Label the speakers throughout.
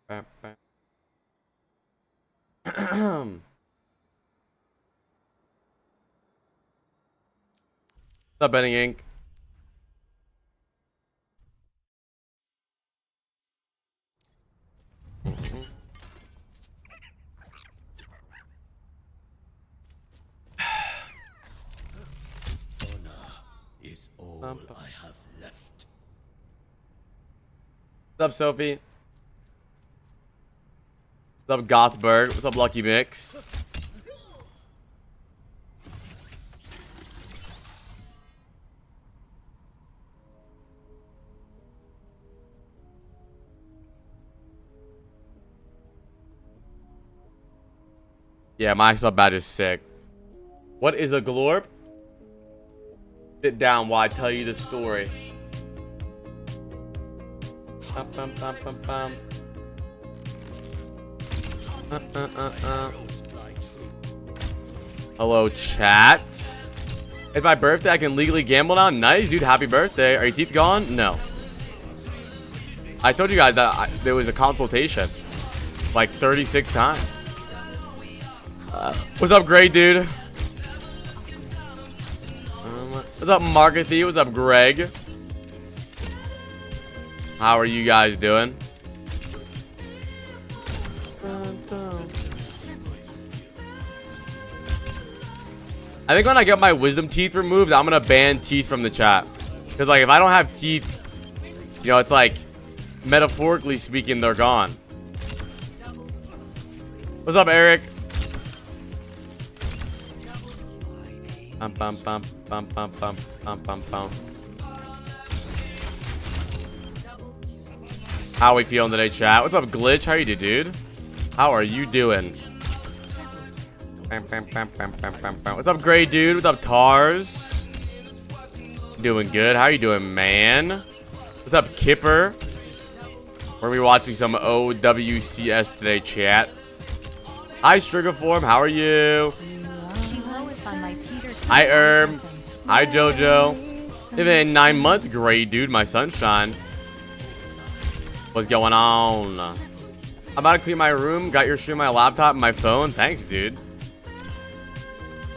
Speaker 1: What's up, Betting Inc?
Speaker 2: Is all I have left.
Speaker 1: What's up, Sophie? What's up, Gothberg? What's up, Lucky Mix? Yeah, my sub badge is sick. What is a glorp? Sit down while I tell you the story. Bum, bum, bum, bum, bum. Hello, chat. It's my birthday. I can legally gamble now. Nice, dude. Happy birthday. Are your teeth gone? No. I told you guys that there was a consultation like 36 times. What's up, Gray dude? What's up, Markethy? What's up, Greg? How are you guys doing? I think when I get my wisdom teeth removed, I'm gonna ban teeth from the chat. Because, like, if I don't have teeth, you know, it's like, metaphorically speaking, they're gone. What's up, Eric? Bum, bum, bum, bum, bum, bum, bum, bum, bum. How are we feeling today, chat? What's up, Glitch? How you doing, dude? How are you doing? What's up, Gray dude? What's up, Tars? Doing good. How you doing, man? What's up, Kipper? We're gonna be watching some OWCS today, chat. Hi, Strigaform. How are you? Hi, Herb. Hi, Jojo. It's been 9 months, Gray dude. My sunshine. What's going on? I'm about to clean my room. Got your stream on my laptop and my phone. Thanks, dude.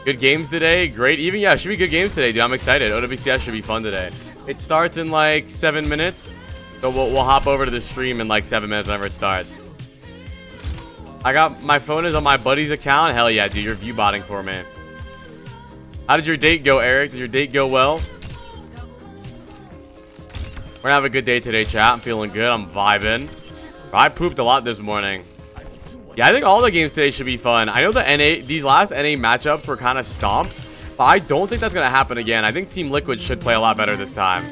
Speaker 1: Good games today. Great. Even, yeah, should be good games today, dude. I'm excited. OWCS should be fun today. It starts in like 7 minutes. So we'll hop over to the stream in like 7 minutes whenever it starts. I got my phone is on my buddy's account. Hell yeah, dude. You're view botting for me. How did your date go, Eric? Did your date go well? We're gonna have a good day today, chat. I'm feeling good. I'm vibing. I pooped a lot this morning. Yeah, I think all the games today should be fun. I know the NA, these last NA matchups were kind of stomps, but I don't think that's gonna happen again. I think Team Liquid should play a lot better this time.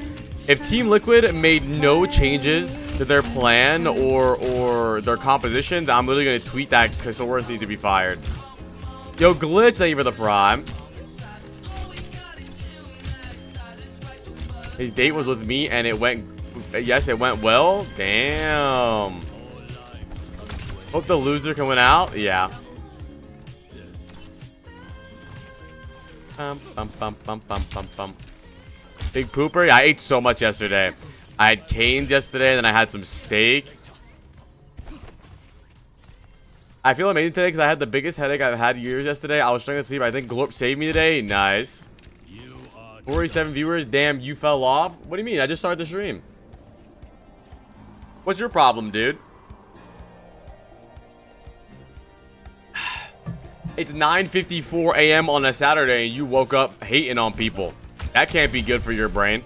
Speaker 1: If Team Liquid made no changes to their plan or their compositions, I'm literally gonna tweet that Kasaurus needs to be fired. Yo, Glitch, thank you for the prime. His date was with me and it went, yes, it went well. Damn. Hope the loser can win out. Yeah. Bum, bum, bum, bum, bum, bum, bum. Big pooper. Yeah, I ate so much yesterday. I had canes yesterday, and then I had some steak. I feel amazing today because I had the biggest headache I've had in years yesterday. I was trying to sleep. I think Glorp saved me today. Nice. 47 viewers. Damn, you fell off? What do you mean? I just started the stream. What's your problem, dude? It's 9:54 a.m. on a Saturday and you woke up hating on people. That can't be good for your brain.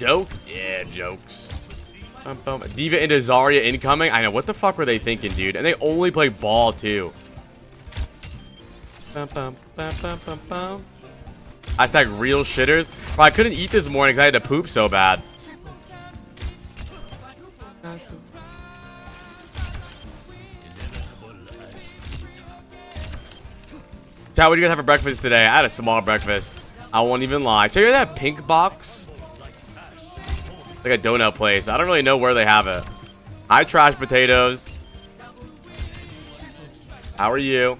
Speaker 1: Jokes? Yeah, jokes. Diva into Zarya incoming? I know. What the fuck were they thinking, dude? And they only play ball, too. Hashtag real shitters. Bro, I couldn't eat this morning because I had to poop so bad. Chat, what do you guys have for breakfast today? I had a small breakfast. I won't even lie. Check out that pink box. Like a donut place. I don't really know where they have it. Hi, trash potatoes. How are you?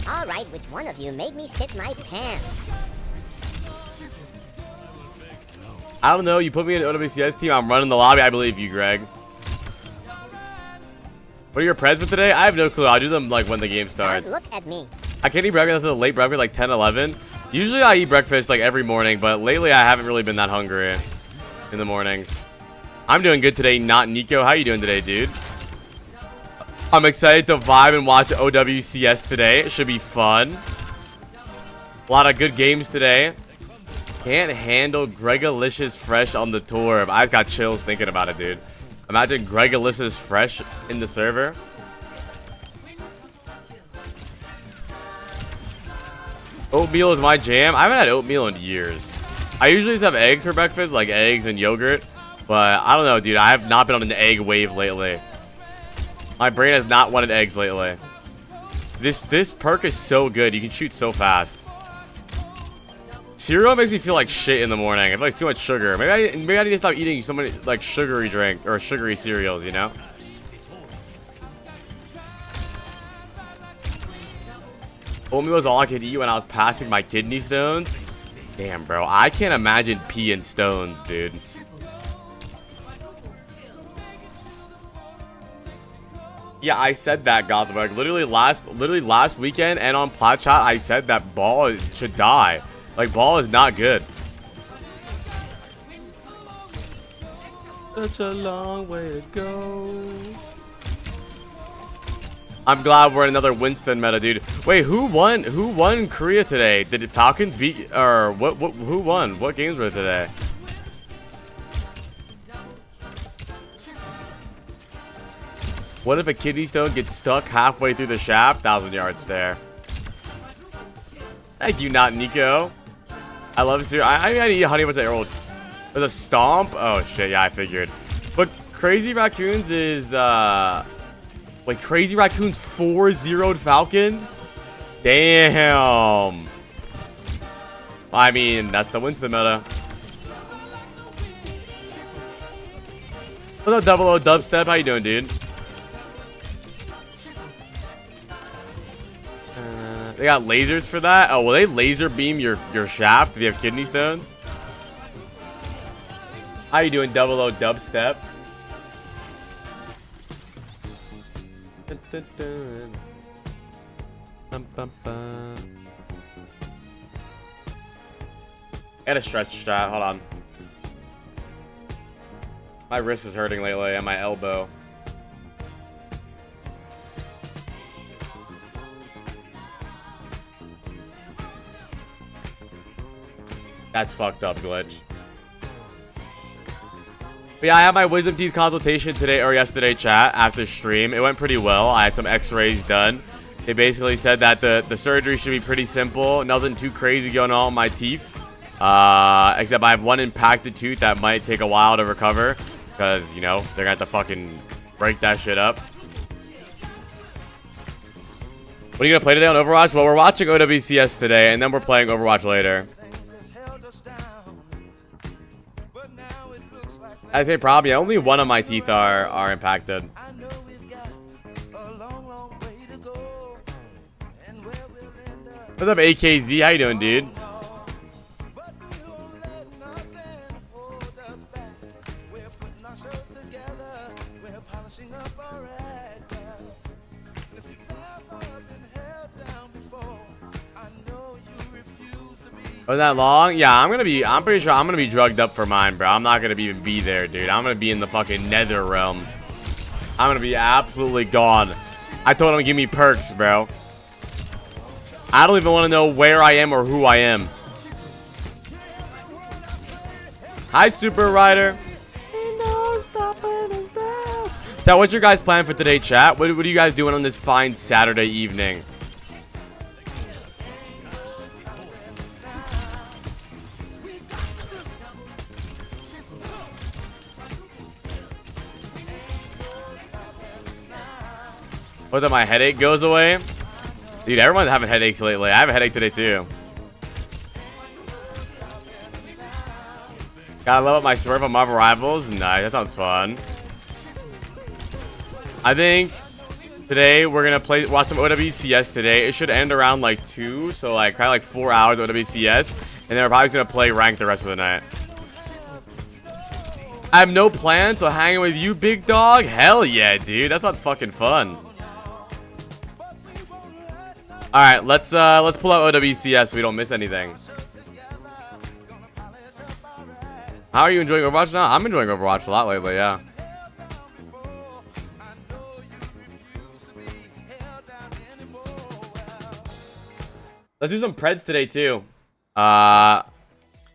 Speaker 3: All right, which one of you made me shit my pants?
Speaker 1: I don't know. You put me in an OWCS team. I'm running the lobby. I believe you, Greg. What are your preds for today? I have no clue. I'll do them like when the game starts.
Speaker 3: Look at me.
Speaker 1: I can't eat breakfast until late breakfast, like 10, 11. Usually I eat breakfast like every morning, but lately I haven't really been that hungry in the mornings. I'm doing good today, not Nico. How you doing today, dude? I'm excited to vibe and watch OWCS today. It should be fun. A lot of good games today. Can't handle Gregalicious Fresh on the tour. I just got chills thinking about it, dude. Imagine Gregalicious Fresh in the server. Oatmeal is my jam. I haven't had oatmeal in years. I usually just have eggs for breakfast, like eggs and yogurt. But I don't know, dude. I have not been on an egg wave lately. My brain has not wanted eggs lately. This perk is so good. You can shoot so fast. Cereal makes me feel like shit in the morning. I feel like it's too much sugar. Maybe I need to stop eating so many like sugary drink or sugary cereals, you know? Oatmeal was all I could eat when I was passing my kidney stones. Damn, bro. I can't imagine peeing stones, dude. Yeah, I said that, Gothenburg. Literally last weekend and on Plat Chat, I said that ball should die. Like, ball is not good. Such a long way to go. I'm glad we're in another Winston meta, dude. Wait, who won? Who won Korea today? Did Falcons beat or what? Who won? What games were today? What if a kidney stone gets stuck halfway through the shaft? 1,000-yard stare. Thank you, not Nico. I love cereal. I mean, I eat honey with the oats. There's a stomp. Oh shit, yeah, I figured. But Crazy Raccoons is wait, Crazy Raccoons 4-0'd Falcons? Damn. I mean, that's the Winston meta. What's up, 00 Dubstep? How you doing, dude? They got lasers for that? Oh, will they laser beam your shaft if you have kidney stones? How you doing, 00 Dubstep? Dun, dun, dun. Bum, bum, bum. I gotta stretch strat. Hold on. My wrist is hurting lately and my elbow. That's fucked up, Glitch. But yeah, I had my wisdom teeth consultation today or yesterday, chat, after stream. It went pretty well. I had some x-rays done. They basically said that the surgery should be pretty simple. Nothing too crazy going on with my teeth. Except I have one impacted tooth that might take a while to recover. Because, you know, they're going to have to fucking break that shit up. What are you going to play today on Overwatch? Well, we're watching OWCS today, and then we're playing Overwatch later. I say probably only one of my teeth are impacted. What's up, AKZ? How you doing, dude? Was that long? Yeah, I'm pretty sure I'm gonna be drugged up for mine, bro. I'm not gonna even be there, dude. I'm gonna be in the fucking nether realm. I'm gonna be absolutely gone. I told him to give me perks, bro. I don't even want to know where I am or who I am. Hi, Super Rider. So, what's your guys' plan for today, chat? What are you guys doing on this fine Saturday evening? What, that my headache goes away? Dude, everyone's having headaches lately. I have a headache today, too. Gotta level up my Smurf on Marvel Rivals. Nice, that sounds fun. I think today we're gonna watch some OWCS today. It should end around like 2, so like kind of like 4 hours of OWCS, and then we're probably gonna play ranked the rest of the night. I have no plans, so hanging with you, big dog. Hell yeah, dude. That sounds fucking fun. All right, let's pull out OWCS so we don't miss anything. How are you enjoying Overwatch now? I'm enjoying Overwatch a lot lately, yeah. Let's do some Preds today too.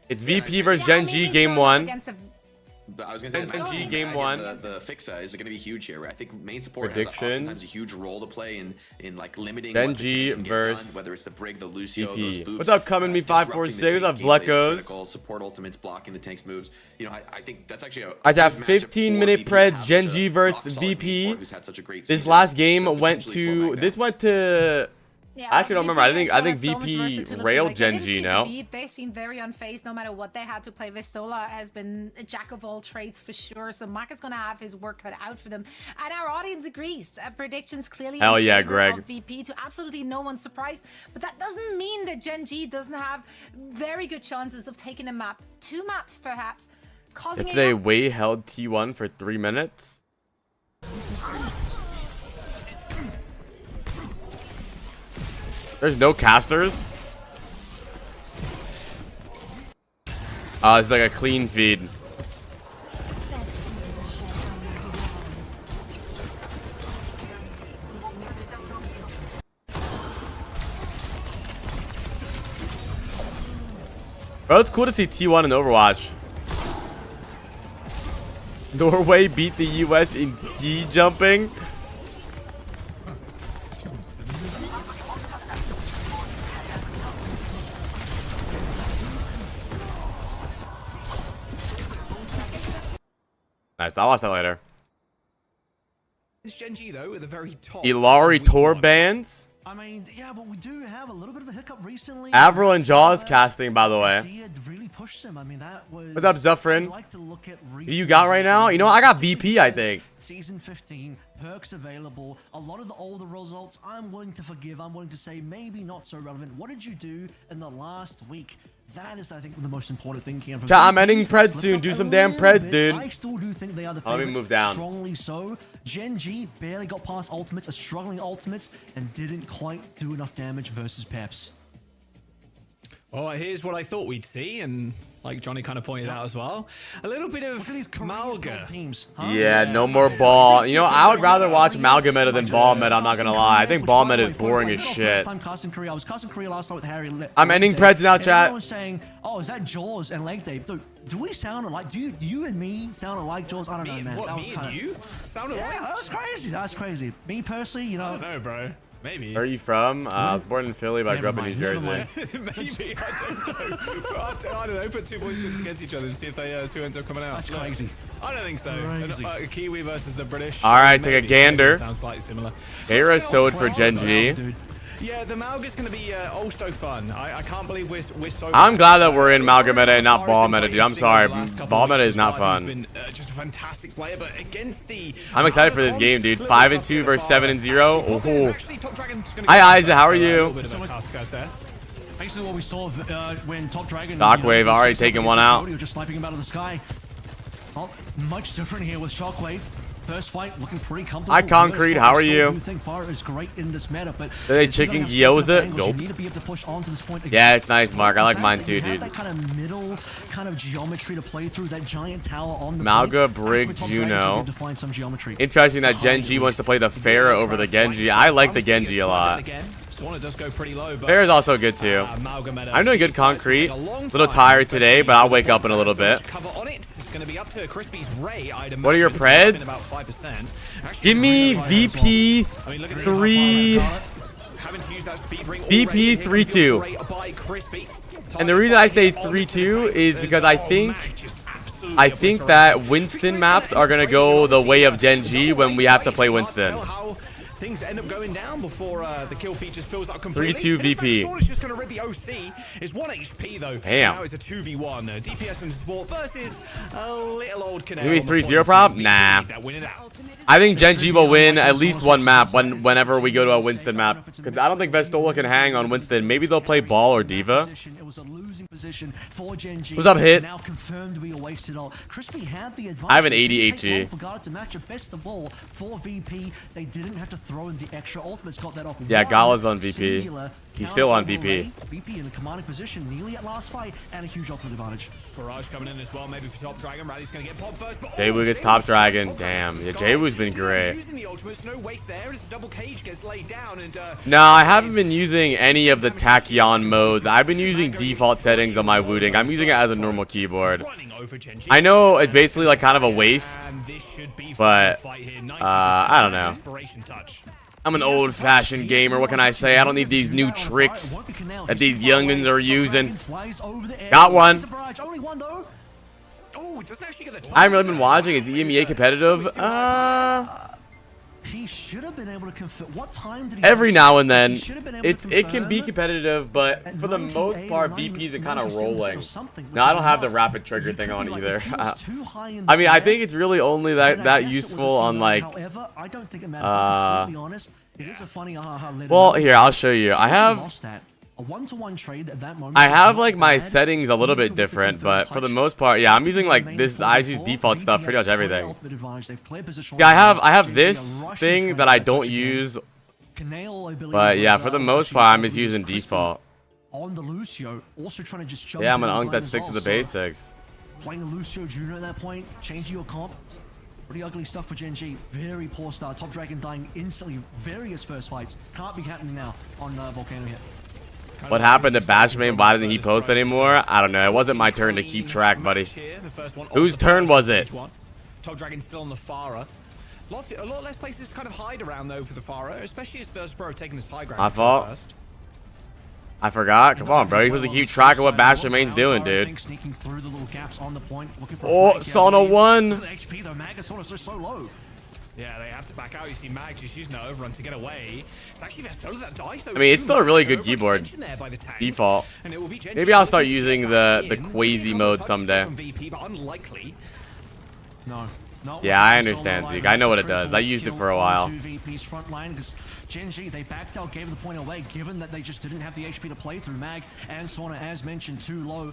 Speaker 1: It's VP versus Gen.G game 1.
Speaker 4: But I was gonna say
Speaker 1: Gen.G game 1.
Speaker 4: The fixa is going to be huge here. I think main support
Speaker 1: Predictions.
Speaker 4: has oftentimes a huge role to play in like limiting
Speaker 1: Gen.G
Speaker 4: what the tank can get
Speaker 1: versus
Speaker 4: done, whether it's the Brig, the Lucio, those
Speaker 1: VP.
Speaker 4: boots.
Speaker 1: What's up, coming me 546? What's up, Bleckos?
Speaker 4: Support ultimates blocking the tank's moves. You know, I think that's actually
Speaker 1: I have 15-minute Preds Gen.G versus VP. This last game went to
Speaker 5: Yeah,
Speaker 1: I actually don't remember. I think
Speaker 5: so
Speaker 1: VP railed Gen.G, no?
Speaker 5: They seem very unfazed no matter what they had to play. Vistola has been a jack of all trades for sure. So Mark is going to have his work cut out for them. And our audience agrees. Predictions clearly
Speaker 1: Hell yeah,
Speaker 5: in favor
Speaker 1: Greg.
Speaker 5: of VP to absolutely no one's surprise. But that doesn't mean that Gen.G doesn't have very good chances of taking a map. 2 maps perhaps. Causing
Speaker 1: Yesterday, Wei held T1 for 3 minutes. There's no casters. It's like a clean feed. Bro, it's cool to see T1 in Overwatch. Norway beat the US in ski jumping. Nice, I'll watch that later.
Speaker 6: It's Gen.G though at the very top.
Speaker 1: Ilari Tor bands.
Speaker 7: I mean, yeah, but we do have a little bit of a hiccup recently.
Speaker 1: Avril and Jaws casting, by the way.
Speaker 7: Really pushed him. I mean, that was.
Speaker 1: What's up, Zuffrin?
Speaker 7: Like to look at
Speaker 1: Who you got right now? You know, I got VP, I think.
Speaker 7: Season 15, perks available. A lot of the older results, I'm willing to forgive. I'm willing to say maybe not so relevant. What did you do in the last week? That is, I think, the most important thing here.
Speaker 1: Chat, I'm ending Preds soon. Do some damn Preds, dude.
Speaker 7: I still do think they are the
Speaker 1: Let me
Speaker 7: favorites,
Speaker 1: move down.
Speaker 7: strongly so. Gen.G barely got past ultimates, a struggling ultimates, and didn't quite do enough damage versus Peps.
Speaker 6: Well, here's what I thought we'd see, and like Johnny kind of pointed out as well, a little bit of Malga.
Speaker 7: Teams, huh?
Speaker 1: Yeah, no more ball. You know, I would rather watch Malga meta than ball meta, I'm not gonna lie. I think ball meta is boring as shit.
Speaker 7: I was casting Korea last night with Harry.
Speaker 1: I'm ending Preds now, chat.
Speaker 7: Everyone was saying, oh, is that Jaws and Leg Day? Do we sound alike? Do you and me sound alike, Jaws? I don't know, man.
Speaker 6: What,
Speaker 7: that was
Speaker 6: me
Speaker 7: kind
Speaker 6: and
Speaker 7: of
Speaker 6: you? Sounded
Speaker 7: yeah,
Speaker 6: like...
Speaker 7: that was crazy. That's crazy. Me personally, you know.
Speaker 6: I don't know, bro. Maybe.
Speaker 1: Where are you from? I was born in Philly, but I grew up in New Jersey.
Speaker 6: Maybe, I don't know. Put 2 boys against each other and see if they who ends up coming out.
Speaker 7: That's crazy.
Speaker 6: I don't think so. A Kiwi versus the British.
Speaker 1: All right, take a gander.
Speaker 6: Sounds slightly similar.
Speaker 1: Hera sewed for Gen.G.
Speaker 6: Yeah, the Malga's going to be also fun. I can't believe we're so...
Speaker 1: I'm glad that we're in Malga meta and not ball meta, dude. I'm sorry. Ball meta is not fun.
Speaker 6: He's been just a fantastic player, but against the...
Speaker 1: I'm excited for this game, dude. 5-2 versus 7-0. Oh. Hi, Isaac. How are you?
Speaker 7: Basically, what we saw when Top Dragon...
Speaker 1: Shockwave already taking one out.
Speaker 7: Just sniping him out of the sky. Well, much different here with Shockwave. First fight looking pretty comfortable.
Speaker 1: Hi, Concrete. How are you?
Speaker 7: I think fire is great in this meta, but
Speaker 1: they chicken gyoza? Nope.
Speaker 7: You need to be able to push onto this point again.
Speaker 1: Yeah, it's nice, Mark. I like mine too, dude.
Speaker 7: That kind of middle kind of geometry to play through, that giant tower on the
Speaker 1: Malga,
Speaker 7: point.
Speaker 1: Brig, Juno.
Speaker 7: To find some geometry.
Speaker 1: Interesting that Gen.G wants to play the Pharah over the Genji. I like the Genji a lot. Pharah's also good too. I'm doing good Concrete. A little tired today, but I'll wake up in a little bit. What are your Preds? Give me VP 3. VP 3-2. And the reason I say 3-2 is because I think that Winston maps are gonna go the way of Gen.G when we have to play Winston.
Speaker 6: Things end up going down before the kill feed just fills up completely.
Speaker 1: 3-2 VP.
Speaker 6: It's just going to rip the OC. It's 1 HP though.
Speaker 1: Damn.
Speaker 6: Now it's a 2v1. DPS and support versus a little old Canary.
Speaker 1: Give me 3-0 prop? Nah.
Speaker 6: Win it out.
Speaker 1: I think Gen.G will win at least one map whenever we go to a Winston map. Because I don't think Vestola can hang on Winston. Maybe they'll play Ball or Diva.
Speaker 7: It was a losing position for Gen.G.
Speaker 1: What's up, Hit?
Speaker 7: Now confirmed to be a wasted all. Crispy had the advantage.
Speaker 1: I have an 80 HE.
Speaker 7: Forgot to match it best of all for VP. They didn't have to throw in the extra ultimates. Got that off.
Speaker 1: Yeah,
Speaker 7: one
Speaker 1: Gala's on VP.
Speaker 7: singular
Speaker 1: He's still on
Speaker 7: counter
Speaker 1: VP.
Speaker 7: VP in a commanding position, nearly at last fight, and a huge ultimate advantage.
Speaker 6: Barrage coming in as well, maybe for Top Dragon. Rally's gonna get popped first, but
Speaker 1: Jaywu gets Top Dragon. Damn, yeah, Jaywu's been great.
Speaker 6: Using the ultimates, no waste there. It's a double cage gets laid down, and
Speaker 1: No, I haven't been using any of the Tachyon modes. I've been using default settings on my looting. I'm using it as a normal keyboard.
Speaker 6: running over Gen.G.
Speaker 1: I know it's basically like kind of a waste,
Speaker 6: And this should be
Speaker 1: but
Speaker 6: fight here. 90%
Speaker 1: I don't know.
Speaker 6: inspiration touch.
Speaker 1: I'm an old-fashioned gamer. What can I say? I don't need these new tricks that these youngins are using. Got one.
Speaker 7: Only one though.
Speaker 6: Oh, it doesn't actually get the touch.
Speaker 1: I haven't really been watching. Is EMEA competitive?
Speaker 7: He should have been able to confirm. What time did he?
Speaker 1: Every now and then,
Speaker 7: He should have been able to
Speaker 1: it can be
Speaker 7: confirm
Speaker 1: competitive, but
Speaker 7: at
Speaker 1: for the
Speaker 7: 98
Speaker 1: most
Speaker 7: or
Speaker 1: part,
Speaker 7: 90
Speaker 1: VP's been kind of
Speaker 7: 97 or
Speaker 1: rolling.
Speaker 7: something,
Speaker 1: No, I
Speaker 7: which
Speaker 1: don't
Speaker 7: is
Speaker 1: have the
Speaker 7: enough.
Speaker 1: rapid trigger
Speaker 7: He
Speaker 1: thing
Speaker 7: could
Speaker 1: on
Speaker 7: be like,
Speaker 1: either.
Speaker 7: if he was too high in
Speaker 1: I mean, I
Speaker 7: the
Speaker 1: think
Speaker 7: air,
Speaker 1: it's really only
Speaker 7: then I
Speaker 1: that
Speaker 7: guess it was a
Speaker 1: useful on
Speaker 7: CR.
Speaker 1: like.
Speaker 7: However, I don't think it matters. To be completely honest, it is a funny
Speaker 1: Well, here I'll show you. I have.
Speaker 7: lost that. A one-to-one trade at that moment.
Speaker 1: I
Speaker 7: was
Speaker 1: have
Speaker 7: not
Speaker 1: like my
Speaker 7: bad.
Speaker 1: settings a little
Speaker 7: Even
Speaker 1: bit
Speaker 7: with the
Speaker 1: different,
Speaker 7: confirmed
Speaker 1: but for the
Speaker 7: touch,
Speaker 1: most part, yeah, I'm using
Speaker 7: VP
Speaker 1: like
Speaker 7: main
Speaker 1: this.
Speaker 7: four
Speaker 1: I use
Speaker 7: before,
Speaker 1: default stuff,
Speaker 7: VP
Speaker 1: pretty much
Speaker 7: had clear
Speaker 1: everything.
Speaker 7: ultimate advantage. They've clear position
Speaker 1: Yeah, I
Speaker 7: right now.
Speaker 1: have
Speaker 7: Gen.G
Speaker 1: this
Speaker 7: are rushing
Speaker 1: thing
Speaker 7: to
Speaker 1: that I
Speaker 7: try
Speaker 1: don't
Speaker 7: touch again.
Speaker 1: use,
Speaker 7: Canale, I believe,
Speaker 1: but yeah,
Speaker 7: was,
Speaker 1: for the most part, I'm just using
Speaker 7: Crispy
Speaker 1: default.
Speaker 7: on the Lucio, also trying to just jump
Speaker 1: Yeah, I'm
Speaker 7: in
Speaker 1: an
Speaker 7: on
Speaker 1: unk
Speaker 7: time
Speaker 1: that
Speaker 7: as
Speaker 1: sticks to
Speaker 7: well,
Speaker 1: the
Speaker 7: so
Speaker 1: basics.
Speaker 7: playing a Lucio Junior at that point, changing your comp. Pretty ugly stuff for Gen.G. Very poor start. Top Dragon dying instantly. Various first fights. Can't be happening now on Volcano here.
Speaker 1: What happened to Bashman? Why doesn't he post anymore? I don't know. It wasn't my turn to keep track, buddy. Whose turn was it?
Speaker 6: Top Dragon still on the Farah. A lot less places to kind of hide around though for the Farah, especially as first pro taking this high ground.
Speaker 1: My fault.
Speaker 6: First.
Speaker 1: I forgot. Come on, bro. You're supposed to keep track of what Bashman's doing, dude.
Speaker 7: Sneaking through the little gaps on the point, looking for
Speaker 1: Oh, Sauna won.
Speaker 7: The HP though, Magus is so low.
Speaker 6: Yeah, they have to back out. You see Mag just using that overrun to get away. It's actually Vestola that dies though.
Speaker 1: I mean, it's still a really good
Speaker 6: Overextension
Speaker 1: keyboard.
Speaker 6: there by the tank.
Speaker 1: Default.
Speaker 6: And it will be Gen.G
Speaker 1: Maybe I'll start
Speaker 6: looking to
Speaker 1: using
Speaker 6: get
Speaker 1: the
Speaker 6: back in.
Speaker 1: Quasi
Speaker 6: Maybe a couple
Speaker 1: mode
Speaker 6: of touches
Speaker 1: someday.
Speaker 6: from VP, but unlikely.
Speaker 7: No. No,
Speaker 1: Yeah, I
Speaker 7: it's
Speaker 1: understand,
Speaker 7: solo
Speaker 1: Zeke.
Speaker 7: line.
Speaker 1: I know what it
Speaker 7: Critical
Speaker 1: does. I used it
Speaker 7: kill
Speaker 1: for a
Speaker 7: on
Speaker 1: while.
Speaker 7: 2 VP's front line because Gen.G, they backed out, gave the point away, given that they just didn't have the HP to play through. Mag and Sauna, as mentioned, too low.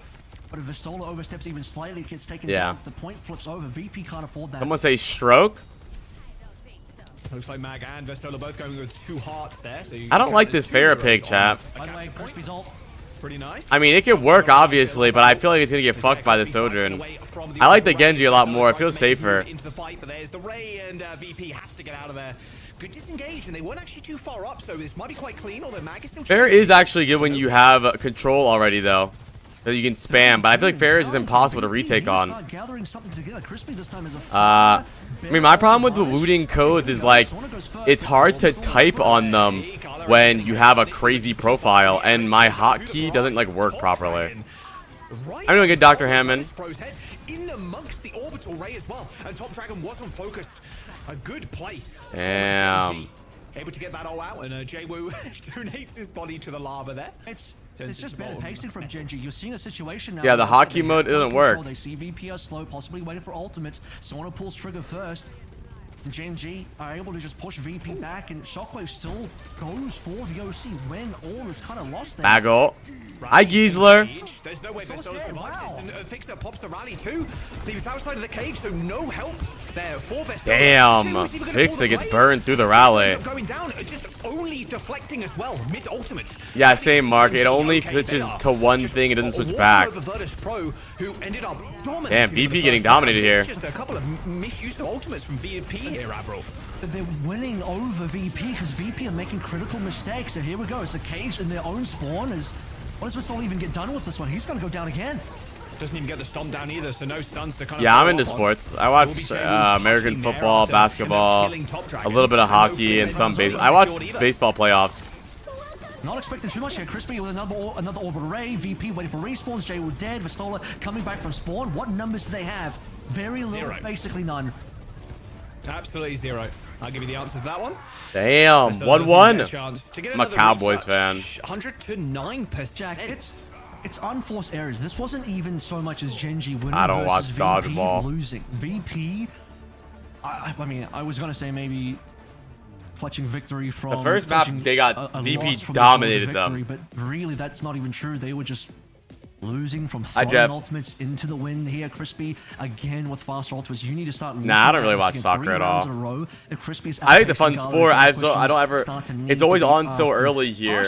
Speaker 7: But if Vestola oversteps even slightly, it gets taken down. The point flips over. VP can't afford that.
Speaker 1: Someone say stroke.
Speaker 6: Looks like Mag and Vestola both going with 2 hearts there. So
Speaker 1: I don't like this Farah pig, chap.
Speaker 7: By the way, Crispy's ult.
Speaker 6: Pretty nice.
Speaker 1: I mean, it could work, obviously, but I feel like it's going to get fucked by the Sojourn. I like the Genji a lot more. It feels safer.
Speaker 6: Into the fight, but there's the Ray and VP have to get out of there. Good disengage, and they weren't actually too far up, so this might be quite clean, although Mag is still
Speaker 1: Fair
Speaker 6: chasing.
Speaker 1: is actually good when you have control already, though. That you can spam, but I feel like Fair is just impossible to retake on.
Speaker 7: Gathering something together. Crispy this time is a
Speaker 1: I mean, my problem with the looting codes is like, it's hard to type on them when you have a crazy profile, and my hotkey doesn't like work properly. I'm doing good, Dr. Hammond.
Speaker 6: In amongst the orbital ray as well, and Top Dragon wasn't focused. A good play.
Speaker 1: Damn.
Speaker 6: Able to get that all out, and Jaywu donates his body to the lava there.
Speaker 7: It's just bad pacing from Gen.G. You're seeing a situation now.
Speaker 1: Yeah, the
Speaker 7: where
Speaker 1: hotkey
Speaker 7: they
Speaker 1: mode
Speaker 7: have no
Speaker 1: doesn't work.
Speaker 7: control. They see VP are slow, possibly waiting for ultimates. Sauna pulls trigger first. Gen.G are able to just push VP back, and Shockwave still goes for the OC when all is kind of lost there.
Speaker 1: Bagel. Hi, Giesler.
Speaker 6: There's no way
Speaker 7: So
Speaker 6: Vestola
Speaker 7: scared,
Speaker 6: survives
Speaker 7: wow.
Speaker 6: this, and Fixer pops the rally too. He was outside of the cage, so no help there for Vestola.
Speaker 1: Damn.
Speaker 6: Jaywu's even gonna
Speaker 1: Fixer
Speaker 6: pull the
Speaker 1: gets
Speaker 6: blade.
Speaker 1: burned through the
Speaker 6: Still
Speaker 1: rally.
Speaker 6: ends up going down, just only deflecting as well, mid-ultimate.
Speaker 1: Yeah, same, Mark. It only switches to one thing. It doesn't switch back.
Speaker 6: Over Virtus Pro, who ended up dominating
Speaker 1: Damn,
Speaker 6: in
Speaker 1: VP
Speaker 6: the
Speaker 1: getting
Speaker 6: first round.
Speaker 1: dominated
Speaker 6: This is
Speaker 1: here.
Speaker 6: Just a couple of misuse of ultimates from VP here, Avril.
Speaker 7: They're winning over VP because VP are making critical mistakes. So here we go. It's a cage in their own spawn. What does Vestola even get done with this one? He's going to go down again.
Speaker 6: Doesn't even get the stomp down either, so no stuns to kind of.
Speaker 1: Yeah, I'm
Speaker 6: follow
Speaker 1: into
Speaker 6: up on.
Speaker 1: sports. I watch American football, basketball, a little bit of hockey, and some baseball. I watch baseball playoffs.
Speaker 7: Not expecting too much here. Crispy with another orbital ray. VP waiting for respawns. Jaywu dead. Vestola coming back from spawn. What numbers do they have? Very little,
Speaker 6: 0.
Speaker 7: basically none.
Speaker 6: Absolutely 0. I'll give you the answer to that one.
Speaker 1: Damn,
Speaker 6: So
Speaker 1: 1-1. I'm a Cowboys fan.
Speaker 6: 100 to 9%.
Speaker 7: Jack, it's unforced errors. This wasn't even so much as Gen.G winning
Speaker 1: I don't watch
Speaker 7: versus VP
Speaker 1: dodgeball.
Speaker 7: losing. VP I mean, I was gonna say maybe clutching victory from
Speaker 1: The first map,
Speaker 7: clutching
Speaker 1: they got
Speaker 7: a
Speaker 1: VP
Speaker 7: loss from
Speaker 1: dominated
Speaker 7: the victory,
Speaker 1: them.
Speaker 7: But really, that's not even true. They were just losing from
Speaker 1: Hi,
Speaker 7: throwing
Speaker 1: Jeff.
Speaker 7: ultimates into the wind here. Crispy again with faster ultimates. You need to start.
Speaker 1: Nah, I don't really watch soccer at all. I think the fun sport. I don't ever. It's always on so early here.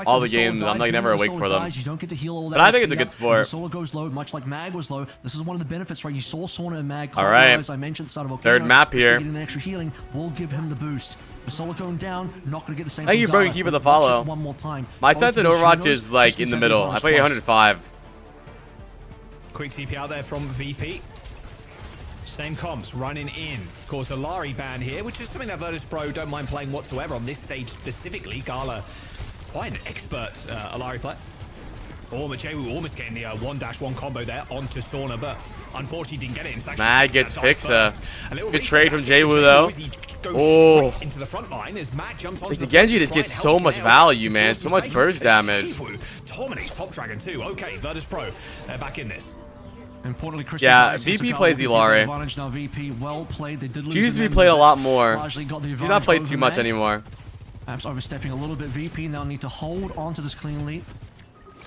Speaker 1: All the games, I'm like never awake for them.
Speaker 7: You don't get to heal all that
Speaker 1: But I think it's a
Speaker 7: HP
Speaker 1: good
Speaker 7: up.
Speaker 1: sport.
Speaker 7: The solo goes low, much like Mag was low. This is one of the benefits, right? You saw Sauna and Mag.
Speaker 1: All right.
Speaker 7: As I mentioned, at the start of Volcano,
Speaker 1: Third map here.
Speaker 7: Getting an extra healing will give him the boost. The solo going down, not going to get the same.
Speaker 1: Thank you,
Speaker 7: from
Speaker 1: bro.
Speaker 7: Gala.
Speaker 1: Keep it the
Speaker 7: Watch
Speaker 1: follow.
Speaker 7: One more time.
Speaker 1: My
Speaker 7: Both
Speaker 1: sense in
Speaker 7: of the
Speaker 1: Overwatch
Speaker 7: Shinos,
Speaker 1: is like
Speaker 7: Crispy's
Speaker 1: in the
Speaker 7: had
Speaker 1: middle. I
Speaker 7: advantage
Speaker 1: play
Speaker 7: twice.
Speaker 1: 105.
Speaker 6: Quick TP out there from VP. Same comps running in. Of course, a Lari ban here, which is something that Virtus Pro don't mind playing whatsoever on this stage specifically. Gala, quite an expert Alari player. Jewu almost getting the 1-1 combo there onto Sauna, but unfortunately didn't get it. It's actually
Speaker 1: Mag
Speaker 6: Fix that
Speaker 1: gets
Speaker 6: dice
Speaker 1: Fixa.
Speaker 6: first. A little
Speaker 1: Good
Speaker 6: reset
Speaker 1: trade from
Speaker 6: actually
Speaker 1: Jewu, though.
Speaker 6: as he goes
Speaker 1: Oh.
Speaker 6: straight into the front line as Mag jumps onto
Speaker 1: The
Speaker 6: the
Speaker 1: Gen.G
Speaker 6: to
Speaker 1: just
Speaker 6: try
Speaker 1: gets
Speaker 6: and
Speaker 1: so
Speaker 6: help
Speaker 1: much
Speaker 6: Canale.
Speaker 1: value, man.
Speaker 6: Secures
Speaker 1: So
Speaker 6: the
Speaker 1: much
Speaker 6: space
Speaker 1: burst
Speaker 6: as
Speaker 1: damage.
Speaker 6: Jewu dominates top dragon too. Okay, Virtus Pro, they're back in this.
Speaker 7: Importantly, Crispy
Speaker 1: Yeah,
Speaker 7: Rice
Speaker 1: VP
Speaker 7: and
Speaker 1: plays
Speaker 7: Sakala
Speaker 1: Ilari.
Speaker 7: advantage now. VP well played. They did lose
Speaker 1: She used to
Speaker 7: in
Speaker 1: be
Speaker 7: the
Speaker 1: played a
Speaker 7: end,
Speaker 1: lot
Speaker 7: but
Speaker 1: more.
Speaker 7: largely got the
Speaker 1: She's not
Speaker 7: advantage
Speaker 1: played
Speaker 7: over
Speaker 1: too much
Speaker 7: Mag.
Speaker 1: anymore.
Speaker 7: Perhaps overstepping a little bit. VP now need to hold on to this clean lead.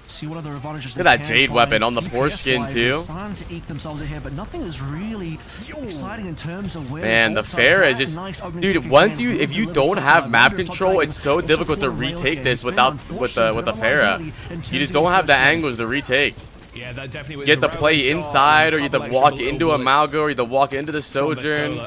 Speaker 7: See what other advantages.
Speaker 1: Look at that Jade weapon on the foreskin,
Speaker 7: DPS-wise,
Speaker 1: too.
Speaker 7: they're starting to eke themselves in here, but nothing is really exciting in terms of where.
Speaker 1: Man, the
Speaker 7: ults are.
Speaker 1: fair is
Speaker 7: That
Speaker 1: just,
Speaker 7: nice opening
Speaker 1: dude.
Speaker 7: kick
Speaker 1: Once
Speaker 7: again
Speaker 1: you, if
Speaker 7: will
Speaker 1: you
Speaker 7: deliver
Speaker 1: don't
Speaker 7: some
Speaker 1: have map
Speaker 7: Top
Speaker 1: control,
Speaker 7: Dragon.
Speaker 1: it's so
Speaker 7: Also
Speaker 1: difficult to
Speaker 7: caught a rail
Speaker 1: retake
Speaker 7: game.
Speaker 1: this
Speaker 7: It's been
Speaker 1: without with
Speaker 7: unfortunate,
Speaker 1: the
Speaker 7: but
Speaker 1: Pharah.
Speaker 7: in terms
Speaker 1: You just
Speaker 7: of
Speaker 1: don't have the
Speaker 7: first game.
Speaker 1: angles to retake.
Speaker 6: Yeah, that definitely.
Speaker 1: You have to play inside, or you have to walk into a Malgo, or you have to walk into the Sojourn.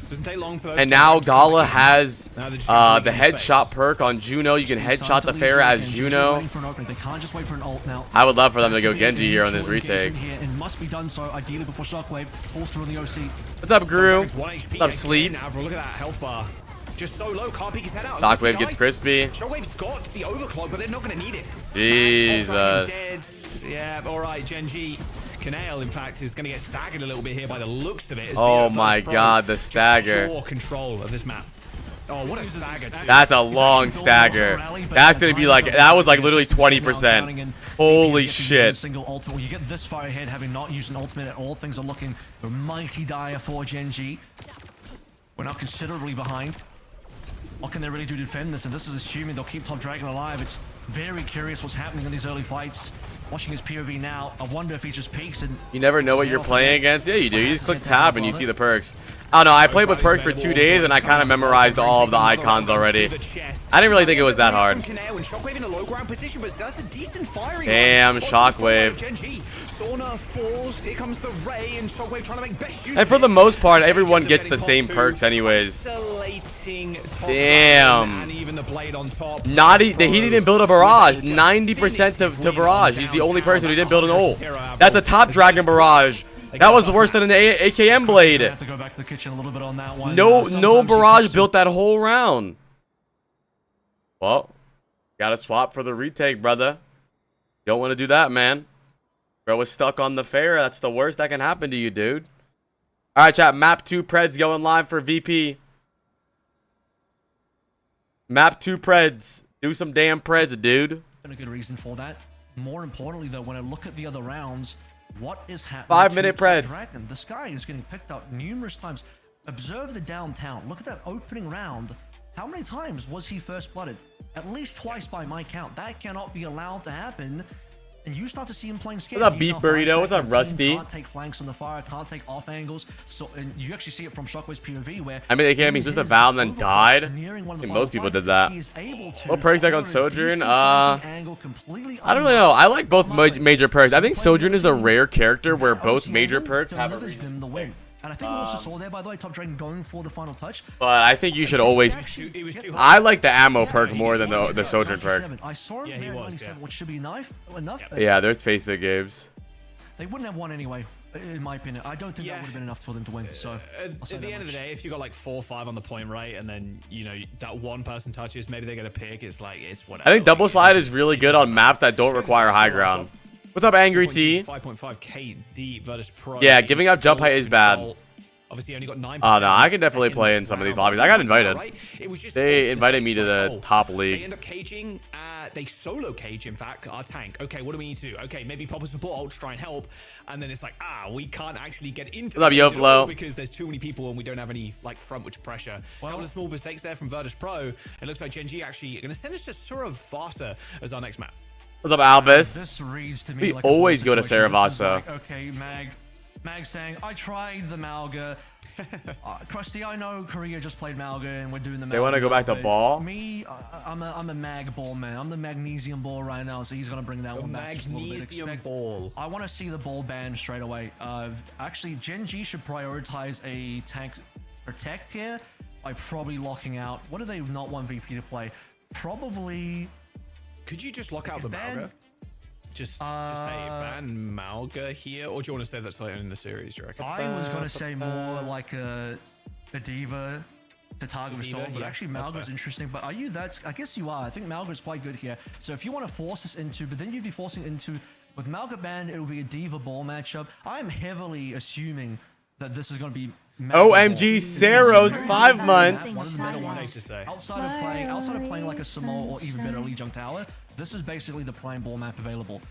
Speaker 6: Doesn't take long for those
Speaker 1: And
Speaker 6: to
Speaker 1: now
Speaker 6: come to
Speaker 1: Gala
Speaker 6: the
Speaker 1: has
Speaker 6: Now they're just
Speaker 1: the
Speaker 6: gonna take in
Speaker 1: headshot
Speaker 6: space.
Speaker 1: perk on Juno. You can
Speaker 7: He's
Speaker 1: headshot
Speaker 7: starting
Speaker 1: the
Speaker 7: to
Speaker 1: Pharah
Speaker 7: lead
Speaker 1: as
Speaker 7: and Genji's
Speaker 1: Juno.
Speaker 7: waiting for an opening. They can't just wait for an ult now.
Speaker 1: I would love for them to go
Speaker 7: Has be
Speaker 1: Genji here on this
Speaker 7: initial
Speaker 1: retake.
Speaker 7: engagement here and must be done so ideally before Shockwave falls through on the OC.
Speaker 1: What's up, Gru?
Speaker 6: It's 1 HP
Speaker 1: What's up,
Speaker 6: again,
Speaker 1: Sleep?
Speaker 6: Avril, look at that health bar. Just so low, can't peek his head out.
Speaker 1: Shockwave gets crispy.
Speaker 6: Shockwave's got the overclock, but they're not going to need it.
Speaker 1: Jesus.
Speaker 6: Top Dragon dead. Yeah, all right, Gen.G. Canale, in fact, is going to get staggered a little bit here by the looks of it. as
Speaker 1: Oh
Speaker 6: the,
Speaker 1: my
Speaker 6: Virtus Pro
Speaker 1: God, the
Speaker 6: just
Speaker 1: stagger.
Speaker 6: pure control of this map. Oh, what a stagger, too.
Speaker 1: That's a long stagger. That's gonna be like, that was like literally 20%. Holy shit.
Speaker 7: Single ultimate. You get this far ahead, having not used an ultimate at all. Things are looking mighty dire for Gen.G. We're now considerably behind. What can they really do to defend this? And this is assuming they'll keep Top Dragon alive. It's very curious what's happening in these early fights. Watching his POV now, I wonder if he just peeks and...
Speaker 1: You never know what you're playing against. Yeah, you do. You just click tab and you see the perks. I don't know. I played with perks for 2 days and I kind of memorized all of the icons already. I didn't really think it was that hard. Damn, Shockwave.
Speaker 6: Sauna falls. Here comes the Ray and Shockwave trying to make best use
Speaker 1: And for
Speaker 6: of
Speaker 1: the
Speaker 6: it.
Speaker 1: most part, everyone gets the same perks anyways.
Speaker 6: Isolating Top
Speaker 1: Damn.
Speaker 6: Dragon and even the blade on top.
Speaker 1: Not he didn't build a barrage. 90% to barrage. He's the only person who didn't build an ult. That's a top dragon barrage. That was worse than an AKM blade.
Speaker 7: Have to go back to the kitchen a little bit on that one.
Speaker 1: No
Speaker 7: Sometimes you
Speaker 1: barrage
Speaker 7: have to-
Speaker 1: built that whole round. Well, gotta swap for the retake, brother. Don't want to do that, man. Bro was stuck on the fair. That's the worst that can happen to you, dude. All right, chat. Map 2 Preds going live for VP. Map 2 Preds. Do some damn Preds, dude.
Speaker 7: And a good reason for that. More importantly, though, when I look at the other rounds, what is happening?
Speaker 1: 5-minute
Speaker 7: to Top
Speaker 1: Preds.
Speaker 7: Dragon? This guy is getting picked out numerous times. Observe the downtown. Look at that opening round. How many times was he first blooded? At least twice by my count. That cannot be allowed to happen. And you start to see him playing scared.
Speaker 1: What's up,
Speaker 7: He's
Speaker 1: Beef
Speaker 7: now
Speaker 1: Burrito?
Speaker 7: flank
Speaker 1: What's up,
Speaker 7: team,
Speaker 1: Rusty?
Speaker 7: Can't take flanks on the fire. Can't take off angles. So, and you actually see it from Shockwave's POV where...
Speaker 1: I mean, AKM, he's just a Val and then died.
Speaker 7: Nearing one of
Speaker 1: I
Speaker 7: the
Speaker 1: think most
Speaker 7: final
Speaker 1: people did
Speaker 7: fights,
Speaker 1: that.
Speaker 7: he is able to
Speaker 1: What perks like on
Speaker 7: counter a
Speaker 1: Sojourn?
Speaker 7: decent flanking angle completely
Speaker 1: I don't really know. I like both major perks. I think Sojourn is a rare character where both major perks have a
Speaker 7: delivers them the win. And I think we also saw there, by the way, Top Dragon going for the final touch.
Speaker 1: But I think you should always...
Speaker 6: It was too
Speaker 1: I like the ammo perk more than the Sojourn perk.
Speaker 7: I saw him
Speaker 6: Yeah, he
Speaker 7: there at
Speaker 6: was,
Speaker 7: 97,
Speaker 6: yeah.
Speaker 7: which should be enough. But
Speaker 1: Yeah, there's face it games.
Speaker 7: they wouldn't have won anyway, in my opinion. I don't think that
Speaker 6: Yeah.
Speaker 7: would have been enough for them to win. So
Speaker 6: At the end of the day, if you got like 4 or 5 on the point right, and then you know that one person touches, maybe they get a pick. It's like it's whatever.
Speaker 1: I think double slide is really good on maps that don't require high ground. What's up, Angry T?
Speaker 6: 5.5 KD Virtus Pro.
Speaker 1: Yeah, giving up jump height is bad.
Speaker 6: Obviously, he only got 9%.
Speaker 1: Oh, no, I can definitely play in some of these lobbies. I got invited.
Speaker 6: Right? It was just
Speaker 1: They
Speaker 6: the
Speaker 1: invited me to
Speaker 6: stakes
Speaker 1: the
Speaker 6: were low.
Speaker 1: top
Speaker 6: They
Speaker 1: league.
Speaker 6: end up caging. They solo cage, in fact, our tank. Okay, what do we need to do? Okay, maybe pop a support ult to try and help. And then it's like, we can't actually get into
Speaker 1: What's up,
Speaker 6: the cage at
Speaker 1: YoFlo?
Speaker 6: all because there's too many people and we don't have any like frontward pressure. A couple of small mistakes there from Virtus Pro. It looks like Gen.G actually going to send us to Saravasa as our next map.
Speaker 1: What's up, Albus?
Speaker 7: This reads to me
Speaker 1: We
Speaker 7: like a
Speaker 1: always
Speaker 7: ball
Speaker 1: go to
Speaker 7: situation. This is
Speaker 1: Saravasa.
Speaker 7: like, okay, Mag saying, I tried the Malga. Krusty, I know Korea just played Malga and we're doing the Malga.
Speaker 1: They wanna go back to
Speaker 7: but
Speaker 1: ball?
Speaker 7: Me, I'm a Mag ball man. I'm the magnesium ball right now, so he's gonna bring that one back just a little bit.
Speaker 6: Magnesium ball.
Speaker 7: I want to see the ball ban straight away. Actually, Gen.G should prioritize a tank protect here by probably locking out. What do they not want VP to play? Probably.
Speaker 6: Could you just lock out the
Speaker 7: ban-
Speaker 6: Malga? Just hey, ban Malga here, or do you want to say that's later in the series? Do you reckon?
Speaker 7: I was gonna say more like a Diva to target
Speaker 6: Diva,
Speaker 7: restore, but
Speaker 6: yeah,
Speaker 7: actually
Speaker 6: that's
Speaker 7: Malga's
Speaker 6: fair.
Speaker 7: interesting. But are you that? I guess you are. I think Malga's quite good here. So if you want to force this into, but then you'd be forcing it into with Malga banned, it will be a Diva ball matchup. I'm heavily assuming that this is gonna be.
Speaker 1: OMG, Saros, 5 months.
Speaker 7: One of the better ones.
Speaker 6: Safe to say.
Speaker 7: Outside of playing like a Samoa or even better Lee Jung Tower, this is basically the prime ball map available.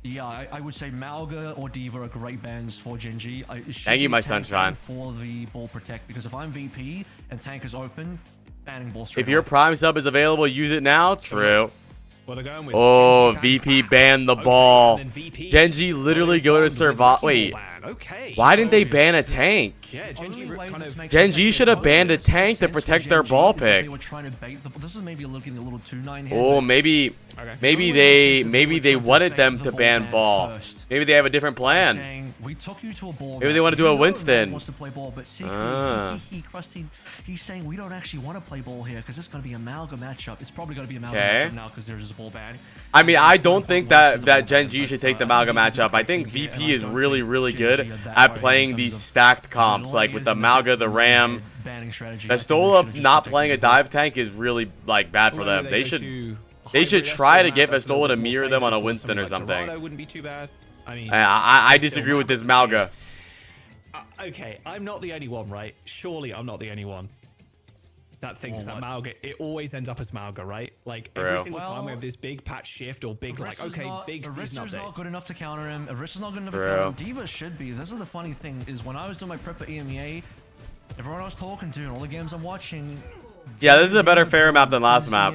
Speaker 7: Yeah, I would say Malga or Diva are great bans for Gen.G.
Speaker 1: Thank you, my sunshine.
Speaker 7: For the ball protect, because if I'm VP and tank is open, banning ball straight
Speaker 1: If your
Speaker 7: away.
Speaker 1: prime sub is available, use it now. True.
Speaker 6: Well, they're going with
Speaker 1: Oh,
Speaker 6: Gen.G
Speaker 1: VP
Speaker 6: back.
Speaker 1: banned the
Speaker 6: Okay,
Speaker 1: ball.
Speaker 6: and then VP.
Speaker 1: Gen.G literally go to survive. Wait,
Speaker 6: Okay.
Speaker 1: why didn't they ban a tank?
Speaker 6: Yeah, Gen.G
Speaker 7: Only way
Speaker 6: kind
Speaker 7: this
Speaker 6: of.
Speaker 7: makes
Speaker 1: Gen.G
Speaker 7: sense
Speaker 1: should have
Speaker 7: is
Speaker 1: banned a
Speaker 7: this makes
Speaker 1: tank to
Speaker 7: sense for
Speaker 1: protect their
Speaker 7: Gen.G
Speaker 1: ball
Speaker 7: is that
Speaker 1: pick.
Speaker 7: They were trying to bait the. This is maybe looking a little too 9 here.
Speaker 1: Oh,
Speaker 7: but
Speaker 1: maybe
Speaker 6: Okay.
Speaker 1: maybe
Speaker 7: The only way
Speaker 1: they
Speaker 7: this is if
Speaker 1: maybe
Speaker 7: they
Speaker 1: they
Speaker 7: were trying to
Speaker 1: wanted
Speaker 7: bait
Speaker 1: them
Speaker 7: the
Speaker 1: to
Speaker 7: ball
Speaker 1: ban
Speaker 7: ban
Speaker 1: ball.
Speaker 7: first.
Speaker 1: Maybe they have a different plan.
Speaker 7: Saying, we took you to a ball.
Speaker 1: Maybe they
Speaker 7: match.
Speaker 1: wanna do
Speaker 7: You
Speaker 1: a
Speaker 7: know
Speaker 1: Winston.
Speaker 7: Mag wants to play ball, but secretly,
Speaker 1: Ah.
Speaker 7: Krusty, he's saying we don't actually want to play ball here because it's going to be a Malga matchup. It's probably going to be a Malga
Speaker 1: Okay.
Speaker 7: matchup now because there's a ball ban.
Speaker 1: I mean, I don't think that
Speaker 7: Ball
Speaker 1: Gen.G
Speaker 7: ban,
Speaker 1: should
Speaker 7: but,
Speaker 1: take the
Speaker 7: I
Speaker 1: Malga
Speaker 7: think
Speaker 1: matchup. I think VP is really good at playing these stacked comps, like with the Malga, the Ram. Vestola not playing a dive tank is really like bad for them. They should try to get Vestola to mirror them on a Winston or something.
Speaker 6: Wouldn't be too bad. I mean,
Speaker 1: I disagree with this Malga.
Speaker 6: okay, I'm not the only one, right? Surely I'm not the only one that thinks that Malga, it always ends up as Malga, right? Like every
Speaker 1: True.
Speaker 6: single time we have this big patch shift or big like, okay, big season
Speaker 7: Arista's
Speaker 6: update.
Speaker 7: not good enough to counter him. Arista's not good enough to
Speaker 1: True.
Speaker 7: counter him. Diva should be. This is the funny thing is when I was doing my prep for EMEA, everyone I was talking to and all the games I'm watching.
Speaker 1: Yeah, this is a better fair map than last map.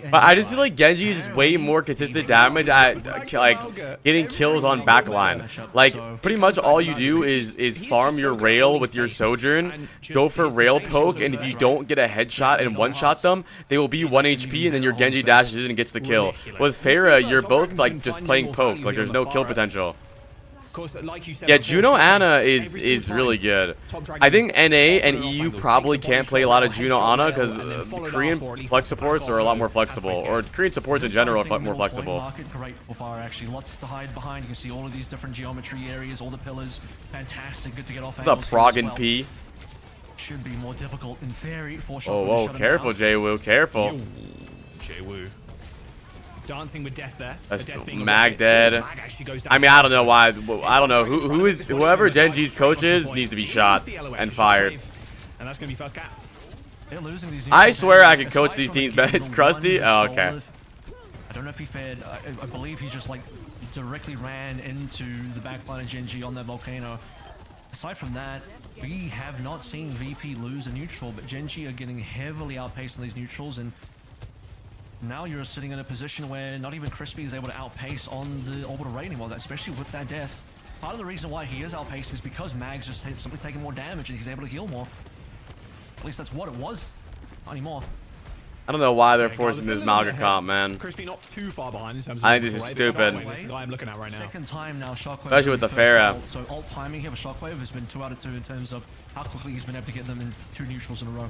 Speaker 1: But I just feel like Gen.G is just way more consistent damage at like getting kills on backline. Like pretty much all you do is farm your rail with your sojourn, go for rail poke, and if you don't get a headshot and one-shot them, they will be 1 HP and then your Gen.G dashes in and gets the kill. With Pharah, you're both like just playing poke, like there's no kill potential.
Speaker 6: Of course, like you said
Speaker 1: Yeah,
Speaker 6: before,
Speaker 1: Juno Ana
Speaker 6: every
Speaker 1: is
Speaker 6: single
Speaker 1: really
Speaker 6: time,
Speaker 1: good.
Speaker 6: Top Dragon
Speaker 1: I think
Speaker 6: is
Speaker 1: NA and
Speaker 6: off
Speaker 1: EU
Speaker 6: angle,
Speaker 1: probably
Speaker 6: takes a body
Speaker 1: can't play a
Speaker 6: shot,
Speaker 1: lot of
Speaker 6: headshot
Speaker 1: Juno Ana
Speaker 6: rail,
Speaker 1: because
Speaker 6: and then followed up,
Speaker 1: Korean
Speaker 6: or at least
Speaker 1: flex
Speaker 6: back
Speaker 1: supports
Speaker 6: off,
Speaker 1: are a lot
Speaker 6: so
Speaker 1: more
Speaker 6: has to
Speaker 1: flexible,
Speaker 6: be
Speaker 1: or
Speaker 6: scared.
Speaker 1: Korean supports in general are more
Speaker 7: Point
Speaker 1: flexible.
Speaker 7: market, great for far actually. Lots to hide behind. You can see all of these different geometry areas, all the pillars. Fantastic. Good to get off.
Speaker 1: What's up,
Speaker 7: angles here
Speaker 1: Prog
Speaker 7: as
Speaker 1: and
Speaker 7: well.
Speaker 1: P?
Speaker 7: Should be more difficult in theory for
Speaker 1: Oh,
Speaker 7: Shotgun to
Speaker 1: whoa,
Speaker 7: shut him
Speaker 1: careful,
Speaker 7: down.
Speaker 1: Jwoo, careful.
Speaker 6: Jwoo. Dancing with death there.
Speaker 1: That's
Speaker 6: The death being a
Speaker 1: Mag
Speaker 6: bit-
Speaker 1: dead.
Speaker 6: Mag actually goes down
Speaker 1: I mean, I don't
Speaker 6: fast.
Speaker 1: know why. I don't know whoever Gen.G's coach is needs to be shot and fired.
Speaker 6: And that's gonna be first cap.
Speaker 7: They're losing these
Speaker 1: I
Speaker 7: neutral
Speaker 1: swear I
Speaker 7: pairs.
Speaker 1: could coach
Speaker 7: Aside
Speaker 1: these
Speaker 7: from the
Speaker 1: teams, but
Speaker 7: King
Speaker 1: it's
Speaker 7: of
Speaker 1: Krusty?
Speaker 7: one,
Speaker 1: Oh,
Speaker 7: the
Speaker 1: okay.
Speaker 7: Stolith, I don't know if he fed. I believe he just like directly ran into the backline of Gen.G on that volcano. Aside from that, we have not seen VP lose a neutral, but Gen.G are getting heavily outpaced on these neutrals, and now you're sitting in a position where not even Crispy is able to outpace on the orbital raid anymore, especially with that death. Part of the reason why he is outpaced is because Mag's just simply taking more damage and he's able to heal more. At least that's what it was. Not anymore.
Speaker 1: I don't know why they're
Speaker 6: Okay,
Speaker 1: forcing
Speaker 6: guys,
Speaker 1: this
Speaker 6: a little bit
Speaker 1: Malga
Speaker 6: ahead.
Speaker 1: comp, man.
Speaker 6: Crispy not too far behind in terms of
Speaker 1: I think this is
Speaker 6: orbital raid, but
Speaker 1: stupid.
Speaker 6: Shockwave is the guy I'm looking at right now.
Speaker 7: Second time now, Shockwave.
Speaker 1: Especially with the
Speaker 7: first
Speaker 1: Pharah.
Speaker 7: ult. So ult timing here with Shockwave has been 2 out of 2 in terms of how quickly he's been able to get them in 2 neutrals in a row.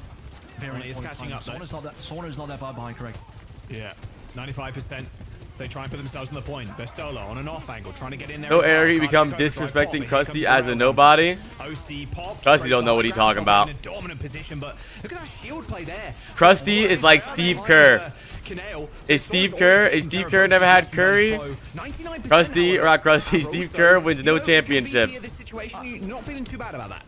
Speaker 7: Very
Speaker 6: He is
Speaker 7: important
Speaker 6: catching
Speaker 7: timing.
Speaker 6: up, though.
Speaker 7: Sauna's not that far behind, correct?
Speaker 6: Yeah, 95%. They try and put themselves on the point. Vestola on an off angle, trying to get in there.
Speaker 1: No
Speaker 6: as well.
Speaker 1: Eric, you
Speaker 6: Can't
Speaker 1: become
Speaker 6: get over,
Speaker 1: disrespecting
Speaker 6: so I pop,
Speaker 1: Krusty
Speaker 6: but here
Speaker 1: as
Speaker 6: comes
Speaker 1: a
Speaker 6: the
Speaker 1: nobody.
Speaker 6: OC pops.
Speaker 1: Krusty
Speaker 6: straight
Speaker 1: don't know
Speaker 6: to
Speaker 1: what
Speaker 6: the
Speaker 1: he
Speaker 6: ground,
Speaker 1: talking
Speaker 6: so
Speaker 1: about.
Speaker 6: in a dominant position, but look at that shield play there.
Speaker 1: Krusty is like Steve Kerr. Is Steve Kerr never had Curry? Krusty, or not Krusty, Steve Kerr wins no championships.
Speaker 6: This situation, you're not feeling too bad about that.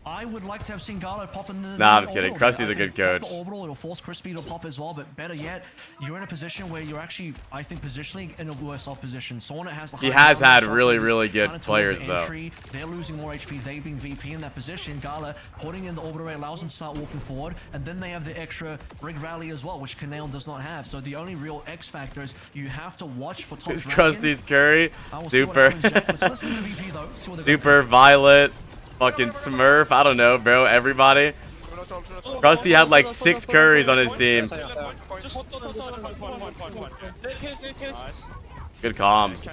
Speaker 7: I would like to have seen Gala pop in the...
Speaker 1: Nah, I'm just kidding. Krusty's a good coach.
Speaker 7: The orbital, it'll force Crispy to pop as well, but better yet, you're in a position where you're actually, I think, positionally in a worse off position. Sauna has the...
Speaker 1: He has had really good players, though.
Speaker 7: They're losing more HP. They being VP in that position. Gala putting in the orbital rate allows them to start walking forward, and then they have the extra Rig Rally as well, which Canale does not have. So the only real X factor is you have to watch for top Dragon.
Speaker 1: Krusty's Curry. Super.
Speaker 7: Let's listen to VP, though. See what they've got.
Speaker 1: Super Violet. Fucking Smurf. I don't know, bro. Everybody. Krusty had like 6 curries on his team. Good comms.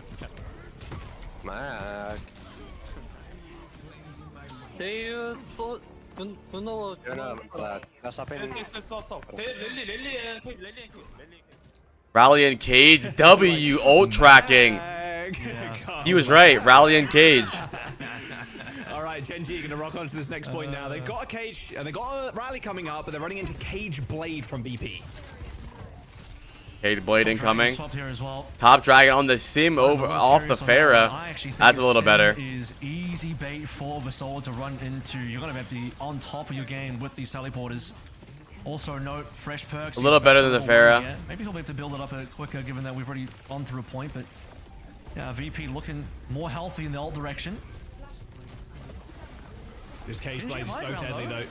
Speaker 8: Mag.
Speaker 1: Rally and Cage W ult tracking. He was right. Rally and Cage.
Speaker 6: All right, Gen.G going to rock on to this next point now. They've got a Cage and they've got a Rally coming up, but they're running into Cage Blade from BP.
Speaker 1: Cage Blade incoming.
Speaker 7: Here as well.
Speaker 1: Top Dragon on the sim over off the Pharah. That's a little better.
Speaker 7: Is easy bait for Vasola to run into. You're going to have to be on top of your game with these teleporters. Also note, fresh perks.
Speaker 1: A little better than the Pharah.
Speaker 7: Yeah, maybe he'll be able to build it up a bit quicker given that we've already gone through a point, but yeah, VP looking more healthy in the alt direction.
Speaker 6: This Cage Blade is so deadly though.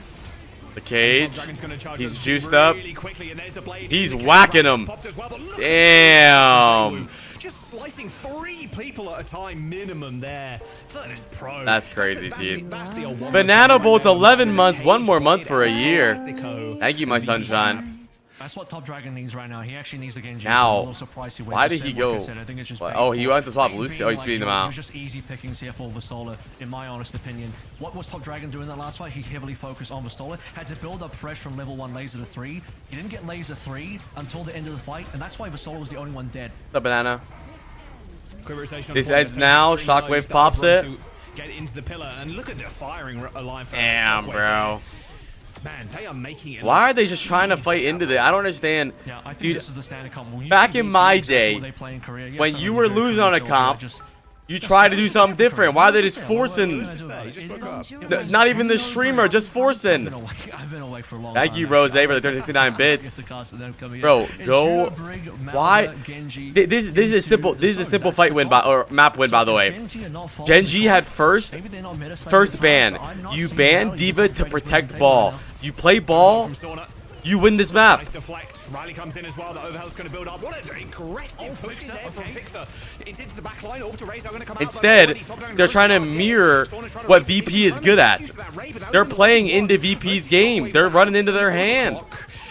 Speaker 1: The Cage.
Speaker 6: Gonna
Speaker 1: he's juiced up.
Speaker 6: Quickly, and there's the blade.
Speaker 1: He's whacking him.
Speaker 6: Well,
Speaker 1: damn.
Speaker 6: Just slicing 3 people at a time minimum there. Virtus Pro.
Speaker 1: That's crazy, team.
Speaker 6: the
Speaker 1: Banana Bolt 11 months. 1 more month for a year. Thank you, my sunshine.
Speaker 7: That's what Top Dragon needs right now. He actually needs the Gen.G.
Speaker 1: Now, why did he go? Oh, he went to swap Lucy. Oh, he's speeding them out.
Speaker 7: He was just easy pickings here for Vastola, in my honest opinion. What was Top Dragon doing that last fight? He heavily focused on Vastola. Had to build up fresh from level 1 laser to 3. He didn't get laser 3 until the end of the fight, and that's why Vastola was the only one dead.
Speaker 1: The banana. This ends now. Shockwave pops it.
Speaker 6: Get into the pillar and look at the firing line.
Speaker 1: Damn, bro.
Speaker 6: Man, they are making it.
Speaker 1: Why are they just trying to fight into the? I don't understand.
Speaker 7: Yeah, I think
Speaker 1: dude,
Speaker 7: this is the standard comp.
Speaker 1: back in my day, when you were losing on a comp, you try to do something different. Why are they just forcing? Not even the streamer, just forcing.
Speaker 7: I've been awake for a long
Speaker 1: Thank
Speaker 7: time.
Speaker 1: you, Rose, for the 369 bits. Bro, go. Why? This is a simple. This is a simple fight win by or map win, by the way. Gen.G had first ban. You ban D.Va to protect ball. You play ball. You win this map.
Speaker 6: Nice deflect. Riley comes in as well. The overhead's going to build up. What an aggressive push there from Fixer. It's into the back line. Over to Razor going to come out.
Speaker 1: Instead, they're trying to mirror what VP is good at. They're playing into VP's game. They're running into their hand.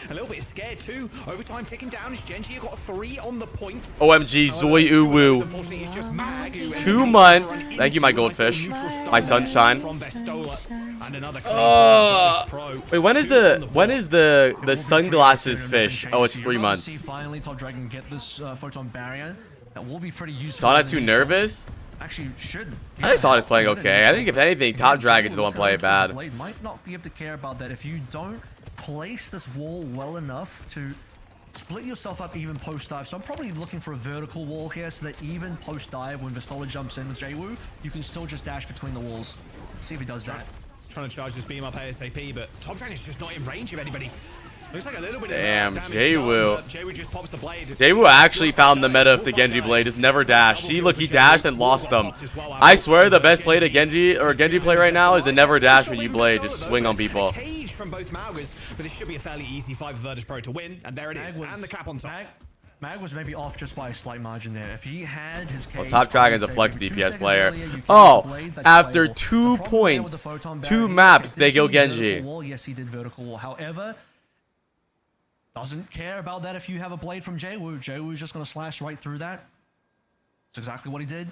Speaker 6: A little bit scared too. Overtime ticking down as Gen.G got 3 on the point.
Speaker 1: OMG, Zoe Uwu. 2 months. Thank you, my goldfish. My sunshine. Wait, when is the sunglasses fish? Oh, it's 3 months.
Speaker 7: Finally, Top Dragon get this photon barrier. That will be pretty useful.
Speaker 1: Sauna too nervous?
Speaker 7: Actually, should.
Speaker 1: I think Sauna's playing okay. I think if anything, Top Dragon's the one playing bad.
Speaker 7: Blade might not be able to care about that if you don't place this wall well enough to split yourself up even post dive. So I'm probably looking for a vertical wall here so that even post dive when Vastola jumps in with Jwoo, you can still just dash between the walls. See if he does that.
Speaker 6: Trying to charge this beam up ASAP, but Top Dragon is just not in range of anybody. Looks like a little bit
Speaker 1: damn,
Speaker 6: of
Speaker 1: Jwoo.
Speaker 6: Jwoo just pops the blade.
Speaker 1: Jwoo actually found the meta of the Gen.G blade. Just never dashed. See, look, he dashed and lost them. I swear the best play to Gen.G or Gen.G play right now is the never dash when you blade. Just swing on people.
Speaker 6: Cage from both Maugas, but this should be a fairly easy fight for Virtus Pro to win, and there it is. And the cap on top.
Speaker 7: Mag was maybe off just by a slight margin there. If he had his cage,
Speaker 1: well, Top Dragon's a flex DPS player. Oh, after 2 points, 2 maps, they go Gen.G.
Speaker 7: Yes, he did vertical wall. However, doesn't care about that if you have a blade from Jwoo. Jwoo's just going to slash right through that. That's exactly what he did.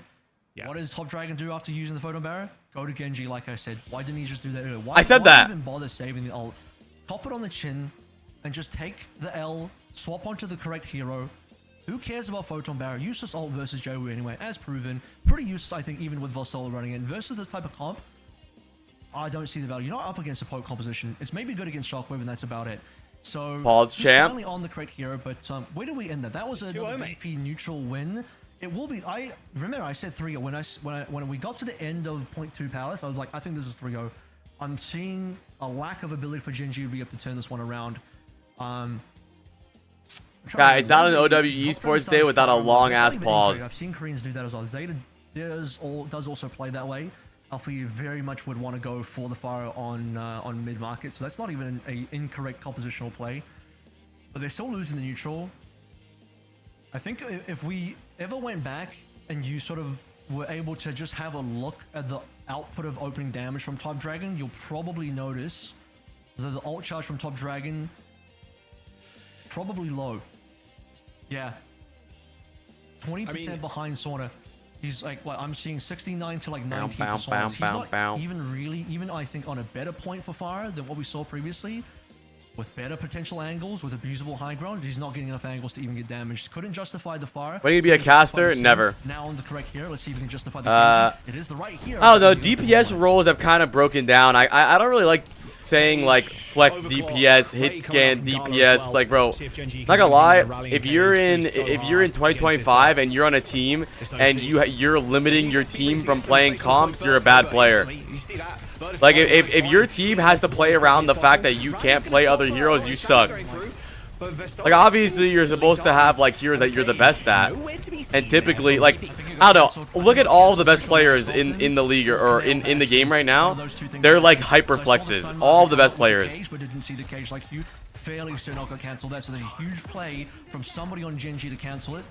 Speaker 7: Yeah. What does Top Dragon do after using the photon barrier? Go to Gen.G, like I said. Why didn't he just do that earlier? Why even bother saving the ult? Pop it on the chin and just take the L, swap onto the correct hero. Who cares about photon barrier? Useless ult versus Jwoo anyway, as proven. Pretty useless, I think, even with Vastola running in. Versus this type of comp, I don't see the value. You're not up against a poke composition. It's maybe good against Shockwave, and that's about it. So,
Speaker 1: pause, champ.
Speaker 7: Finally on the correct hero, but where do we end that? That was a VP neutral win. It will be. I remember I said 3-0 when we got to the end of 0.2 Palace. I was like, I think this is 3-0. I'm seeing a lack of ability for Gen.G to be able to turn this one around.
Speaker 1: Yeah, it's not an OW esports day without a long-ass pause.
Speaker 7: I've seen Koreans do that as well. Zeta does also play that way. Alpha very much would want to go for the fire on mid-market, so that's not even an incorrect compositional play. But they're still losing the neutral. I think if we ever went back and you sort of were able to just have a look at the output of opening damage from Top Dragon, you'll probably notice that the ult charge from Top Dragon probably low. Yeah. 20% behind Sauna. He's like, well, I'm seeing 69 to like 19 for Sauna. He's not even really, even I think on a better point for Fire than what we saw previously. With better potential angles, with abusable high ground, he's not getting enough angles to even get damaged. Couldn't justify the fire.
Speaker 1: When you be a caster, never.
Speaker 7: Now on the correct hero, let's see if we can justify the it is the right hero.
Speaker 1: I don't know, DPS roles have kind of broken down. I don't really like saying like flex DPS, hit scan DPS. Like, bro, not gonna lie, if you're in 2025 and you're on a team and you're limiting your team from playing comps, you're a bad player. Like, if your team has to play around the fact that you can't play other heroes, you suck. Like, obviously, you're supposed to have, like, heroes that you're the best at. And typically, like, I don't know. Look at all the best players in the league or in the game right now. They're, like, hyper flexes. All of the best players.
Speaker 7: Fairly soon, I'll cancel that. So there's a huge play from somebody on Gen.G to cancel it.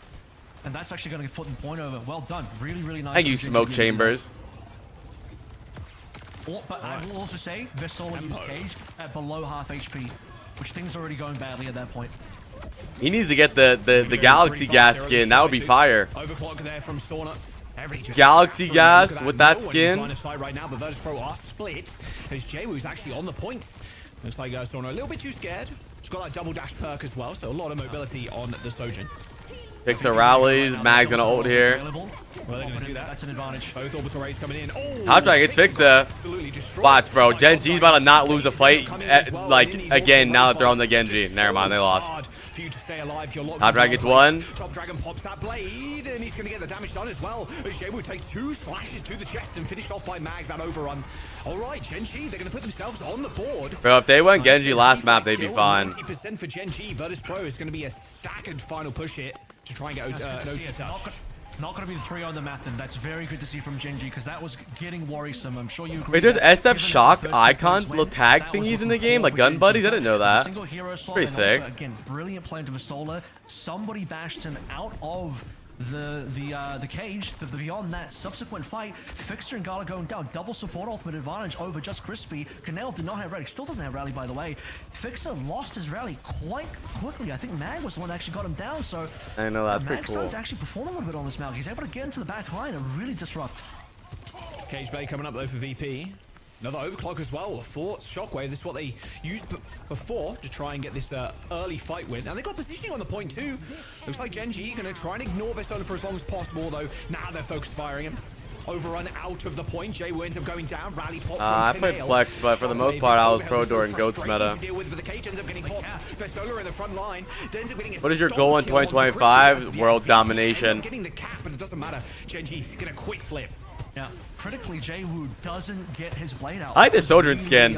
Speaker 7: And that's actually going to get foot and point over. Well done. Really, really nice.
Speaker 1: Thank you, Smoke Chambers.
Speaker 7: But I will also say, Vesola used Cage at below half HP, which things are already going badly at that point.
Speaker 1: He needs to get the Galaxy Gas skin. That would be fire.
Speaker 6: Overclock there from Sauna.
Speaker 1: Galaxy Gas with that skin.
Speaker 6: Right now, but Virtus Pro are split as Jwoo's actually on the points. Looks like Sauna a little bit too scared. She's got that double dash perk as well, so a lot of mobility on the Sojin.
Speaker 1: Picks her rallies. Mag's gonna ult here.
Speaker 6: Well, they're gonna do that. That's an advantage. Both orbital rays coming in. Oh,
Speaker 1: Top Dragon gets Fixa. Watch, bro. Gen.G's about to not lose a fight. Like, again, now that they're on the Genji. Never mind, they lost. Top Dragon gets one.
Speaker 6: Top Dragon pops that blade, and he's gonna get the damage done as well. Jwoo takes 2 slashes to the chest and finished off by Mag, that overrun. All right, Gen.G, they're gonna put themselves on the board.
Speaker 1: Bro, if they went Genji last map, they'd be fine.
Speaker 6: 90% for Gen.G. Virtus Pro is gonna be a staggered final push hit to try and get an OT touch.
Speaker 7: Not going to be the 3 on the map, then. That's very good to see from Gen.G, because that was getting worrisome. I'm sure you agree.
Speaker 1: Wait, there's SF Shock icon little tag thingies in the game, like gun buddies? I didn't know that. Pretty sick.
Speaker 7: Again, brilliant play into Vestola. Somebody bashed him out of the cage, but beyond that subsequent fight, Fixer and Gala going down, double support ultimate advantage over just Crispy. Canal did not have rally, still doesn't have rally, by the way. Fixer lost his rally quite quickly. I think Mag was the one that actually got him down, so
Speaker 1: I know, that's pretty
Speaker 7: Mag's
Speaker 1: cool.
Speaker 7: starting to actually perform a little bit on this map. He's able to get into the back line and really disrupt.
Speaker 6: Cage Blade coming up though for VP. Another overclock as well, for Shockwave. This is what they used before to try and get this early fight win. And they got positioning on the point too. Looks like Gen.G going to try and ignore Vesola for as long as possible, though now they're focus firing him. Overrun out of the point. Jwoo ends up going down. Rally pop from
Speaker 1: I played Flex, but for the most part, I was pro during Goats meta. What is your goal in 2025? World domination.
Speaker 6: Getting the cap, but it doesn't matter. Gen.G get a quick flip.
Speaker 7: Now, critically, Jwoo doesn't get his blade out.
Speaker 1: I like the Sojourn skin.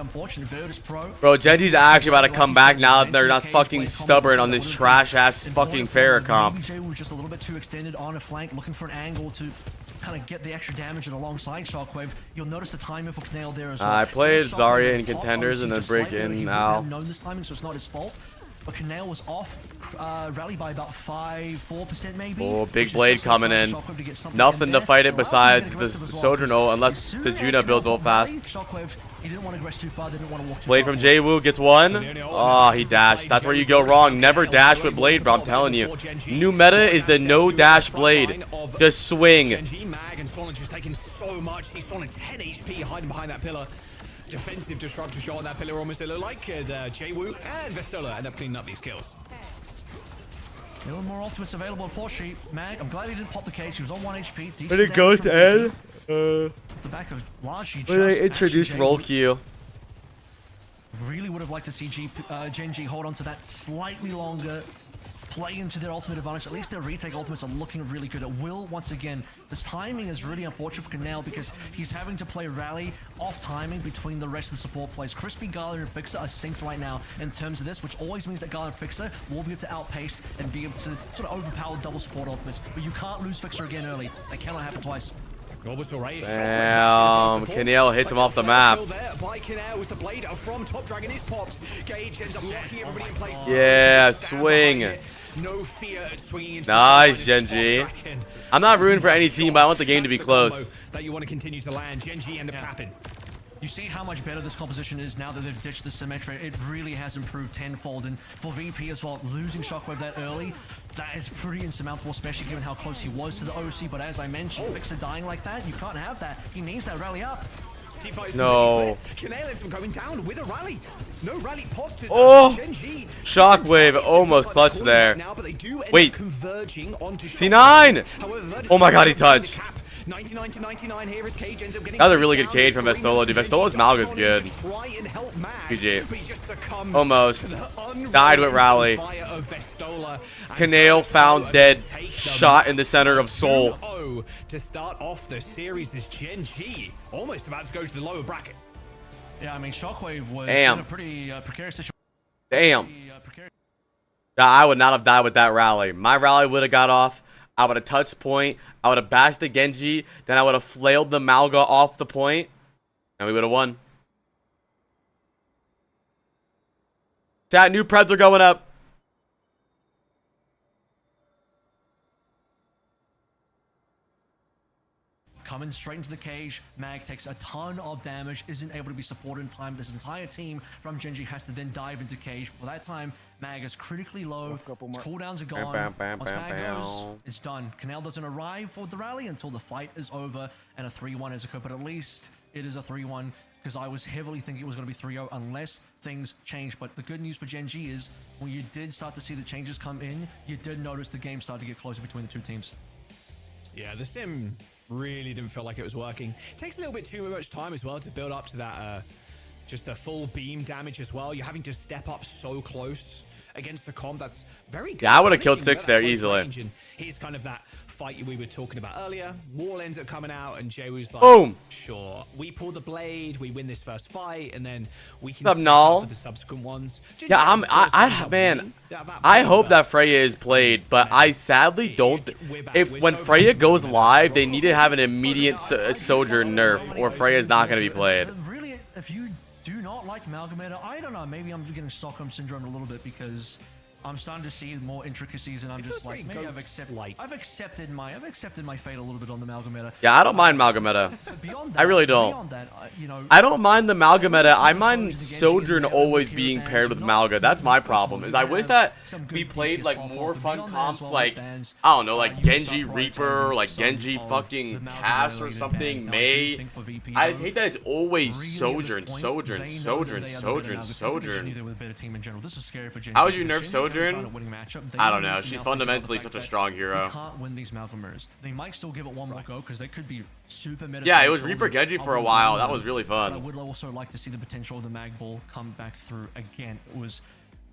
Speaker 1: Bro, Gen.G's actually about to come back now that they're not fucking stubborn on this trash-ass fucking Farrah comp.
Speaker 7: Jwoo just a little bit too extended on a flank, looking for an angle to kind of get the extra damage and alongside Shockwave. You'll notice the timing for Canal there as well.
Speaker 1: I played Zarya in Contenders and then Brick in Al.
Speaker 7: Known this timing, so it's not his fault. But Canal was off rally by about 4% maybe.
Speaker 1: Oh, big blade coming in. Nothing to fight it besides the Sojourn ult, unless the Juna builds ult fast.
Speaker 7: He didn't want to aggress too far, didn't want to walk too
Speaker 1: Blade from Jwoo gets one. Oh, he dashed. That's where you go wrong. Never dash with Blade, bro. I'm telling you. New meta is the no dash Blade. Just swing.
Speaker 6: Gen.G, Mag, and Solon just taking so much. See Solon 10 HP hiding behind that pillar. Defensive disruptor shot on that pillar almost it looked like. Jwoo and Vestola end up cleaning up these kills.
Speaker 7: There were more ultimates available, unfortunately. Mag, I'm glad he didn't pop the cage. He was on 1 HP.
Speaker 1: Where did it go to end?
Speaker 7: The back of largely
Speaker 1: When they introduced roll Q.
Speaker 7: Really would have liked to see Gen.G hold on to that slightly longer play into their ultimate advantage. At least their retake ultimates are looking really good. It will, once again, this timing is really unfortunate for Canal because he's having to play rally off timing between the rest of the support plays. Crispy, Gala, and Fixer are synced right now in terms of this, which always means that Gala and Fixer will be able to outpace and be able to sort of overpower double support ultimates. But you can't lose Fixer again early. That cannot happen twice.
Speaker 1: Damn, Kanel hits him off the map. Yeah, swing. Nice, Gen.G. I'm not rooting for any team, but I want the game to be close.
Speaker 6: That you want to continue to land. Gen.G end up capping.
Speaker 7: You see how much better this composition is now that they've ditched the Symmetra. It really has improved tenfold. And for VP as well, losing Shockwave that early, that is pretty insurmountable, especially given how close he was to the OC. But as I mentioned, Fixer dying like that, you can't have that. He needs that rally up.
Speaker 1: No.
Speaker 6: Canale going down with a rally. No rally pot to
Speaker 1: Gen.G. Shockwave almost clutched there. Wait. C9! Oh my god, he touched.
Speaker 6: 99 to 99 here is Cage ends up getting
Speaker 1: Another really good cage from Vestola. Dude, Vestola's Malga's good. GG. Almost. Died with rally. Canale found dead. Shot in the center of soul.
Speaker 6: To start off the series is Gen.G. Almost about to go to the lower bracket.
Speaker 7: Yeah, I mean, Shockwave was in a pretty precarious situation.
Speaker 1: Damn. I would not have died with that rally. My rally would have got off. I would have touched point. I would have bashed the Gen.G. Then I would have flailed the Malga off the point. And we would have won. Chat, new Preds are going up.
Speaker 7: Coming straight into the cage, Mag takes a ton of damage, isn't able to be supported in time. This entire team from Gen.G has to then dive into cage. For that time, Mag is critically low. His cooldowns are gone. Once Mag goes, it's done. Canal doesn't arrive for the rally until the fight is over and a 3-1 has occurred. But at least it is a 3-1 because I was heavily thinking it was going to be 3-0 unless things change. But the good news for Gen.G is when you did start to see the changes come in, you did notice the game start to get closer between the two teams.
Speaker 6: Yeah, the sim really didn't feel like it was working. It takes a little bit too much time as well to build up to that, just the full beam damage as well. You're having to step up so close against the comp. That's very good.
Speaker 1: Yeah, I would have killed 6 there easily.
Speaker 6: And here's kind of that fight we were talking about earlier. Wall ends up coming out, and Jay was like,
Speaker 1: boom.
Speaker 6: Sure, we pull the blade, we win this first fight, and then we can
Speaker 1: set up
Speaker 6: for the subsequent ones.
Speaker 1: Yeah, man, I hope that Freya is played, but I sadly don't. When Freya goes live, they need to have an immediate Sojourn nerf, or Freya's not going to be played.
Speaker 7: Really, if you do not like Amalgamator, I don't know, maybe I'm getting Stockholm Syndrome a little bit because I'm starting to see more intricacies, and I'm just like, maybe I've accepted my fate a little bit on the Amalgamator.
Speaker 1: Yeah, I don't mind Amalgamator. I really don't.
Speaker 7: That, you know,
Speaker 1: I don't mind the Amalgamator. I mind Sojourn always being paired with Malga. That's my problem. Is I wish that we played like more fun comps, like I don't know, like Gen.G Reaper, like Gen.G fucking Cass or something. May. I just hate that it's always Sojourn. How would you nerf Sojourn? I don't know. She's fundamentally such a strong hero.
Speaker 7: You can't win these Malgamers. They might still give it one more go because they could be super meta.
Speaker 1: Yeah, it was Reaper Genji for a while. That was really fun.
Speaker 7: I would also like to see the potential of the Mag Ball come back through again. It was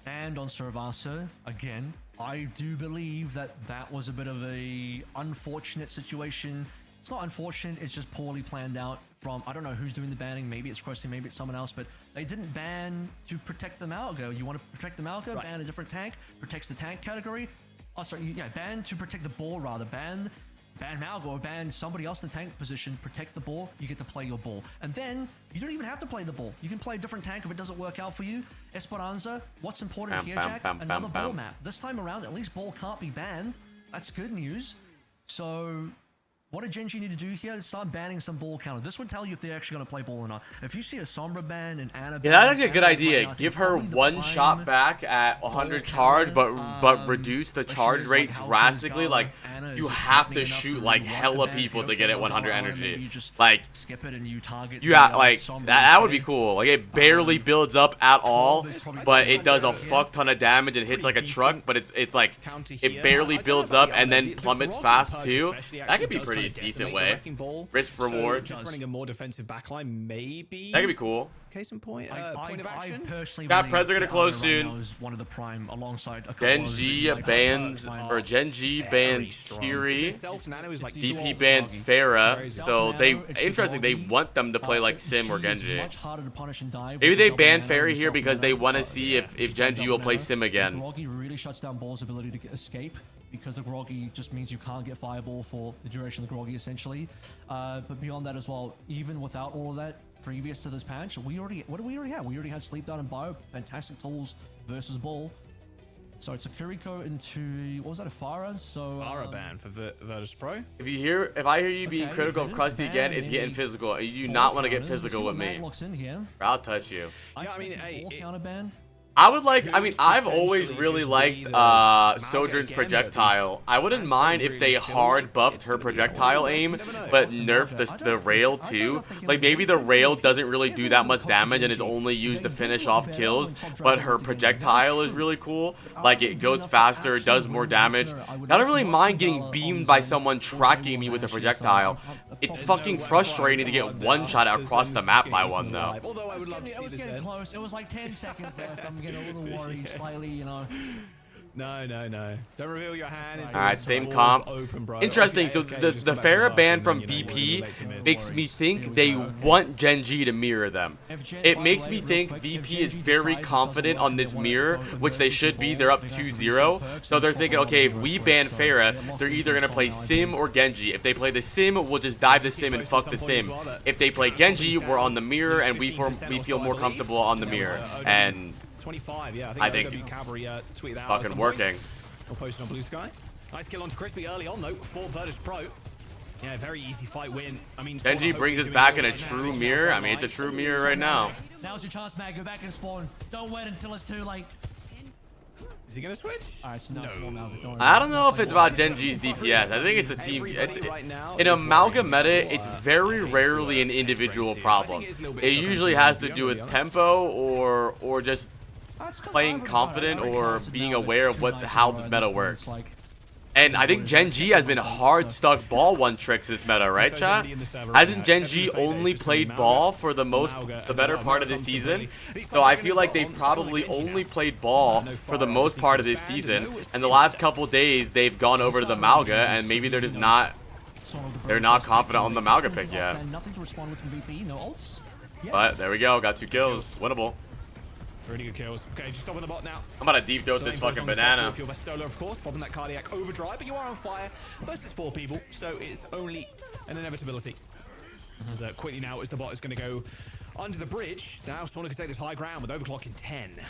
Speaker 7: banned on Servasa again. I do believe that was a bit of a unfortunate situation. It's not unfortunate, it's just poorly planned out from, I don't know who's doing the banning, maybe it's Krusty, maybe it's someone else, but they didn't ban to protect the Malga. You want to protect the Malga, ban a different tank, protects the tank category. Oh, sorry, yeah, ban to protect the ball rather. Ban Malga or ban somebody else in the tank position, protect the ball, you get to play your ball. And then, you don't even have to play the ball. You can play a different tank if it doesn't work out for you. Esperanza, what's important here, Jack? Another ball map. This time around, at least ball can't be banned. That's good news. So what did Gen.G need to do here? Start banning some ball counter. This would tell you if they're actually going to play ball or not. If you see a Sombra ban and Anna ban,
Speaker 1: yeah, that's actually a good idea. Give her one shot back at 100 charge, but reduce the charge rate drastically. Like, you have to shoot like hella people to get it 100 energy. Like,
Speaker 7: skip it and you target.
Speaker 1: Yeah, like that would be cool. Like, it barely builds up at all, but it does a fuck ton of damage and hits like a truck. But it's like it barely builds up and then plummets fast too. That could be pretty decent way. Risk reward.
Speaker 6: Just running a more defensive backline, maybe.
Speaker 1: That could be cool.
Speaker 6: Case in point,
Speaker 7: I
Speaker 6: point of action.
Speaker 7: personally
Speaker 1: Got
Speaker 7: believe
Speaker 1: Preds are gonna
Speaker 7: that
Speaker 1: close
Speaker 7: Arya right
Speaker 1: soon.
Speaker 7: now is one of the prime alongside a couple
Speaker 1: Gen.G
Speaker 7: others.
Speaker 1: bans or Gen.G bans Kiri. DP bans Pharah. So they interesting. They want them to play like Sim or Genji. Maybe they ban Pharah here because they want to see if Gen.G will play Sim again.
Speaker 7: Groggy really shuts down Ball's ability to escape because the Groggy just means you can't get Fireball for the duration of the Groggy essentially. But beyond that as well, even without all of that, previous to this patch, what do we already have? We already had Sleep Down and Bio, fantastic tools versus Ball. So it's a Kiriko into, what was that, a Pharah? So
Speaker 6: Pharah ban for Virtus Pro.
Speaker 1: If I hear you being
Speaker 7: Okay,
Speaker 1: critical of
Speaker 7: you
Speaker 1: Krusty
Speaker 7: didn't
Speaker 1: again,
Speaker 7: ban
Speaker 1: it's getting
Speaker 7: any
Speaker 1: physical. You do
Speaker 7: Ball
Speaker 1: not want to get
Speaker 7: counters. Let's
Speaker 1: physical
Speaker 7: see
Speaker 1: with
Speaker 7: what
Speaker 1: me.
Speaker 7: Mag locks in here.
Speaker 1: I'll touch you.
Speaker 7: I
Speaker 6: I mean,
Speaker 7: expected
Speaker 6: hey,
Speaker 7: Ball counter ban.
Speaker 1: I would like, I mean, I've always
Speaker 6: potentially
Speaker 1: really
Speaker 6: just
Speaker 1: liked
Speaker 6: lead the
Speaker 1: Sojourn's
Speaker 6: Malga
Speaker 1: projectile. I wouldn't
Speaker 6: and
Speaker 1: mind
Speaker 6: some
Speaker 1: if they
Speaker 6: really feel
Speaker 1: hard
Speaker 6: like
Speaker 1: buffed
Speaker 6: it's
Speaker 1: her
Speaker 6: gonna be
Speaker 1: projectile
Speaker 6: all
Speaker 1: aim,
Speaker 6: you never know.
Speaker 1: but nerfed the rail too. Like maybe the rail doesn't really do that much damage and is only used to finish off kills, but her projectile is really cool. Like it goes faster, does more damage. I don't really mind getting beamed by someone tracking me with a projectile. It's fucking frustrating to get one shot across the map by one though.
Speaker 6: Although I would love to
Speaker 7: It
Speaker 6: see
Speaker 7: was
Speaker 6: this
Speaker 7: getting
Speaker 6: end.
Speaker 7: close. It was like 10 seconds left. I'm getting a little worried slightly, you know.
Speaker 6: No. Don't reveal your hand. It's
Speaker 1: Alright,
Speaker 6: all
Speaker 1: same
Speaker 6: balls
Speaker 1: comp.
Speaker 6: open, bro.
Speaker 1: Interesting, so
Speaker 6: Okay,
Speaker 1: the
Speaker 6: just go back to
Speaker 1: Pharah
Speaker 6: buff
Speaker 1: ban
Speaker 6: and
Speaker 1: from
Speaker 6: then, you know,
Speaker 1: VP
Speaker 6: late to mid.
Speaker 1: makes me think they want Gen.G to mirror them. It makes me think VP is very confident on this mirror, which they should be. They're up 2-0. So they're thinking, okay, if we ban Pharah, they're either going to play Sim or Genji. If they play the Sim, we'll just dive the Sim and fuck the Sim. If they play Genji, we're on the mirror and we feel more comfortable on the mirror. And
Speaker 6: 25, yeah.
Speaker 1: I think
Speaker 6: OW Cavalry tweeted that out at
Speaker 1: fucking
Speaker 6: some
Speaker 1: working.
Speaker 6: point. Or posted on Blue Sky. Nice kill onto Crispy early on though for Virtus Pro. Yeah, very easy fight win. I mean,
Speaker 1: Genji brings us back in a true mirror. I mean, it's a true mirror right now.
Speaker 7: Now's your chance, Mag. Go back and spawn. Don't wait until it's too late.
Speaker 6: Is he gonna switch?
Speaker 7: Alright, so now spawn now. Don't worry.
Speaker 1: I don't know if it's about Gen.G's DPS. I think it's a team. In Amalgam meta, it's very rarely an individual problem. It usually has to do with tempo or just playing confident or being aware of how this meta works. And I think Gen.G has been hard stuck ball one tricks this meta, right, chat? Hasn't Gen.G only played ball for the better part of this season? So I feel like they probably only played ball for the most part of this season. And the last couple days they've gone over to the Malga and maybe they're just not confident on the Malga pick yet.
Speaker 7: Nothing to respond with from VP. No ults.
Speaker 1: But there we go, got 2 kills, winnable.
Speaker 6: Really good kills. Okay, just stop on the bot now.
Speaker 1: I'm about to deep throat this fucking banana.
Speaker 6: If you're best solo, of course, popping that cardiac overdrive, but you are on fire versus 4 people, so it's only an inevitability. As quickly now as the bot is going to go under the bridge. Now Sauna can take this high ground with overclock in 10.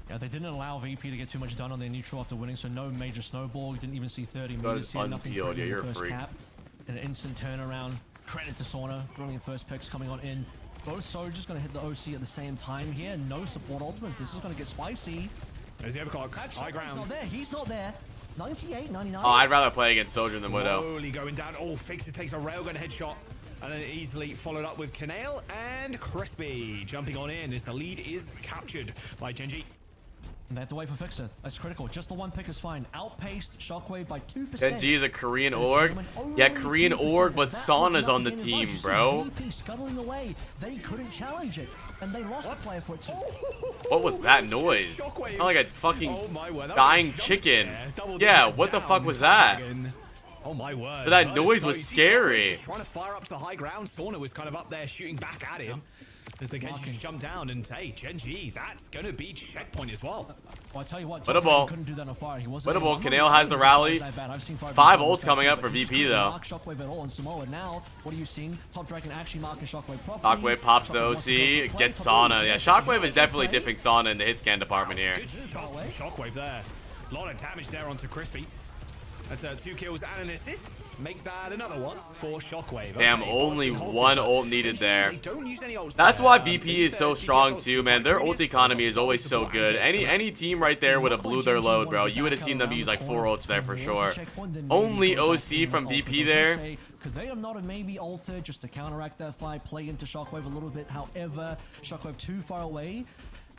Speaker 7: Yeah, they didn't allow VP to get too much done on their neutral after winning, so no major snowball. Didn't even see 30 meters here. Nothing
Speaker 1: unpeeled. Yeah, you're a
Speaker 7: first
Speaker 1: freak.
Speaker 7: cap. An instant turnaround. Credit to Sauna. Brilliant first picks coming on in. Both soldiers going to hit the OC at the same time here. No support ultimate. This is going to get spicy.
Speaker 6: There's the overclock. High ground.
Speaker 7: He's not there. He's not there. 98, 99.
Speaker 1: Oh, I'd rather play against Soldier than Widow.
Speaker 6: Slowly going down. Oh, Fixer takes a railgun headshot. And then easily followed up with Canale and Crispy. Jumping on in as the lead is captured by Gen.G.
Speaker 7: And they have to wait for Fixer. That's critical. Just the one pick is fine. Outpaced Shockwave by 2%.
Speaker 1: Gen.G is a Korean org. Yeah, Korean org, but Sauna's on the team, bro.
Speaker 7: VP scuttling away. They couldn't challenge it. And they lost the player for it too.
Speaker 1: What was that noise? Sounded like a fucking dying chicken. Yeah, what the fuck was that?
Speaker 6: Oh my word.
Speaker 1: But that noise was scary.
Speaker 6: Just trying to fire up to the high ground. Sauna was kind of up there shooting back at him. As the Genji just jumped down and hey, Gen.G, that's gonna be checkpoint as well.
Speaker 7: Well, I tell you what,
Speaker 1: Winnable.
Speaker 7: couldn't do that on fire. He wasn't
Speaker 1: Winnable. Canale has the rally. 5 ults coming up for VP though.
Speaker 7: Shockwave at all in Samoa. Now, what are you seeing? Top Dragon actually marking Shockwave properly.
Speaker 1: Shockwave pops the OC, gets Sauna. Yeah, Shockwave is definitely diffing Sauna in the hit scan department here.
Speaker 6: Good shot from Shockwave there. A lot of damage there onto Crispy. That's 2 kills and an assist. Make that another one for Shockwave.
Speaker 1: Damn,
Speaker 6: Okay,
Speaker 1: only
Speaker 6: Bot's been
Speaker 1: one
Speaker 6: halted,
Speaker 1: ult needed there.
Speaker 6: They don't use any ults
Speaker 1: That's
Speaker 6: there.
Speaker 1: why VP
Speaker 6: To
Speaker 1: is
Speaker 6: be
Speaker 1: so
Speaker 6: fair,
Speaker 1: strong
Speaker 6: GG
Speaker 1: too, man. Their ult economy is always so good. Any team right there would have blew their load, bro. You would have seen them use like 4 ults there for sure. Only OC from VP there.
Speaker 7: Could they have not have maybe altered just to counteract that fight, play into Shockwave a little bit? However, Shockwave too far away.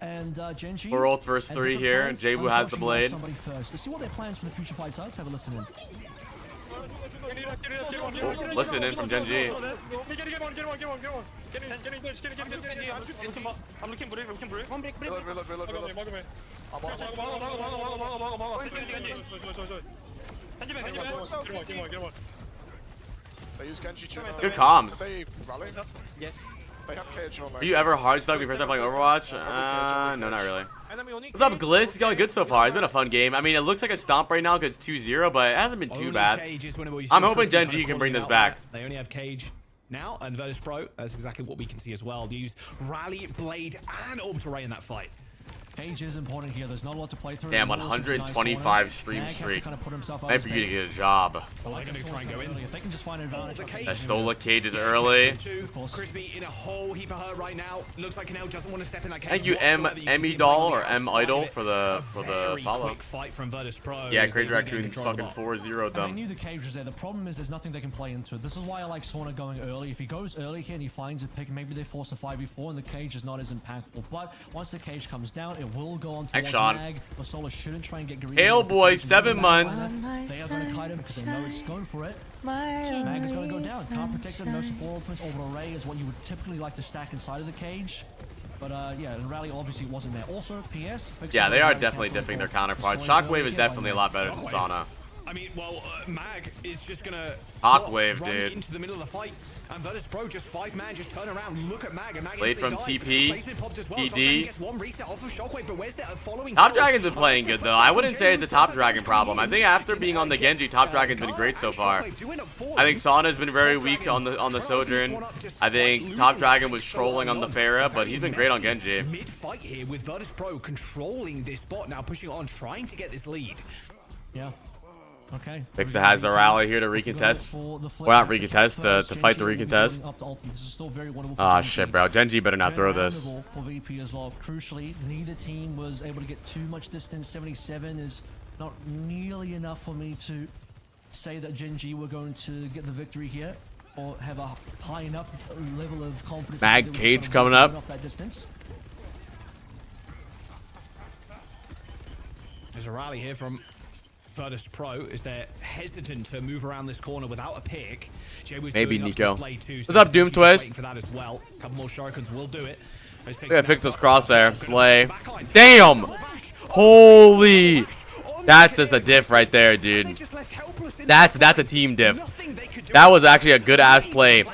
Speaker 7: And Gen.G.
Speaker 1: 4 ults versus 3 here. Jabu has the blade.
Speaker 7: Somebody first. Let's see what their plans for the future fights are. Let's have a listen in.
Speaker 1: Oh, listen in from Gen.G.
Speaker 8: I'm looking break.
Speaker 1: Good comms.
Speaker 8: Yes.
Speaker 1: Are you ever hard stuck when you first started playing Overwatch? No, not really. What's up, Gliss? It's going good so far. It's been a fun game. I mean, it looks like a stomp right now because it's 2-0, but it hasn't been too bad. I'm hoping Gen.G can bring this back.
Speaker 6: They only have Cage now, and Virtus Pro, that's exactly what we can see as well. They used Rally, Blade, and Orbital Ray in that fight.
Speaker 7: Cage is important here. There's not a lot to play through.
Speaker 1: Damn, 125 stream streak. Time for you to get a job.
Speaker 6: Well, they're going to try and go in.
Speaker 7: If they can just find an advantage.
Speaker 1: Estola Cage is early.
Speaker 6: Crispy in a whole heap of hurt right now. Looks like Canal doesn't want to step in that cage.
Speaker 1: Thank you, Emmy Doll or M Idol for the follow.
Speaker 6: Quick fight from Virtus Pro.
Speaker 1: Yeah, Crazy Raccoon's fucking 4-0'd
Speaker 7: I
Speaker 1: them.
Speaker 7: knew the cage was there. The problem is there's nothing they can play into. This is why I like Sauna going early. If he goes early here and he finds a pick, maybe they force a 5v4 and the cage is not as impactful. But once the cage comes down, it will go on to
Speaker 1: Sean.
Speaker 7: Solar shouldn't try and get greedy.
Speaker 1: Hail boy, 7 months.
Speaker 7: They are going to kite him because they know it's going for it. Mag is going to go down. Can't protect him. No support ultimates. Orbital Ray is what you would typically like to stack inside of the cage. But yeah, and Rally obviously wasn't there. Also, PS.
Speaker 1: Yeah, they are definitely differing their counterparts. Shockwave is definitely a lot better than Sauna.
Speaker 6: I mean, well, Mag is just gonna
Speaker 1: Hawkwave,
Speaker 6: run
Speaker 1: dude.
Speaker 6: into the middle of the fight, and Virtus Pro just 5-man, just turn around, look at Mag, and Mag
Speaker 1: Blade from
Speaker 6: instantly
Speaker 1: TP,
Speaker 6: dies. Blade's been popped as well.
Speaker 1: PD.
Speaker 6: Top Dragon gets one reset off of Shockwave, but where's the following
Speaker 1: Top
Speaker 6: kill?
Speaker 1: Dragon's been playing good though. I wouldn't say it's the Top Dragon problem. I think after being on the Gen.G, Top Dragon's been great so far. I think Sauna's been very weak on the Sojourn. I think Top Dragon was trolling on the Pharah, but he's been great on Gen.G.
Speaker 6: Mid-fight here with Virtus Pro controlling this spot, now pushing it on, trying to get this lead.
Speaker 7: Yeah. Okay.
Speaker 1: Fixa has the rally here to recontest. Well, not recontest, to fight the recontest. Ah, shit, bro. Gen.G better not throw this.
Speaker 7: For VP as well. Crucially, neither team was able to get too much distance. 77 is not nearly enough for me to say that Gen.G were going to get the victory here, or have a high enough level of confidence.
Speaker 1: Mag Cage coming up.
Speaker 7: That distance.
Speaker 6: There's a rally here from Virtus Pro as they're hesitant to move around this corner without a pick.
Speaker 1: Maybe Nico. What's up, Doom Twist?
Speaker 6: For that as well. A couple more shurikens will do it.
Speaker 1: Yeah, fix those crosshair. Slay. Damn! Holy! That's just a diff right there, dude. That's a team diff. That was actually a good ass play.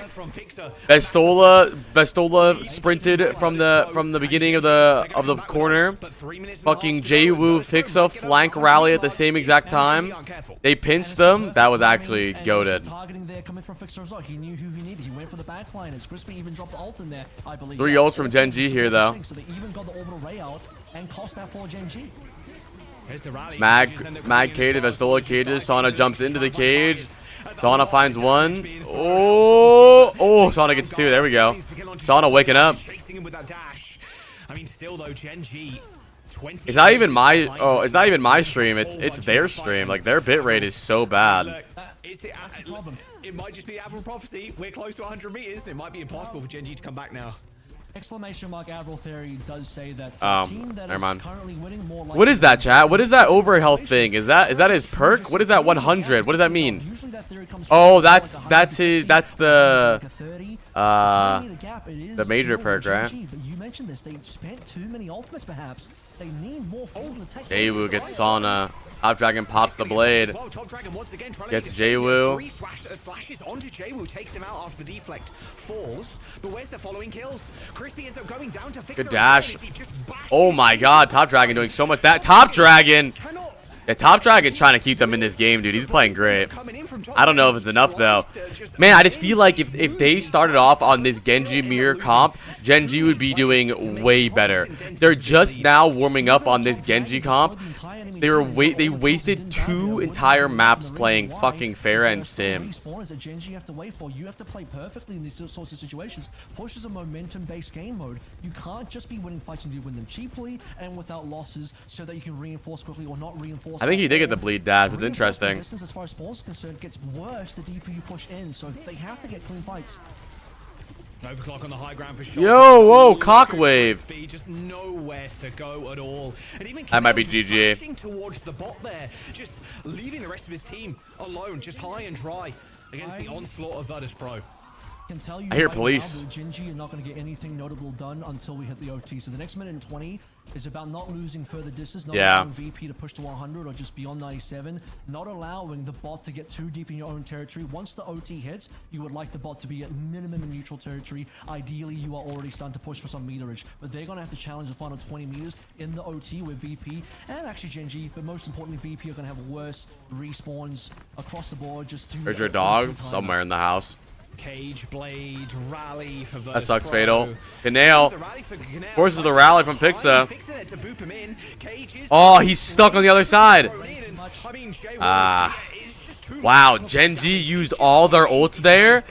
Speaker 1: Vestola sprinted from the beginning of the corner. Fucking Jwoo Fixa flank rally at the same exact time. They pinched them. That was actually goated.
Speaker 7: Targeting there coming from Fixer as well. He knew who he needed. He went for the backliners. Crispy even dropped the ult in there, I believe.
Speaker 1: 3 ults from Gen.G here though.
Speaker 7: So they even got the orbital ray out and cost that for Gen.G.
Speaker 1: Mag cages, Vestola cages. Sauna jumps into the cage. Sauna finds one. Oh, Sauna gets 2. There we go. Sauna waking up.
Speaker 6: I mean, still though, Gen.G.
Speaker 1: It's not even my stream. It's their stream. Like their bitrate is so bad.
Speaker 6: It might just be Admiral Prophecy. We're close to 100 meters. It might be impossible for Gen.G to come back now.
Speaker 7: Exclamation mark Admiral Theory does say that team that
Speaker 1: never mind.
Speaker 7: is currently winning more like
Speaker 1: What is that, chat? What is that over health thing? Is that his perk? What is that 100? What does that mean? Oh, that's the major perk, right?
Speaker 7: But you mentioned this. They spent too many ultimates, perhaps. They need more forward attack.
Speaker 1: Jwoo gets Sauna. Top Dragon pops the blade. Gets Jwoo.
Speaker 6: Slashes onto Jwoo, takes him out after the deflect. Falls. But where's the following kills? Crispy ends up going down to fix.
Speaker 1: Good dash. Oh my god, Top Dragon doing so much. That Top Dragon. Yeah, Top Dragon's trying to keep them in this game, dude. He's playing great. I don't know if it's enough, though. Man, I just feel like if they started off on this Gen.G mirror comp, Gen.G would be doing way better. They're just now warming up on this Gen.G comp. They wasted 2 entire maps playing fucking Pharah and Sim.
Speaker 7: Gen.G have to wait for. You have to play perfectly in these sorts of situations. Push is a momentum-based game mode. You can't just be winning fights and you win them cheaply and without losses so that you can reinforce quickly or not reinforce.
Speaker 1: I think he did get the bleed dash. It's interesting.
Speaker 7: Distance as far as spawns is concerned gets worse the deeper you push in, so they have to get clean fights.
Speaker 6: Overclock on the high ground for sure.
Speaker 1: Yo, whoa, cockwave.
Speaker 6: Speed, just nowhere to go at all. And even
Speaker 1: That might be
Speaker 6: Canelo just
Speaker 1: GG.
Speaker 6: flashing towards the bot there, just leaving the rest of his team alone, just high and dry against the onslaught of Virtus Pro.
Speaker 7: Can tell you
Speaker 1: I hear
Speaker 7: right
Speaker 1: police.
Speaker 7: now that Gen.G are not going to get anything notable done until we hit the OT. So the next minute and 20 is about not losing further distance, not allowing VP to push to 100 or just beyond 97, not allowing the bot to get too deep in your own territory. Once the OT hits, you would like the bot to be at minimum in neutral territory. Ideally, you are already starting to push for some meterage, but they're going to have to challenge the final 20 meters in the OT with VP and actually Gen.G, but most importantly, VP are going to have worse respawns across the board. Just due
Speaker 1: There's
Speaker 7: to
Speaker 1: your dog somewhere in the house.
Speaker 6: Cage, Blade, Rally for Virtus
Speaker 1: That sucks,
Speaker 6: Pro.
Speaker 1: Fatal. Canale forces the rally from Pixa.
Speaker 6: To boop him in. Cage is
Speaker 1: Oh, he's stuck on the other side.
Speaker 6: I mean,
Speaker 1: Wow, Gen.G used all their ults there.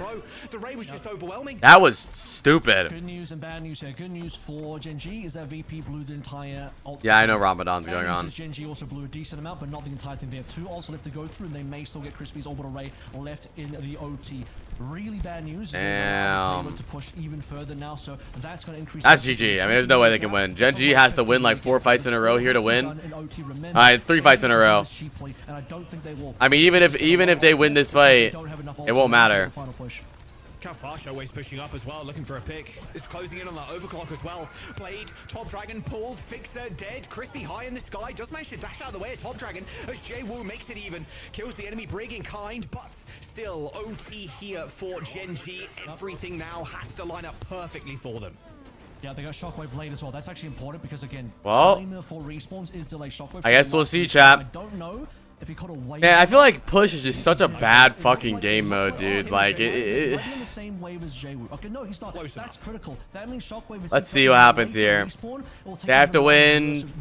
Speaker 6: The raid was just overwhelming.
Speaker 1: That was stupid.
Speaker 7: Good news and bad news here. Good news for Gen.G is that VP blew the entire ult.
Speaker 1: Yeah, I know Ramadan's
Speaker 7: Bad
Speaker 1: going
Speaker 7: news
Speaker 1: on.
Speaker 7: is Gen.G also blew a decent amount, but not the entire thing. They have 2 ults left to go through, and they may still get Crispy's orbital ray left in the OT. Really bad news is that they're to push even further now, so that's going to increase.
Speaker 1: That's GG. I mean, there's no way they can win. Gen.G has to win like 4 fights in a row here to win. Alright, 3 fights in a row. I mean, even if they win this fight, it won't matter.
Speaker 6: Kafash always pushing up as well, looking for a pick. Is closing in on that overclock as well. Blade, Top Dragon pulled, Fixer dead, Crispy high in the sky, does manage to dash out of the way of Top Dragon as Jwoo makes it even, kills the enemy Brig in kind, but still OT here for Gen.G. Everything now has to line up perfectly for them.
Speaker 7: Yeah, they got Shockwave late as well. That's actually important because again,
Speaker 1: well,
Speaker 7: timer for respawns is delay Shockwave.
Speaker 1: I guess we'll see, chat.
Speaker 7: I don't know if he could have waited.
Speaker 1: Man, I feel like Push is just such a bad fucking game mode, dude. Like,
Speaker 7: in the same wave as Jwoo. Okay, no, he's not. That's critical. That means Shockwave is.
Speaker 1: Let's see what happens here. They have to win.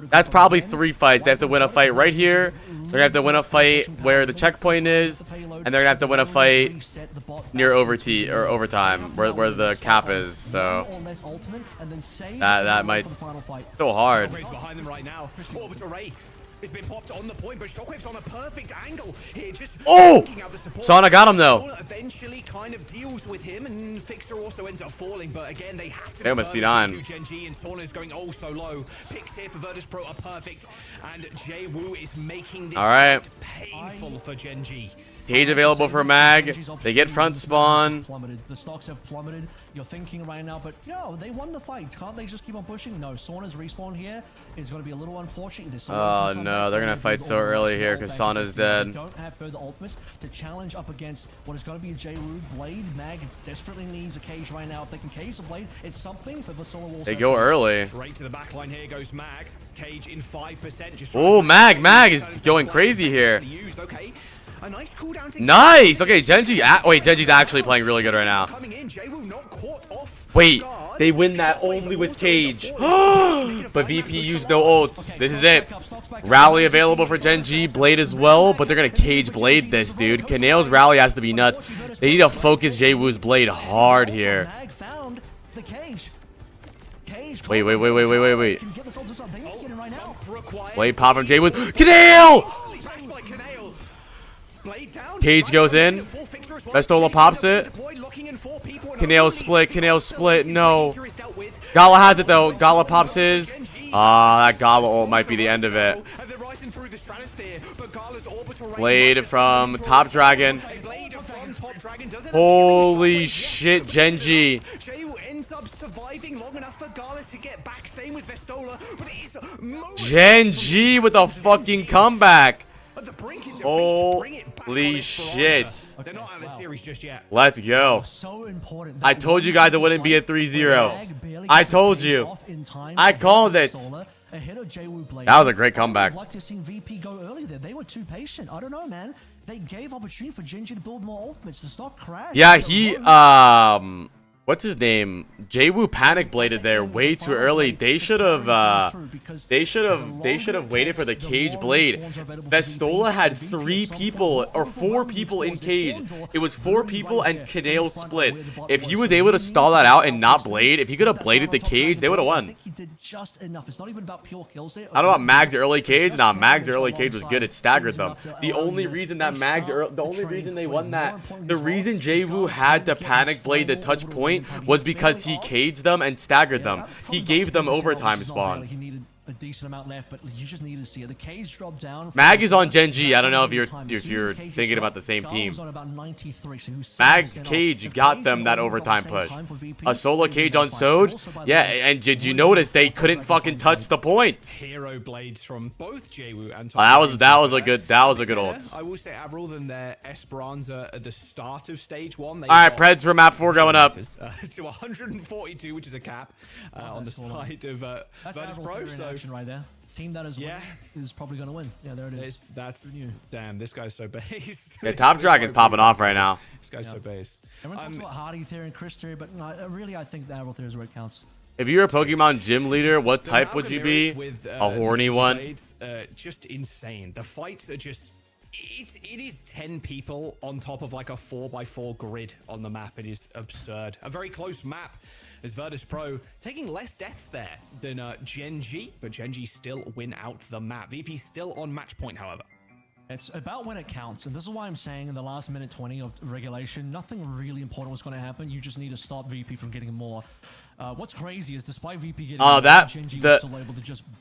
Speaker 1: That's probably 3 fights. They have to win a fight right here. They're gonna have to win a fight where the checkpoint is, and they're gonna have to win a fight near overtime, where the cap is. So that might so hard.
Speaker 6: Behind them right now. Orbital Ray has been popped on the point, but Shockwave's on a perfect angle here. Just
Speaker 1: out the support. Sana got him though.
Speaker 6: Sana eventually kind of deals with him, and Fixer also ends up falling. But again, they have to.
Speaker 1: Damn, it's C9.
Speaker 6: Gen.G and Sana is going oh so low. Picks here for Virtus Pro are perfect, and Jwoo is making this painful for Gen.G.
Speaker 1: Cage available for Mag. They get front spawn.
Speaker 7: The stocks have plummeted. You're thinking right now, but yo, they won the fight. Can't they just keep on pushing? No, Sauna's respawn here is going to be a little unfortunate.
Speaker 1: Oh no, they're gonna fight so early here because Sauna's dead.
Speaker 7: They don't have further ultimates to challenge up against what is going to be a Jwoo Blade. Mag desperately needs a cage right now. If they can cage the Blade, it's something. But Vasola will.
Speaker 1: They go early.
Speaker 6: Straight to the back line here goes Mag. Cage in 5%.
Speaker 1: Oh, Mag is going crazy here.
Speaker 6: Okay. A nice cooldown to
Speaker 1: nice. Okay, Gen.G. Wait, Gen.G's actually playing really good right now. Wait, they win that only with Cage. But VP used no ults. This is it. Rally available for Gen.G. Blade as well, but they're gonna Cage Blade this, dude. Canale's rally has to be nuts. They need to focus Jwoo's Blade hard here. Wait. Blade pop from Jwoo. Canale! Cage goes in. Vestola pops it. Canale split. No. Gala has it though. Gala pops his. That Gala ult might be the end of it. Blade from Top Dragon. Holy shit, Gen.G. Gen.G with a fucking comeback. Holy shit.
Speaker 6: They're not out of the series just yet.
Speaker 1: Let's go. I told you guys it wouldn't be a 3-0. I told you. I called it. That was a great comeback.
Speaker 7: I'd like to have seen VP go early there. They were too patient. I don't know, man. They gave opportunity for Gen.G to build more ultimates. The stock crashed.
Speaker 1: Yeah, he what's his name? Jwoo panic bladed there way too early. They should have waited for the Cage Blade. Vestola had 3 people or 4 people in Cage. It was 4 people and Canale split. If he was able to stall that out and not blade, if he could have bladed the Cage, they would have won.
Speaker 7: He did just enough. It's not even about pure kills there.
Speaker 1: I don't know about Mag's early Cage. Nah, Mag's early Cage was good. It staggered them. The only reason that the only reason they won that, the reason Jwoo had to panic blade the touch point point was because he caged them and staggered them. He gave them overtime spawns.
Speaker 7: He needed a decent amount left, but you just needed to see it. The cage dropped down.
Speaker 1: Mag is on Gen.G. I don't know if you're thinking about the same team. Mag's cage got them that overtime push. A solo cage on Soj? Yeah, and did you notice they couldn't fucking touch the point?
Speaker 6: Hero blades from both Jwoo and
Speaker 1: that was a good ult.
Speaker 6: I will say, Avril, than their Esperanza at the start of stage 1.
Speaker 1: All right, Preds for map 4 going up.
Speaker 6: To 142, which is a cap on the side of Virtus Pro. So
Speaker 7: right there. Team that is winning is probably going to win. Yeah, there it is.
Speaker 6: That's damn. This guy's so based.
Speaker 1: Yeah, Top Dragon's popping off right now.
Speaker 6: This guy's so based.
Speaker 7: Everyone talks about Hardy theory and Chris theory, but no, really, I think the Avril theory is where it counts.
Speaker 1: If you're a Pokemon gym leader, what type would you be? A horny one?
Speaker 6: Just insane. The fights are just... It is 10 people on top of like a 4x4 grid on the map. It is absurd. A very close map. As Virtus Pro taking less deaths there than Gen.G, but Gen.G still win out the map. VP still on match point, however.
Speaker 7: It's about when it counts, and this is why I'm saying in the last minute 20 of regulation, nothing really important was going to happen. You just need to stop VP from getting more. What's crazy is despite VP getting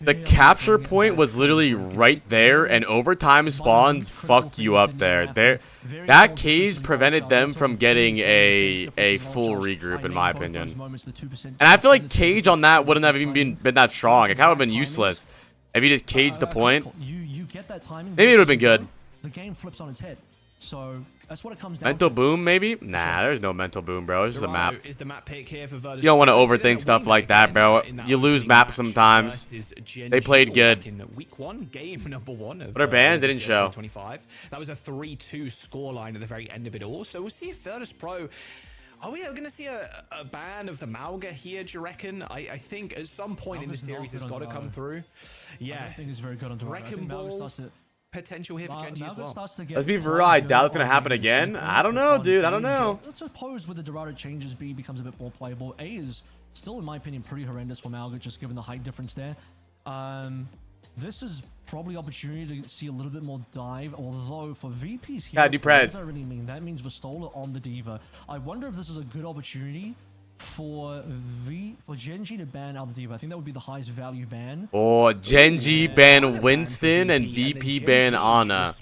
Speaker 1: the capture point was literally right there, and overtime spawns fucked you up there. That cage prevented them from getting a full regroup, in my opinion. And I feel like cage on that wouldn't have even been that strong. It kind of would have been useless if you just caged the point.
Speaker 7: You get that timing.
Speaker 1: Maybe it would have been good.
Speaker 7: The game flips on its head. So that's what it comes down
Speaker 1: mental
Speaker 7: to.
Speaker 1: boom, maybe? Nah, there's no mental boom, bro. It's just a map.
Speaker 6: Is the map pick here for Virtus.
Speaker 1: You don't want to overthink stuff like that, bro. You lose maps sometimes. They played good.
Speaker 6: In week 1, game number 1 of
Speaker 1: but our band didn't show.
Speaker 6: 25. That was a 3-2 scoreline at the very end of it all. So we'll see if Virtus Pro... Are we going to see a ban of the Malga here, do you reckon? I think at some point in the series it's got to come through. Yeah.
Speaker 7: I think it's very good on Dorado.
Speaker 6: Wrecking Ball potential here for Gen.G as well.
Speaker 1: Let's be real, I doubt it's going to happen again. I don't know, dude. I don't know.
Speaker 7: Let's suppose with the Dorado changes, B becomes a bit more playable. A is still, in my opinion, pretty horrendous for Malga, just given the height difference there. This is probably opportunity to see a little bit more dive, although for VP's here, what does that really mean? That means Vistola on the Diva. I wonder if this is a good opportunity for Gen.G to ban out the Diva. I think that would be the highest value ban.
Speaker 1: Or Gen.G ban Winston and VP ban Ana.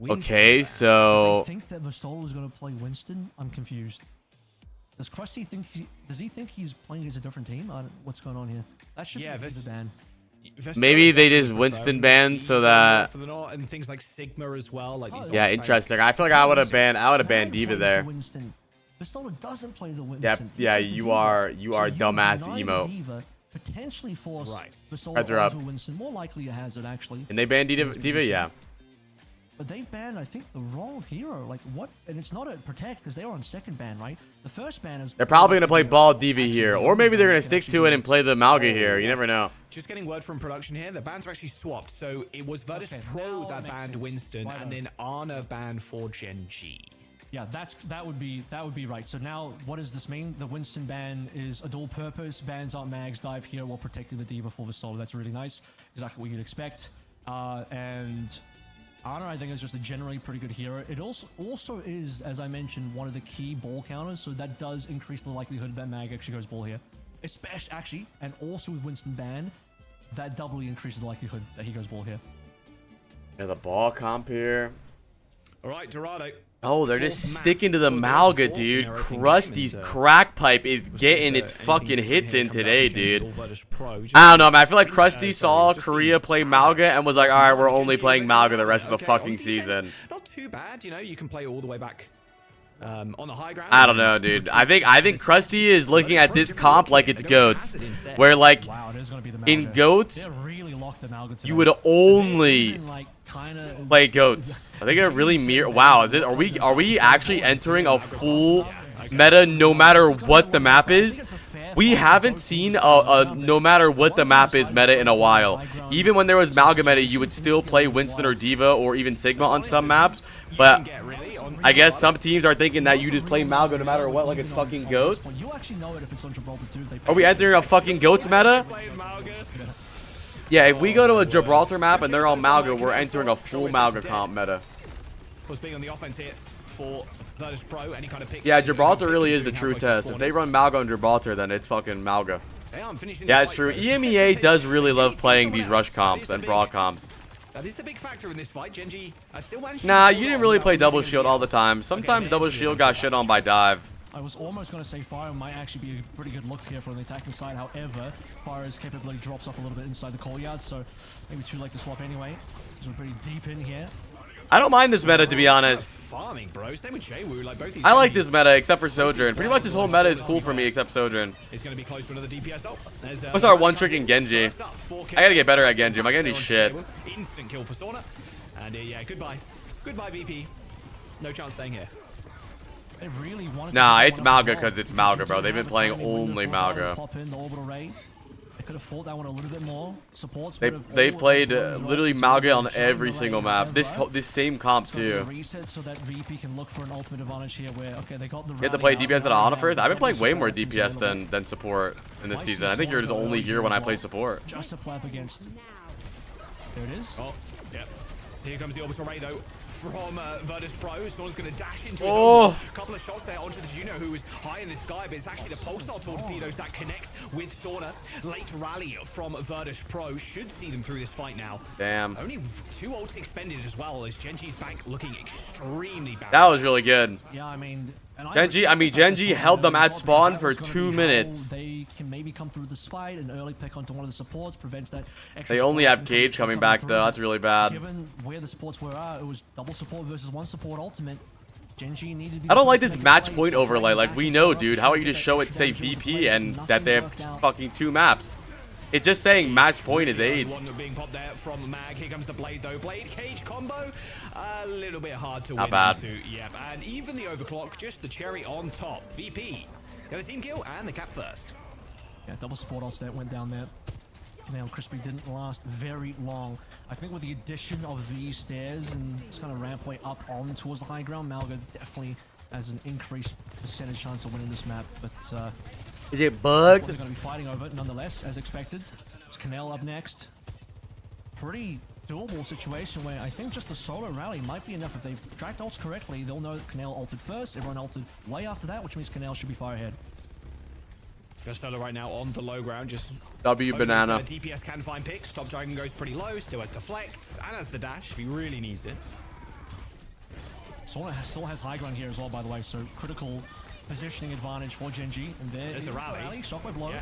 Speaker 1: Okay, so...
Speaker 7: I think that Vistola is going to play Winston. I'm confused. Does Krusty think does he think he's playing as a different team? What's going on here? That should be the ban.
Speaker 1: Maybe they just Winston banned so that
Speaker 6: and things like Sigma as well. Like
Speaker 1: yeah, interesting. I feel like I would have banned Diva there.
Speaker 7: Vistola doesn't play the Winston.
Speaker 1: Yeah, you are dumbass emo.
Speaker 7: Potentially force
Speaker 1: Heads are up.
Speaker 7: Winston. More likely it has it actually.
Speaker 1: And they banned Diva, yeah.
Speaker 7: But they banned, I think, the wrong hero. Like, what? And it's not a Protect, because they were on second ban, right? The first ban is...
Speaker 1: They're probably going to play Ball Diva here. Or maybe they're going to stick to it and play the Malga here. You never know.
Speaker 6: Just getting word from production here. The bans are actually swapped. So it was Virtus Pro that banned Winston. And then Ana banned for Gen.G.
Speaker 7: Yeah, that would be right. So now, what does this mean? The Winston ban is a dual purpose. Bans out Mags, dive here while protecting the Diva for Vistola. That's really nice. Exactly what you'd expect. And... Ana, I think, is just a generally pretty good hero. It also is, as I mentioned, one of the key ball counters, so that does increase the likelihood that Mag actually goes ball here. Especially, actually, and also with Winston ban, that doubly increases the likelihood that he goes ball here.
Speaker 1: Yeah, the ball comp here.
Speaker 6: All right, Dorado.
Speaker 1: Oh, they're just sticking to the Malga, dude. Krusty's crack pipe is getting its fucking hits in today, dude. I don't know, man. I feel like Krusty saw Korea play Malga and was like, all right, we're only playing Malga the rest of the fucking season.
Speaker 6: Not too bad, you know. You can play all the way back on the high ground.
Speaker 1: I don't know, dude. I think Krusty is looking at this comp like it's goats, where like in goats you would only play goats. Are they gonna really mirror? Wow, is it? Are we actually entering a full meta no matter what the map is? We haven't seen a no matter what the map is meta in a while. Even when there was Malga meta, you would still play Winston or Diva or even Sigma on some maps. But I guess some teams are thinking that you just play Malga no matter what, like it's fucking goats. Are we entering a fucking goats meta? Yeah, if we go to a Gibraltar map and they're on Malga, we're entering a full Malga comp meta.
Speaker 6: Of course, being on the offense here for Virtus Pro, any kind of pick.
Speaker 1: Yeah, Gibraltar really is the true test. If they run Malga on Gibraltar, then it's fucking Malga. Yeah, it's true. EMEA does really love playing these rush comps and brawl comps.
Speaker 6: That is the big factor in this fight. Gen.G still managed.
Speaker 1: Nah, you didn't really play double shield all the time. Sometimes double shield got shit on by dive.
Speaker 7: I was almost going to say Fire might actually be a pretty good look here from the attacking side. However, Fire's capability drops off a little bit inside the courtyard, so maybe too late to swap anyway. So we're pretty deep in here.
Speaker 1: I don't mind this meta, to be honest.
Speaker 6: Farming, bro. Same with Jaywu, like both these.
Speaker 1: I like this meta, except for Sojourn. Pretty much this whole meta is cool for me, except Sojourn.
Speaker 6: It's going to be close to another DPS. Oh, there's
Speaker 1: I'll start one-tricking Genji. I gotta get better at Genji. My Genji's shit.
Speaker 6: Instant kill for Sauna. And yeah, goodbye. Goodbye, VP. No chance staying here.
Speaker 7: They really wanted
Speaker 1: Nah, it's Malga because it's Malga, bro. They've been playing only Malga.
Speaker 7: Pop in the orbital ray. They could have fought that one a little bit more. Supports
Speaker 1: They've played literally Malga on every single map. This same comp too.
Speaker 7: Reset so that VP can look for an ultimate advantage here. Where okay, they got the.
Speaker 1: You have to play DPS at Ana first. I've been playing way more DPS than support in this season. I think you're just only here when I play support.
Speaker 7: Just a flap against. There it is.
Speaker 6: Oh, yep. Here comes the orbital ray though. From Virtus Pro, someone's going to dash into his own. Couple of shots there onto the Juno, who is high in the sky, but it's actually the pulsar torpedoes that connect with Sauna. Late rally from Virtus Pro should see them through this fight now.
Speaker 1: Damn.
Speaker 6: Only 2 ults expended as well, as Gen.G's bank looking extremely bad.
Speaker 1: That was really good.
Speaker 7: Yeah, I mean,
Speaker 1: Gen.G held them at spawn for 2 minutes.
Speaker 7: They can maybe come through this fight. An early pick onto one of the supports prevents that.
Speaker 1: They only have Cage coming back though. That's really bad.
Speaker 7: Given where the supports were, it was double support versus one support ultimate. Gen.G needed to be.
Speaker 1: I don't like this match point overlay. Like we know, dude. How about you just show it, say VP, and that they have fucking 2 maps? It's just saying match point is AIDS.
Speaker 6: One being popped there from Mag. Here comes the Blade though. Blade Cage combo. A little bit hard to win into. Yep. And even the overclock, just the cherry on top. VP. Got the team kill and the cap first.
Speaker 7: Yeah, double support also that went down there. Canal Crispy didn't last very long. I think with the addition of these stairs and this kind of ramp way up on towards the high ground, Malga definitely has an increased percentage chance of winning this map. But
Speaker 1: is it bugged?
Speaker 7: they're going to be fighting over it nonetheless, as expected. It's Canal up next. Pretty doable situation where I think just a solo rally might be enough. If they've tracked ults correctly, they'll know that Canal ulted first. Everyone ulted way after that, which means Canal should be far ahead.
Speaker 6: Solo right now on the low ground, just
Speaker 1: W banana.
Speaker 6: DPS can find picks. Top Dragon goes pretty low, still has to flex, and has the dash if he really needs it.
Speaker 7: Sauna still has high ground here as well, by the way, so critical positioning advantage for Gen.G. And there's
Speaker 6: the rally.
Speaker 7: Shockwave low.
Speaker 6: Yeah.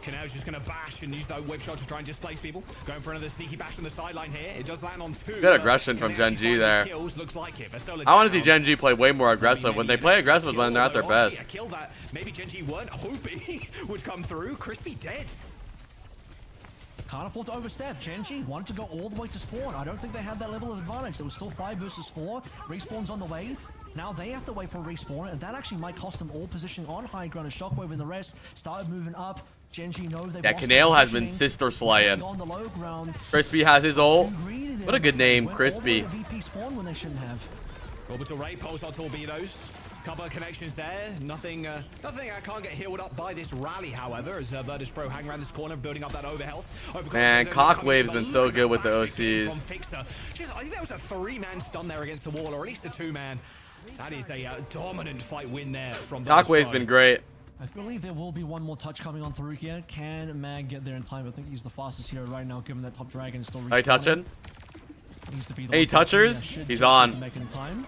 Speaker 6: Canal's just going to bash and use that whip shot to try and displace people. Going for another sneaky bash on the sideline here. It does land on 2.
Speaker 1: Good aggression from Gen.G there.
Speaker 6: Looks like it,
Speaker 1: I want to see Gen.G play way more aggressive. When they play aggressive when they're at their best.
Speaker 6: Kill that. Maybe Gen.G weren't hoping would come through. Crispy dead.
Speaker 7: Can't afford to overstep. Gen.G wanted to go all the way to spawn. I don't think they had that level of advantage. There was still 5 versus 4. Respawn's on the way. Now they have to wait for a respawn, and that actually might cost them all positioning on high ground. And Shockwave and the rest started moving up. Gen.G knows they've lost
Speaker 1: Canal has been sister slaying.
Speaker 7: on the low ground.
Speaker 1: Crispy has his ult. What a good name, Crispy.
Speaker 7: VP spawn when they shouldn't have.
Speaker 6: Orbital Ray, pulsar torpedoes. Couple of connections there. Nothing I can't get healed up by this rally, however, as Virtus Pro hang around this corner, building up that overhealth.
Speaker 1: Man, Cockwave's been so good with the OCs.
Speaker 6: I think that was a 3-man stun there against the wall, or at least a 2-man. That is a dominant fight win there from
Speaker 1: Cockwave's been great.
Speaker 7: I believe there will be one more touch coming on through here. Can Mag get there in time? I think he's the fastest hero right now, given that Top Dragon is still respawning.
Speaker 1: Are you touching?
Speaker 7: Needs to be the
Speaker 1: Any touchers? He's on.
Speaker 7: Make it in time.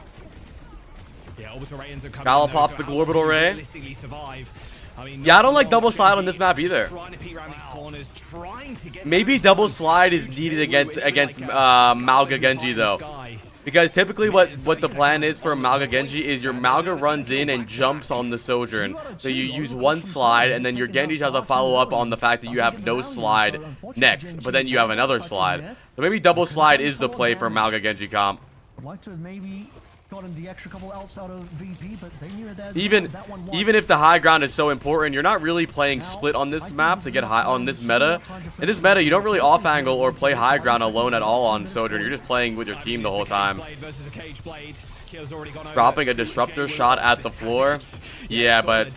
Speaker 6: Yeah, orbital ray ends up coming
Speaker 1: Gala
Speaker 6: in,
Speaker 1: pops
Speaker 6: so
Speaker 1: the orbital ray.
Speaker 6: realistically survive. I mean,
Speaker 1: Yeah, I don't like double slide on this map either.
Speaker 6: Trying to peek around these corners, trying to get
Speaker 1: Maybe double slide is needed against Malga Genji though. Because typically what the plan is for Malga Genji is your Malga runs in and jumps on the Sojourn. So you use one slide and then your Genji has to follow up on the fact that you have no slide next. But then you have another slide. So maybe double slide is the play for Malga Genji comp.
Speaker 7: I'd like to have maybe gotten the extra couple outs out of VP, but they knew that
Speaker 1: even if the high ground is so important, you're not really playing split on this map to get high on this meta. In this meta, you don't really off angle or play high ground alone at all on Sojourn. You're just playing with your team the whole time. Dropping a disruptor shot at the floor, yeah, but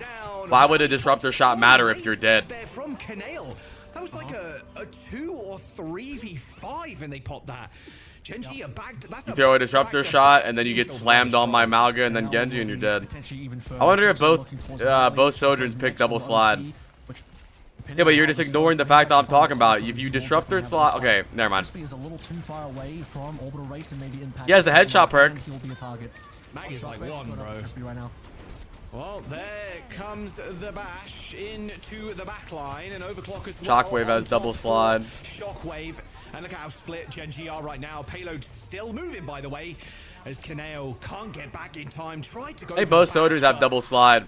Speaker 1: why would a disruptor shot matter if you're dead?
Speaker 6: From Canale, that was like a 2 or 3v5, and they popped that. Gen.G are back. That's
Speaker 1: You throw a disruptor shot, and then you get slammed on by Malga, and then Genji, and you're dead. I wonder if both Sojourns pick double slide. Yeah, but you're just ignoring the fact that I'm talking about. If you disruptor slide, okay, never mind. He has the headshot perk.
Speaker 6: Mag is like one, bro. Well, there comes the bash into the back line, and overclock as well.
Speaker 1: Shockwave has double slide.
Speaker 6: Shockwave, and look at how split Gen.G are right now. Payload still moving, by the way, as Kaneo can't get back in time. Tried to go.
Speaker 1: Hey, both Sojourns have double slide.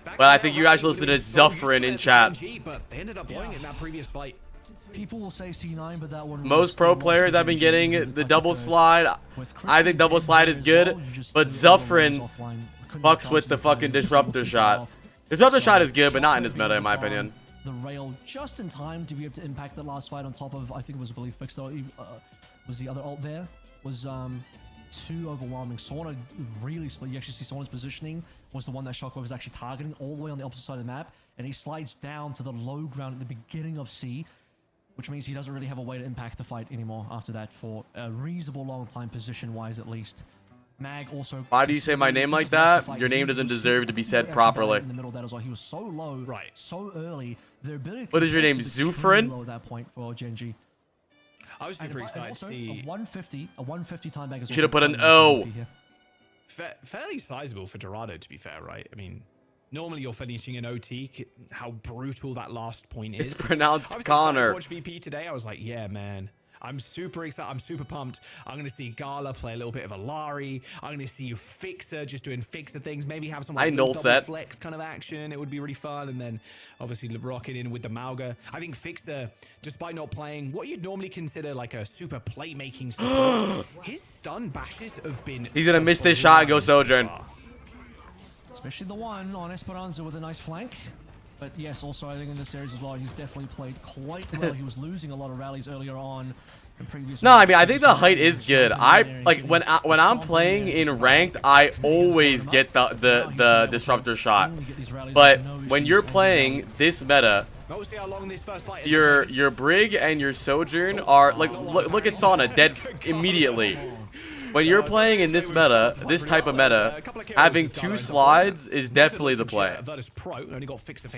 Speaker 1: But I think you guys listened to Zuffrin in chat.
Speaker 6: But they ended up blowing it in that previous fight.
Speaker 7: People will say C9, but that one.
Speaker 1: Most pro players have been getting the double slide. I think double slide is good, but Zuffrin fucks with the fucking disruptor shot. Disruptor shot is good, but not in this meta, in my opinion.
Speaker 7: The rail just in time to be able to impact the last fight on top of, I think it was, I believe, Fixed, was the other ult there, was too overwhelming. Sauna really split. You actually see Sauna's positioning was the one that Shockwave was actually targeting all the way on the opposite side of the map, and he slides down to the low ground at the beginning of C, which means he doesn't really have a way to impact the fight anymore after that for a reasonable long time, position-wise at least. Mag also.
Speaker 1: Why do you say my name like that? Your name doesn't deserve to be said properly.
Speaker 7: In the middle of that as well. He was so low,
Speaker 6: right,
Speaker 7: so early. Their ability.
Speaker 1: What is your name, Zufrin?
Speaker 7: At that point for Gen.G.
Speaker 6: I was super excited to see
Speaker 7: a 150 time back.
Speaker 1: Should have put an O.
Speaker 6: Fairly sizable for Dorado, to be fair, right? I mean, normally you're finishing an OT. How brutal that last point is.
Speaker 1: It's pronounced
Speaker 6: I was
Speaker 1: Connor.
Speaker 6: To watch VP today. I was like, yeah, man. I'm super excited. I'm super pumped. I'm going to see Gala play a little bit of a Lari. I'm going to see you Fixer just doing Fixer things. Maybe have some like double flex kind of action. It would be really fun. And then obviously rocking in with the Malga. I think Fixer, despite not playing what you'd normally consider like a super playmaking support, his stun bashes have been.
Speaker 1: He's going to miss this shot and go Sojourn.
Speaker 7: Especially the one on Esperanza with a nice flank. But yes, also I think in this series as well, he's definitely played quite well. He was losing a lot of rallies earlier on in previous.
Speaker 1: No, I mean I think the height is good. I like when I'm playing in ranked, I always get the disruptor shot. But when you're playing this meta, your Brig and your Sojourn are like look at Sauna dead immediately. When you're playing in this meta, this type of meta, having two slides is definitely the play.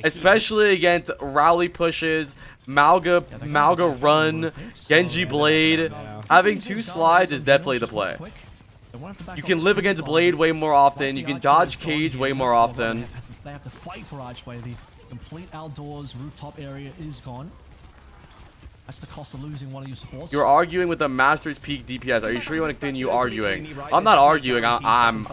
Speaker 1: Especially against rally pushes, Malga run, Gen.G Blade. Having two slides is definitely the play. You can live against Blade way more often. You can dodge Cage way more often.
Speaker 7: They have to fight for Archway. The complete outdoors rooftop area is gone. That's the cost of losing one of your supports.
Speaker 1: You're arguing with the Master's Peak DPS. Are you sure you want to continue arguing? I'm not arguing. I'm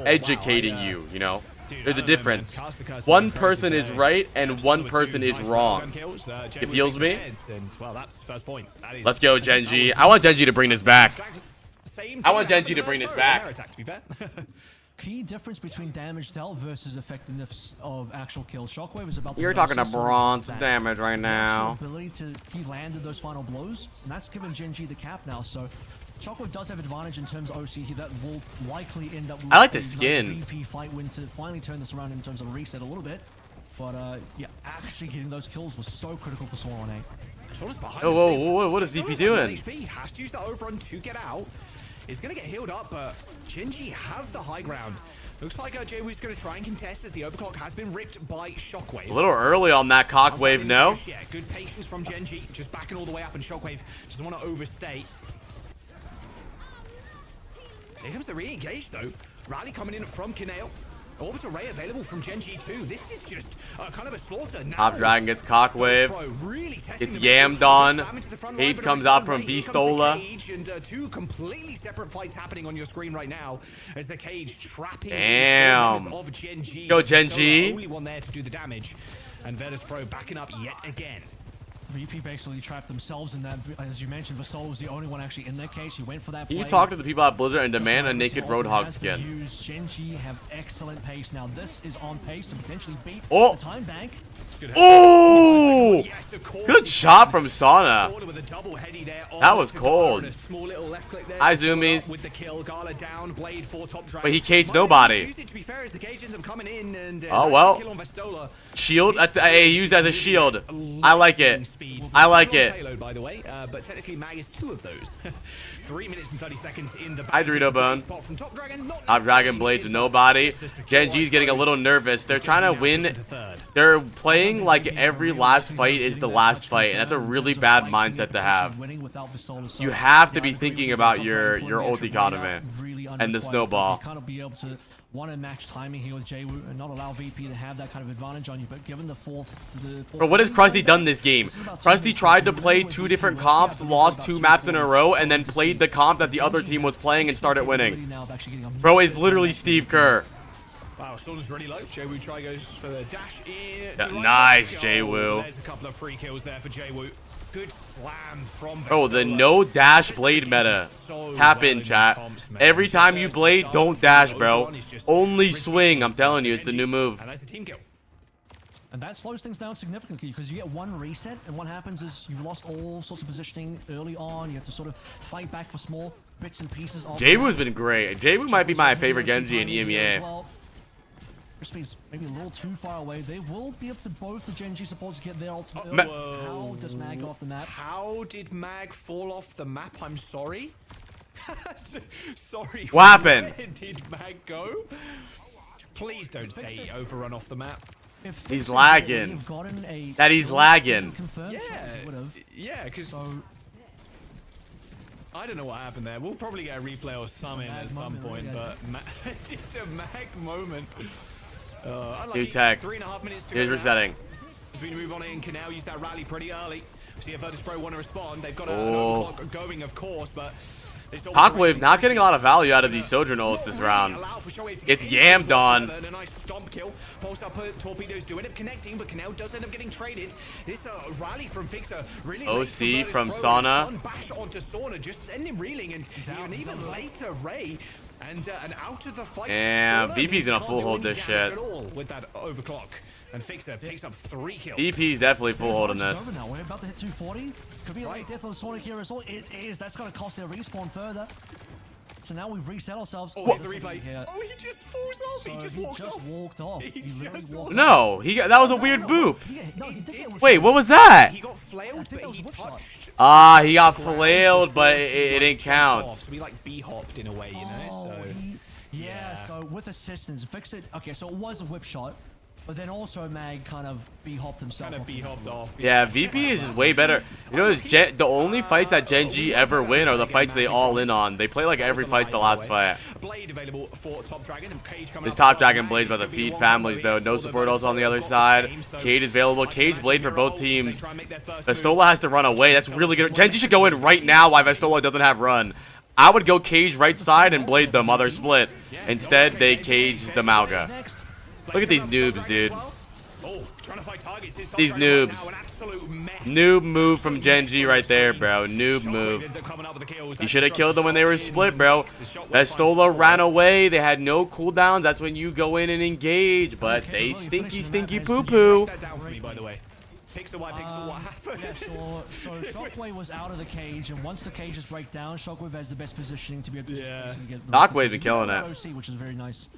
Speaker 1: educating you. You know, there's a difference. One person is right and one person is wrong. It feels me. Let's go, Gen.G. I want Gen.G to bring this back. I want Gen.G to bring this back.
Speaker 7: Key difference between damage dealt versus effectiveness of actual kills. Shockwave is about to.
Speaker 1: You're talking to bronze damage right now.
Speaker 7: He landed those final blows, and that's given Gen.G the cap now. So Shockwave does have advantage in terms of OC. That will likely end up.
Speaker 1: I like the skin.
Speaker 7: VP fight win to finally turn this around in terms of reset a little bit. But yeah, actually getting those kills was so critical for Swan.
Speaker 1: Oh, whoa, what is VP doing?
Speaker 6: HP has to use that overrun to get out. He's going to get healed up, but Gen.G have the high ground. Looks like JW's going to try and contest as the overclock has been ripped by Shockwave.
Speaker 1: A little early on that cockwave, no?
Speaker 6: Yeah, good patience from Gen.G, just backing all the way up, and Shockwave doesn't want to overstay. Here comes the re-engage, though. Rally coming in from Kineo. Orbital Ray available from Gen.G too. This is just kind of a slaughter.
Speaker 1: Top Dragon gets cockwave. It's yammed on. Hate comes out from Vistola.
Speaker 6: And two completely separate fights happening on your screen right now as the Cage trapping of Gen.G.
Speaker 1: Go Gen.G.
Speaker 6: Only one there to do the damage. And Virtus Pro backing up yet again.
Speaker 7: VP basically trapped themselves in that. As you mentioned, Vistola was the only one actually in that case. He went for that play.
Speaker 1: Can you talk to the people at Blizzard and demand a naked Roadhog skin?
Speaker 7: Gen.G have excellent pace. Now this is on pace to potentially beat
Speaker 1: the
Speaker 7: time bank.
Speaker 1: Oh! Ooh!
Speaker 6: Yes, of course
Speaker 1: Good
Speaker 6: he
Speaker 1: shot
Speaker 6: can.
Speaker 1: from Sauna.
Speaker 6: Sauna with a double heady there on
Speaker 1: That was
Speaker 6: to
Speaker 1: cold.
Speaker 6: Gala, and a small little left click there
Speaker 1: Hi,
Speaker 6: to follow up
Speaker 1: Zoomies.
Speaker 6: with the kill. Gala down, Blade for top dragon.
Speaker 1: But he caged
Speaker 6: Might
Speaker 1: nobody.
Speaker 6: use it, to be fair, as the cage ends up coming in, and
Speaker 1: Oh,
Speaker 6: nice
Speaker 1: well.
Speaker 6: kill on Vestola.
Speaker 1: Shield. He used as a shield. I like it. I like it.
Speaker 6: Payload, by the way, but technically Mag is 2 of those. 3 minutes and 30 seconds in the
Speaker 1: Hi, Dorito Bone.
Speaker 6: spot from Top Dragon. Not
Speaker 1: Top Dragon Blades
Speaker 6: necessarily
Speaker 1: nobody.
Speaker 6: just a secure
Speaker 1: Gen.G's getting a little
Speaker 6: close.
Speaker 1: nervous. They're trying to win.
Speaker 6: Into third.
Speaker 1: They're playing like every last fight is the last fight, and that's a really bad mindset to have. You have to be thinking about your ulti condiment and the snowball.
Speaker 7: Kind of be able to want to match timing here with Jwoo and not allow VP to have that kind of advantage on you. But given the fourth
Speaker 1: Bro, what has Krusty done this game? Krusty tried to play 2 different comps, lost 2 maps in a row, and then played the comp that the other team was playing and started winning. Bro, it's literally Steve Kerr.
Speaker 6: Wow, Sauna's really low. Jwoo try goes for the dash in.
Speaker 1: Yeah, nice, Jwoo.
Speaker 6: There's a couple of free kills there for Jwoo. Good slam from
Speaker 1: Bro, the
Speaker 6: Vestola.
Speaker 1: no dash blade meta. Tap in, chat. Every time you blade, don't dash, bro. Only swing. I'm telling you, it's the new move.
Speaker 6: And that's a team kill.
Speaker 7: And that slows things down significantly because you get one reset, and what happens is you've lost all sorts of positioning early on. You have to sort of fight back for small bits and pieces.
Speaker 1: Jwoo's been great. Jwoo might be my favorite Gen.G in EMEA.
Speaker 7: Crispy's maybe a little too far away. They will be up to both the Gen.G supports to get their ults. How does Mag go off the map?
Speaker 6: How did Mag fall off the map? I'm sorry. Sorry.
Speaker 1: What happened?
Speaker 6: Where did Mag go? Please don't say he overrun off the map.
Speaker 7: If
Speaker 1: He's
Speaker 7: Fix it,
Speaker 1: lagging.
Speaker 7: you've gotten a
Speaker 1: That he's lagging.
Speaker 7: confirmed shot,
Speaker 6: Yeah,
Speaker 7: you would've.
Speaker 6: yeah, because
Speaker 7: So
Speaker 6: I don't know what happened there. We'll probably get a replay or some in
Speaker 7: Mag
Speaker 6: at some
Speaker 7: moment,
Speaker 6: point,
Speaker 7: really,
Speaker 6: but just a Mag moment.
Speaker 1: New tech.
Speaker 6: 3.5 minutes to
Speaker 1: Here's
Speaker 6: go now.
Speaker 1: resetting.
Speaker 6: As we move on in, can now use that rally pretty early. See if Virtus Pro want to respond. They've got an
Speaker 1: Oh.
Speaker 6: overclock going, of course, but
Speaker 1: Hawkwave not getting a lot of value out of these Sojourn ults this round. Gets yammed on.
Speaker 6: A nice stomp kill. Pulse up torpedoes do end up connecting, but Canal does end up getting traded. This rally from Fixer really
Speaker 1: OC from Sauna.
Speaker 6: Bash onto Sauna, just send him reeling, and an even later Ray. And out of the fight.
Speaker 1: Damn,
Speaker 6: Sauna
Speaker 1: VP's gonna
Speaker 6: can't
Speaker 1: full
Speaker 6: do
Speaker 1: hold
Speaker 6: any
Speaker 1: this
Speaker 6: damage
Speaker 1: shit.
Speaker 6: at all with that overclock. And Fixer picks up 3 kills.
Speaker 1: VP's definitely full holding
Speaker 7: It's
Speaker 1: this.
Speaker 7: over now. We're about to hit 240. Could be a late death on the Sonic here as well. It is. That's going to cost their respawn further. So now we've reset ourselves.
Speaker 6: Oh, here's the replay.
Speaker 7: Here.
Speaker 6: Oh, he just falls off.
Speaker 7: So
Speaker 6: he just walks off.
Speaker 7: walked off.
Speaker 6: He
Speaker 7: literally
Speaker 6: just
Speaker 7: walked
Speaker 1: No, that was a weird boop.
Speaker 7: No, he did get a whip
Speaker 1: Wait,
Speaker 7: shot.
Speaker 1: what was that?
Speaker 6: He got flailed,
Speaker 7: think
Speaker 6: but
Speaker 7: that was
Speaker 6: he
Speaker 7: a whip shot.
Speaker 6: touched.
Speaker 1: Ah, he got
Speaker 6: ground
Speaker 1: flailed,
Speaker 6: before
Speaker 1: but
Speaker 6: he,
Speaker 1: it didn't
Speaker 6: jumped off.
Speaker 1: count.
Speaker 6: So he like b-hopped in a way, you know.
Speaker 7: Oh,
Speaker 6: So
Speaker 7: yeah, so with assistance, fix it. Okay, so it was a whip shot, but then also Mag kind of b-hopped himself.
Speaker 6: kind of
Speaker 7: off the
Speaker 6: b-hopped
Speaker 7: map.
Speaker 6: off.
Speaker 1: Yeah, VP is just way better. You know, the only fights that Gen.G ever win are the fights they all in on. They play like every fight's the last fight.
Speaker 6: Blade available for Top Dragon and Cage coming
Speaker 1: This
Speaker 6: up
Speaker 1: Top
Speaker 6: as well.
Speaker 1: Dragon
Speaker 6: Mag
Speaker 1: Blade's
Speaker 6: is
Speaker 1: about to
Speaker 6: gonna be
Speaker 1: feed
Speaker 6: one
Speaker 1: families
Speaker 6: way.
Speaker 1: though. No
Speaker 6: All the
Speaker 1: support ults on the
Speaker 6: Vestola
Speaker 1: other
Speaker 6: got the
Speaker 1: side.
Speaker 6: same, so
Speaker 1: Cade is available.
Speaker 6: I can
Speaker 1: Cage
Speaker 6: imagine
Speaker 1: Blade for both
Speaker 6: Heroes, they
Speaker 1: teams.
Speaker 6: try and make their first
Speaker 1: Vestola
Speaker 6: move.
Speaker 1: has to run away. That's really good. Gen.G should go in right now while Vestola doesn't have run. I would go Cage right side and Blade them while they're split. Instead, they cage the Mauga.
Speaker 7: Next,
Speaker 1: Look at these noobs, dude.
Speaker 6: Oh, trying to fight targets. This
Speaker 1: These
Speaker 6: Top Dragon right
Speaker 1: noobs.
Speaker 6: now, an absolute mess.
Speaker 1: Noob move from Gen.G right there, bro. Noob move. You should have killed them when they were split, bro. Vestola ran away. They had no cooldowns. That's when you go in and engage. But they stinky poo-poo.
Speaker 6: That down for me, by the way. Pixel, why Pixel? What happened?
Speaker 7: yeah, sure. So Shockwave was out of the cage, and once the cages break down, Shockwave has the best positioning to be able to
Speaker 6: Yeah.
Speaker 7: just get the
Speaker 1: Shockwave's been killing it.
Speaker 7: OC, which is very nicely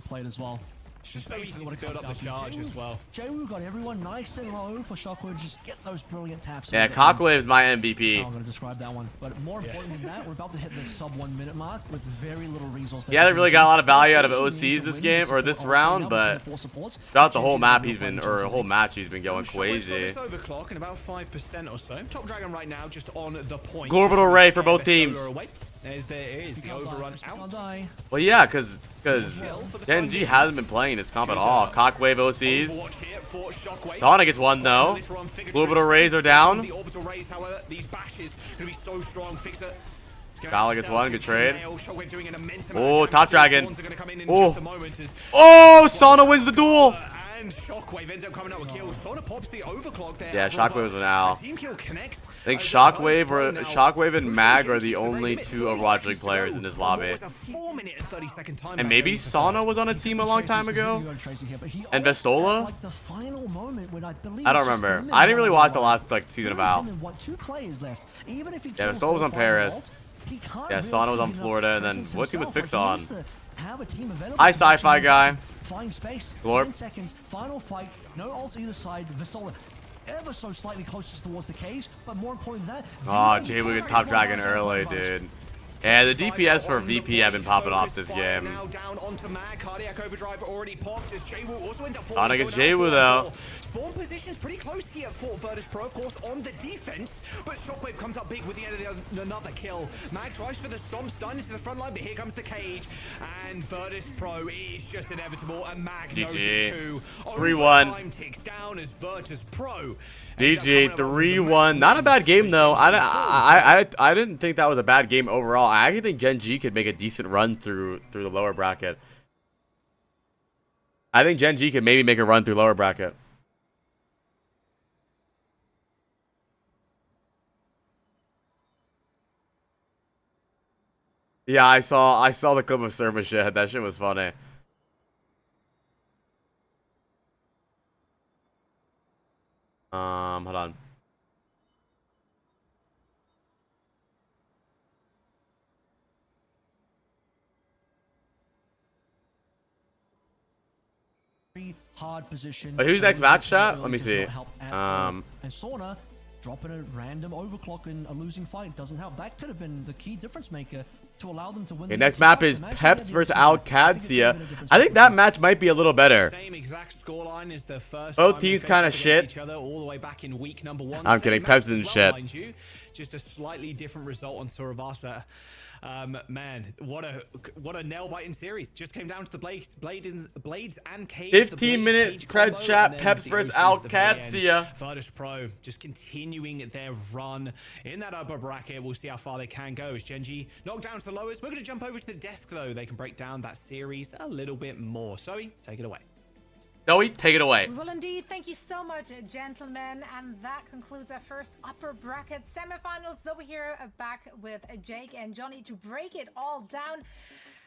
Speaker 7: played as well.
Speaker 6: It's just so easy to build up the charge as well.
Speaker 7: Jwoo got everyone nice and low for Shockwave. Just get those brilliant taps.
Speaker 1: Yeah,
Speaker 7: in there.
Speaker 1: Cockwave's my
Speaker 7: So
Speaker 1: MVP.
Speaker 7: I'm going to describe that one. But more important than that, we're about to hit the sub 1 minute mark with very little resource.
Speaker 1: Yeah, they really got a lot of value out of OCs this game, or this round, but throughout the whole map he's been, or the whole match he's been going crazy.
Speaker 6: This overclock in about 5% or so. Top Dragon right now just on the point.
Speaker 1: Orbital Ray for both teams.
Speaker 6: There is the overrun out.
Speaker 1: Well, yeah, because Gen.G hasn't been playing this comp at all. Cockwave OCs.
Speaker 6: Overwatch here for Shockwave.
Speaker 1: Tonic gets one though. Orbital Rays are down.
Speaker 6: The orbital rays, however, these bashes gonna be so strong. Fixer.
Speaker 1: Gala gets one, good trade.
Speaker 6: Shockwave doing an immense
Speaker 1: Oh,
Speaker 6: amount of
Speaker 1: Top
Speaker 6: damage.
Speaker 1: Dragon.
Speaker 6: Spawns are gonna come in
Speaker 1: Oh.
Speaker 6: just a moment as
Speaker 1: Oh, Sauna wins the duel.
Speaker 6: and Shockwave ends up coming up with kills. Sort of pops the overclock there.
Speaker 1: Yeah, Shockwave was an owl.
Speaker 6: Team kill connects.
Speaker 1: I think Shockwave and Mag are the only two Overwatch League players in this lobby. And maybe Sauna was on a team a long time ago? And Vestola? I don't remember. I didn't really watch the last season of Owl. Yeah, Vestola was on Paris. Yeah, Sauna was on Florida, and then what team was Fix on? Hi, sci-fi guy.
Speaker 7: Find space.
Speaker 1: Glorp.
Speaker 7: 10 seconds. Final fight. No ults either side. Vestola ever so slightly closer towards the cage, but more important than that.
Speaker 1: Oh, J-Wu gets top dragon early, dude. Yeah, the DPS for VP have been popping off this game. Not against J-Wu though.
Speaker 6: Spawn position's pretty close here for Virtus Pro, of course, on the defense, but Shockwave comes up big with the end of another kill. Mag tries for the stomp stun into the front line, but here comes the cage, and Virtus Pro is just inevitable, and Mag knows it too.
Speaker 1: 3-1.
Speaker 6: Time ticks down as Virtus Pro.
Speaker 1: GG, 3-1. Not a bad game though. I didn't think that was a bad game overall. I actually think Gen.G could make a decent run through the lower bracket. I think Gen.G could maybe make a run through lower bracket. Yeah, I saw the clip of Surma shit. That shit was funny. Hold on.
Speaker 7: Hard position.
Speaker 1: Wait, who's next match, chat? Let me see.
Speaker 7: And Sauna dropping a random overclock in a losing fight doesn't help. That could have been the key difference maker to allow them to win.
Speaker 1: Okay, next map is Peps versus Alcadia. I think that match might be a little better.
Speaker 6: Same exact scoreline is the first
Speaker 1: both teams kind of shit.
Speaker 6: All the way back in week number 1.
Speaker 1: I'm kidding. Peps isn't shit.
Speaker 6: Just a slightly different result on Suravasa. Man, what a nail-biting series. Just came down to the blades and cage.
Speaker 1: 15-minute creds chat. Peps versus Alcadia.
Speaker 6: Virtus Pro just continuing their run in that upper bracket. We'll see how far they can go as Gen.G knocked down to the lowest. We're going to jump over to the desk, though. They can break down that series a little bit more. Zoe, take it away.
Speaker 1: Zoe, take it away.
Speaker 5: We will indeed. Thank you so much, gentlemen. And that concludes our first upper bracket semifinals. So we're here back with Jake and Johnny to break it all down.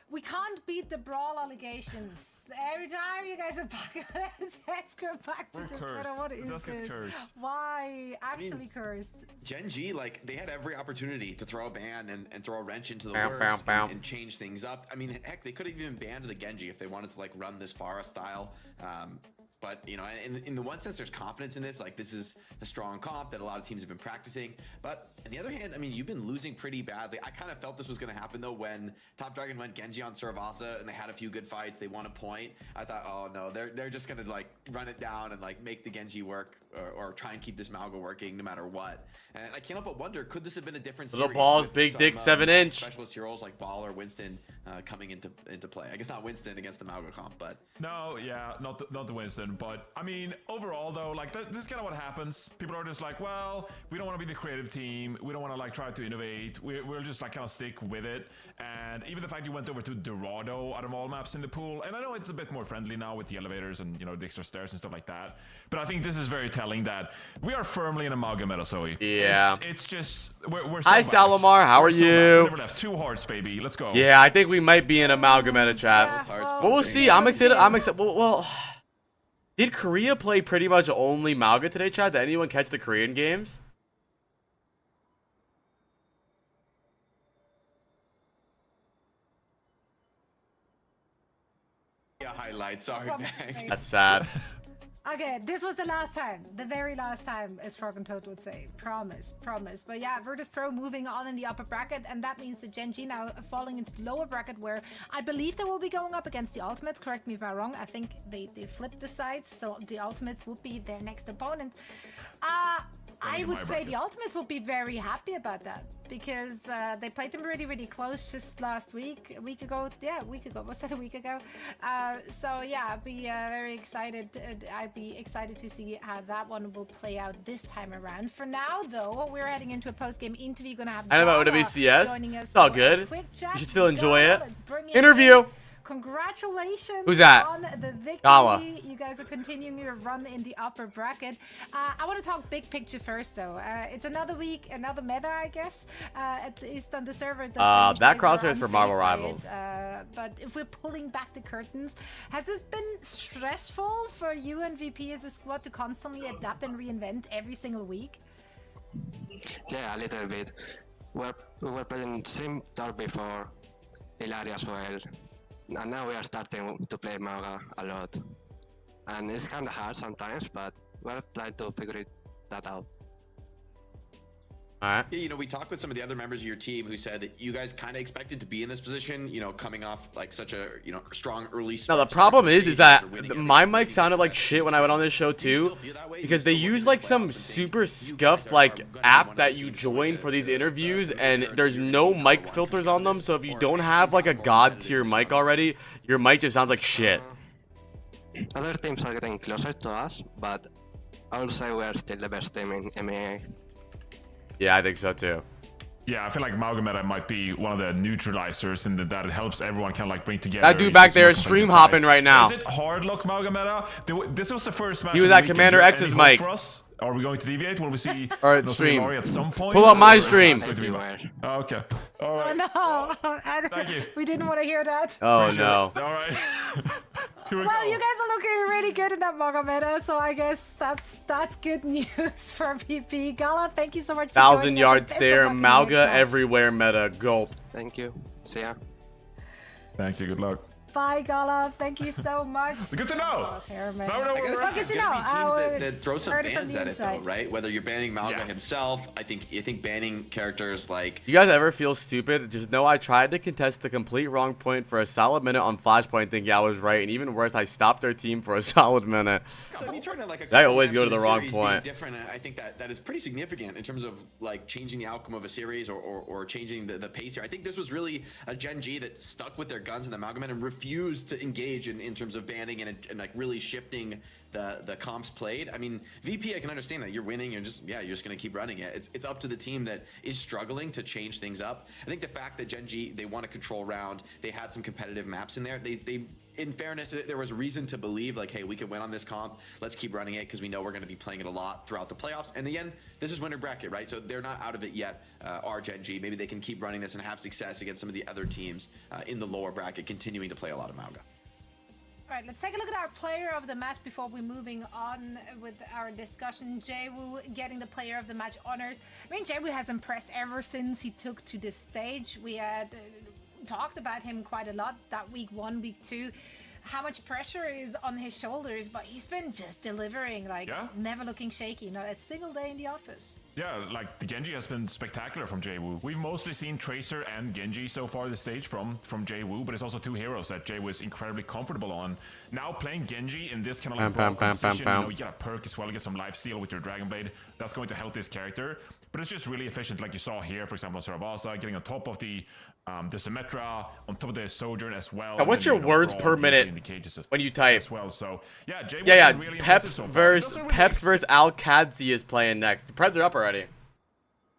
Speaker 5: We can't beat the brawl allegations. Every time you guys are back on it, go back to this. What is this? Why? Actually cursed.
Speaker 4: Gen.G, like, they had every opportunity to throw a ban and throw a wrench into the works and change things up. I mean, heck, they could have even banned the Genji if they wanted to, like, run this Pharah style. But, you know, in the one sense, there's confidence in this. Like, this is a strong comp that a lot of teams have been practicing. But on the other hand, I mean, you've been losing pretty badly. I kind of felt this was going to happen, though, when Top Dragon went Genji on Suravasa and they had a few good fights. They won a point. I thought, oh, no, they're just going to, like, run it down and, like, make the Genji work or try and keep this Malga working no matter what. And I can't help but wonder, could this have been a different series?
Speaker 1: Little balls, big dick, 7-inch.
Speaker 4: Specialist heroes like Ball or Winston coming into play. I guess not Winston against the Malga comp, but...
Speaker 8: No, yeah, not the Winston. But, I mean, overall, though, like, this is kind of what happens. People are just like, well, we don't want to be the creative team. We don't want to, like, try to innovate. We'll just, like, kind of stick with it. And even the fact you went over to Dorado out of all maps in the pool, and I know it's a bit more friendly now with the elevators and, you know, the extra stairs and stuff like that. But I think this is very telling that we are firmly in amalgam meta, Zoe.
Speaker 1: Yeah.
Speaker 8: It's just, we're so
Speaker 1: Hi, Salomar. How are you?
Speaker 8: Never left. 2 hearts, baby. Let's go.
Speaker 1: Yeah, I think we might be in amalgam meta, chat.
Speaker 5: Yeah,
Speaker 1: Well, we'll see. I'm excited. Well, did Korea play pretty much only Malga today, chat? Did anyone catch the Korean games?
Speaker 4: Yeah, highlights. Sorry, man.
Speaker 1: That's sad.
Speaker 5: Okay, this was the last time, the very last time, as Frog and Toad would say. Promise. But yeah, Virtus Pro moving on in the upper bracket, and that means that Gen.G now falling into the lower bracket, where I believe they will be going up against the Ultimates. Correct me if I'm wrong. I think they flipped the sides, so the Ultimates would be their next opponent. I would say the Ultimates will be very happy about that, because they played them really, really close just last week, a week ago. Yeah, a week ago. Was that a week ago? So yeah, I'd be very excited. I'd be excited to see how that one will play out this time around. For now, though, we're heading into a post-game interview. Gonna have
Speaker 1: I know about OWCS.
Speaker 5: Joining us.
Speaker 1: It's all good.
Speaker 5: You
Speaker 1: should still enjoy it. Interview.
Speaker 5: congratulations
Speaker 1: Who's that?
Speaker 5: on the victory.
Speaker 1: Gala.
Speaker 5: You guys are continuing your run in the upper bracket. I want to talk big picture first, though. It's another week, another meta, I guess, at least on the server.
Speaker 1: That crosshair is for Marvel Rivals.
Speaker 5: But if we're pulling back the curtains, has it been stressful for you and VP as a squad to constantly adapt and reinvent every single week?
Speaker 9: Yeah, a little bit. We were playing same dark before, Ilaria as well, and now we are starting to play Mauga a lot. And it's kind of hard sometimes, but we're trying to figure that out.
Speaker 1: All right.
Speaker 4: Yeah, you know, we talked with some of the other members of your team who said that you guys kind of expected to be in this position, you know, coming off like such a, you know, strong early
Speaker 1: No, the problem is that my mic sounded like shit when I went on this show too, because they use like some super scuffed like app that you join for these interviews, and there's no mic filters on them. So if you don't have like a god tier mic already, your mic just sounds like shit.
Speaker 9: Other teams are getting closer to us, but I would say we're still the best team in MEA.
Speaker 1: Yeah, I think so too.
Speaker 8: Yeah, I feel like Magomed might be one of the neutralizers, and that it helps everyone kind of like bring together.
Speaker 1: That dude back there is stream hopping right now.
Speaker 8: Is it hard luck, Magomed? This was the first match.
Speaker 1: He was at Commander X's mic.
Speaker 8: Are we going to deviate? Will we see
Speaker 1: or stream
Speaker 8: at some point?
Speaker 1: Pull up my stream.
Speaker 8: Oh, okay. All right.
Speaker 5: Oh no!
Speaker 8: Thank you.
Speaker 5: We didn't want to hear that.
Speaker 1: Oh no!
Speaker 8: All right.
Speaker 5: Well, you guys are looking really good in that Manga meta, so I guess that's good news for VP. Gala, thank you so much for
Speaker 1: 1,000 yard stare, Mauga everywhere meta. Gulp.
Speaker 9: Thank you. See ya.
Speaker 8: Thank you. Good luck.
Speaker 5: Bye, Gala. Thank you so much.
Speaker 8: Good to know.
Speaker 4: There's gonna be teams that throw some bans at it though, right? Whether you're banning Malga himself, I think banning characters like.
Speaker 1: You guys ever feel stupid? Just know I tried to contest the complete wrong point for a solid minute on Flashpoint, thinking I was right, and even worse, I stopped their team for a solid minute. I always go to the wrong point.
Speaker 4: Different. I think that is pretty significant in terms of like changing the outcome of a series or changing the pace here. I think this was really a Gen.G that stuck with their guns in the Amalgamate and refused to engage in terms of banning and like really shifting the comps played. I mean, VP, I can understand that you're winning. You're just gonna keep running it. It's up to the team that is struggling to change things up. I think the fact that Gen.G, they want to control round, they had some competitive maps in there. They in fairness, there was reason to believe like, hey, we could win on this comp. Let's keep running it because we know we're going to be playing it a lot throughout the playoffs. And again, this is winter bracket, right? So they're not out of it yet. Our Gen.G, maybe they can keep running this and have success against some of the other teams in the lower bracket, continuing to play a lot of Mauga.
Speaker 5: All right, let's take a look at our player of the match before we're moving on with our discussion. Jaewoo getting the player of the match honors. I mean, Jaewoo has impressed ever since he took to this stage. We had talked about him quite a lot that week 1, week 2. How much pressure is on his shoulders, but he's been just delivering, like never looking shaky, not a single day in the office.
Speaker 8: Yeah, like the Gen.G has been spectacular from Jaewoo. We've mostly seen Tracer and Gen.G so far this stage from Jaewoo, but it's also two heroes that Jaewoo is incredibly comfortable on. Now playing Gen.G in this kind of like broad position, you know, you got a perk as well, get some lifesteal with your Dragon Blade. That's going to help this character, but it's just really efficient, like you saw here, for example, Saravasa getting on top of the Symmetra, on top of the Sojourn as well.
Speaker 1: Now, what's your words per minute when you type?
Speaker 8: As well, so yeah, really
Speaker 1: Peps versus Alcadia is playing next. The Preds are up already.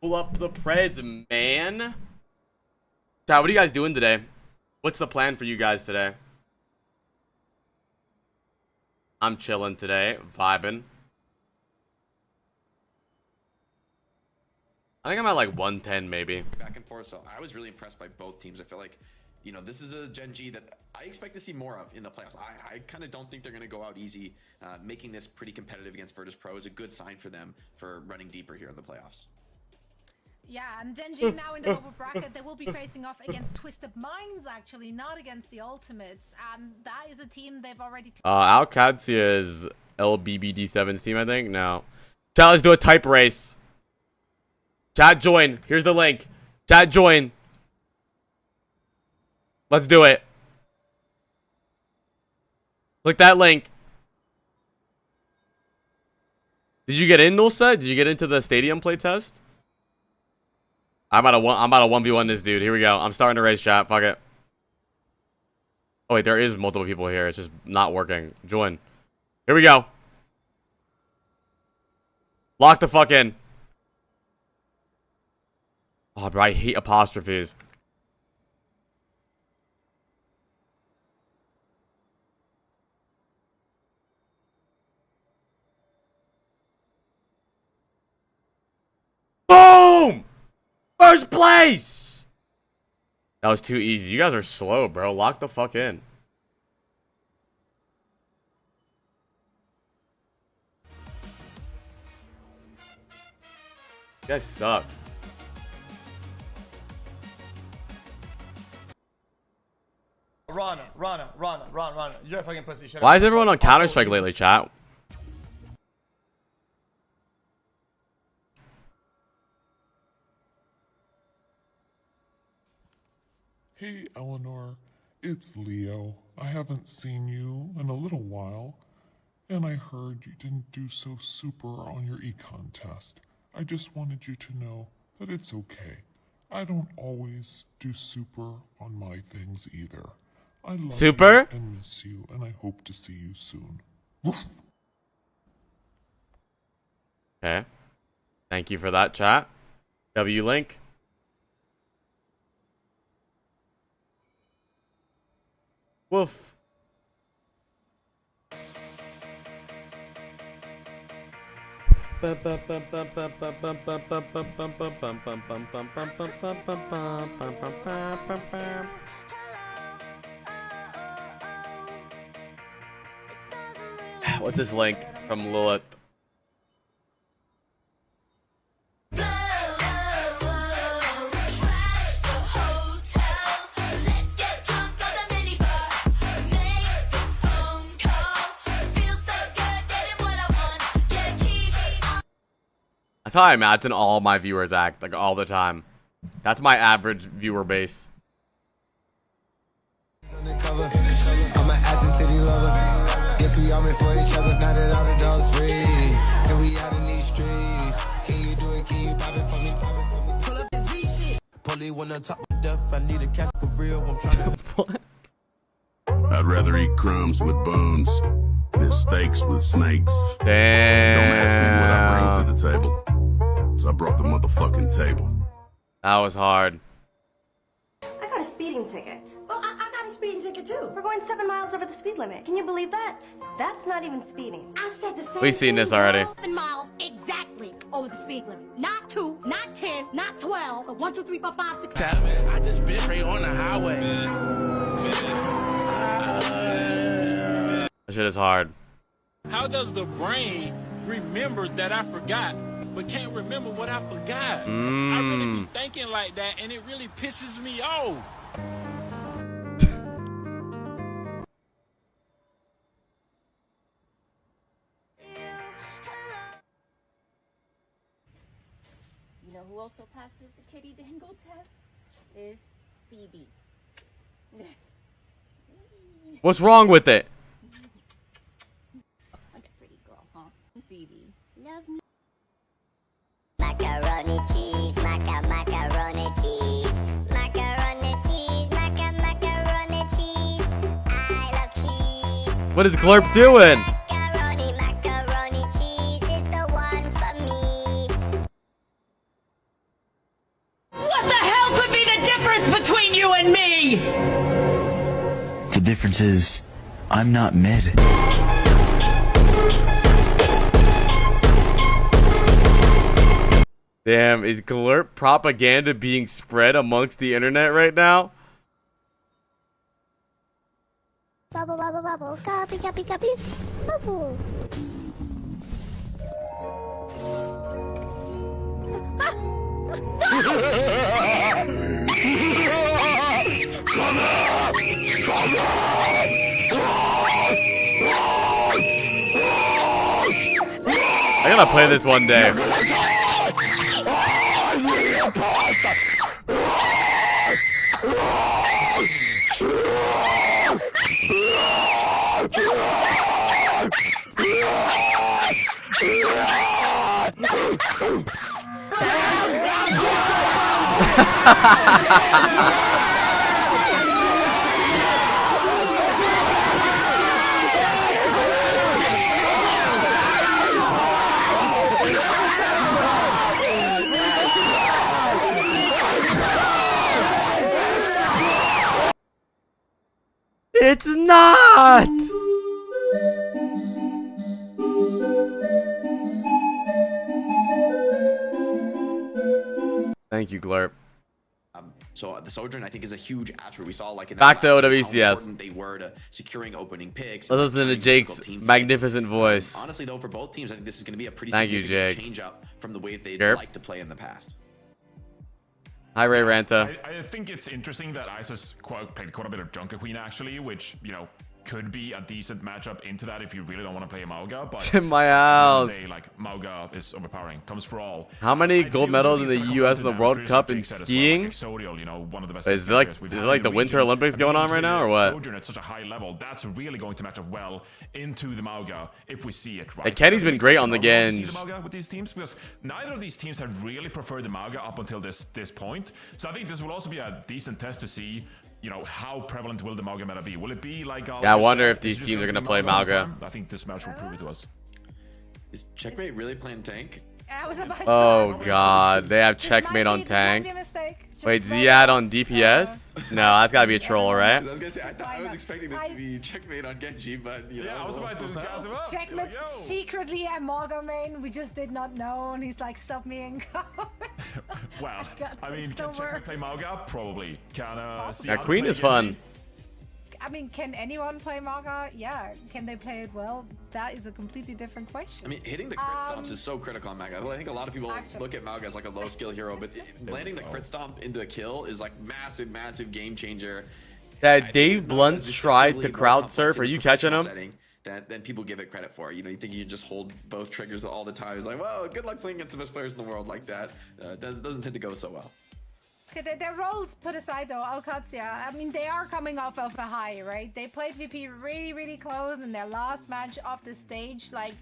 Speaker 1: Pull up the Preds, man. Chad, what are you guys doing today? What's the plan for you guys today? I'm chilling today, vibing. I think I'm at like 110 maybe.
Speaker 4: Back and forth, so I was really impressed by both teams. I feel like, you know, this is a Gen.G that I expect to see more of in the playoffs. I kind of don't think they're going to go out easy. Making this pretty competitive against Virtus Pro is a good sign for them for running deeper here in the playoffs.
Speaker 5: Yeah, and Gen.G now in the lower bracket, they will be facing off against Twisted Minds, actually, not against the Ultimates. And that is a team they've already...
Speaker 1: Alcadia is LBBD7's team, I think. No. Chad, let's do a type race. Chat join. Here's the link. Chat join. Let's do it. Click that link. Did you get in, Nulsa? Did you get into the stadium playtest? I'm about to 1v1 this dude. Here we go. I'm starting to race, chat. Fuck it. Oh wait, there is multiple people here. It's just not working. Join. Here we go. Lock the fuck in. Oh, bro, I hate apostrophes. first place. That was too easy. You guys are slow, bro. Lock the fuck in. You guys suck.
Speaker 10: Rana. You're a fucking pussy. Shut
Speaker 1: Why
Speaker 10: up.
Speaker 1: is everyone on Counter-Strike lately, chat?
Speaker 11: Hey, Eleanor. It's Leo. I haven't seen you in a little while, and I heard you didn't do so super on your econ test. I just wanted you to know that it's okay. I don't always do super on my things either. I love
Speaker 1: Super?
Speaker 11: you and miss you, and I hope to see you soon.
Speaker 1: Okay. Thank you for that, chat. W-Link. Woof. What's this link from Lilith? That's how I imagine all my viewers act, like all the time. That's my average viewer base.
Speaker 12: I'm an ass and titty lover. Yes, we all meant for each other. Now that all the dogs free, and we out in these streets. Can you do it? Can you pop it for me? Pull up the Z shit. Pulley when I top of death. I need a cash for real. I'm trying to.
Speaker 1: What?
Speaker 2: I'd rather eat crumbs with bones than steaks with snakes.
Speaker 1: Damn.
Speaker 2: Don't ask me what I bring to the table, 'cause I brought the motherfucking table.
Speaker 1: That was hard.
Speaker 13: I got a speeding ticket. Well, I got a speeding ticket too. We're going 7 miles over the speed limit. Can you believe that? That's not even speeding. I said the same.
Speaker 1: We've seen this already.
Speaker 13: 7 miles exactly over the speed limit. Not 2, not 10, not 12, but 1, 2, 3, 4, 5, 6.
Speaker 12: I just been right on the highway.
Speaker 1: That shit is hard.
Speaker 14: How does the brain remember that I forgot, but can't remember what I forgot? I really be thinking like that, and it really pisses me off.
Speaker 13: You know who also passes the kitty dangle test? Is Phoebe.
Speaker 1: What's wrong with it?
Speaker 13: Like a pretty girl, huh? Phoebe. Love me.
Speaker 3: Macaroni cheese, macaroni cheese, macaroni cheese, macaroni cheese. I love cheese.
Speaker 1: What is Glurp doing?
Speaker 3: Macaroni cheese is the one for me.
Speaker 15: What the hell could be the difference between you and me?
Speaker 16: The difference is, I'm not mid.
Speaker 1: Damn, is Glurp propaganda being spread amongst the internet right now?
Speaker 3: Bubble, bubble, bubble, copy, copy, copy, bubble.
Speaker 1: I gotta play this one day. It's not! Thank you, Glurp.
Speaker 4: So the Sojourn, I think, is a huge attribute. We saw like in
Speaker 1: Back to
Speaker 4: how
Speaker 1: OWCS.
Speaker 4: important they were to securing opening picks.
Speaker 1: Let's listen to Jake's magnificent voice.
Speaker 4: Honestly, though, for both teams, I think this is going to be a pretty
Speaker 1: Thank you,
Speaker 4: significant
Speaker 1: Jake.
Speaker 4: change up from the way they'd
Speaker 1: Yerp.
Speaker 4: like to play in the past.
Speaker 1: Hi, Ray Ranta.
Speaker 8: I think it's interesting that ISIS played quite a bit of Junker Queen actually, which, you know, could be a decent matchup into that if you really don't want to play Mauga. But
Speaker 1: in my house.
Speaker 8: Day, like Mauga is overpowering. Comes for all.
Speaker 1: How many gold medals in the U.S. in the World Cup in skiing?
Speaker 8: You know, one of the best
Speaker 1: Is it like the Winter Olympics going on right now, or what?
Speaker 8: Sojourn at such a high level, that's really going to match up well into the Mauga if we see it right.
Speaker 1: Hey, Kenny's been great on the Gen.G.
Speaker 8: The Mauga with these teams, because neither of these teams have really preferred the Mauga up until this point. So I think this will also be a decent test to see, you know, how prevalent will the Mauga meta be? Will it be like...
Speaker 1: Yeah, I wonder if these teams are going to play Mauga.
Speaker 8: I think this match will prove it to us.
Speaker 4: Is Checkmate really playing tank?
Speaker 5: I was about to
Speaker 1: Oh
Speaker 5: ask.
Speaker 1: god, they have
Speaker 5: This
Speaker 1: checkmate
Speaker 5: might
Speaker 1: on
Speaker 5: be- this might
Speaker 1: tank.
Speaker 5: be a mistake. Just
Speaker 1: Wait,
Speaker 5: roll
Speaker 1: Ziad
Speaker 5: it.
Speaker 1: on DPS? No, that's gotta be a troll, right?
Speaker 4: I was gonna say, I was expecting this to be Checkmate on Gen.G, but you know.
Speaker 8: I was about to gas him up.
Speaker 5: Checkmate secretly a Morgan main. We just did not know, and he's like, "Stop me and go."
Speaker 8: Well, I mean, can Checkmate play Mauga? Probably. Can
Speaker 1: Yeah, Queen is fun.
Speaker 5: I mean, can anyone play Morgan? Yeah. Can they play it well? That is a completely different question.
Speaker 4: I mean, hitting the crit stomps is so critical on Mauga. Well, I think a lot of people look at Mauga as like a low skill hero, but landing the crit stomp into a kill is like massive game changer.
Speaker 1: That Dave Blunt tried to crowd surf. Are you catching him?
Speaker 4: Then people give it credit for. You know, you think you just hold both triggers all the time. It's like, well, good luck playing against the best players in the world like that. Doesn't tend to go so well.
Speaker 5: Okay, their roles put aside though, Alcadia, I mean, they are coming off of a high, right? They played VP really close in their last match off the stage. Like,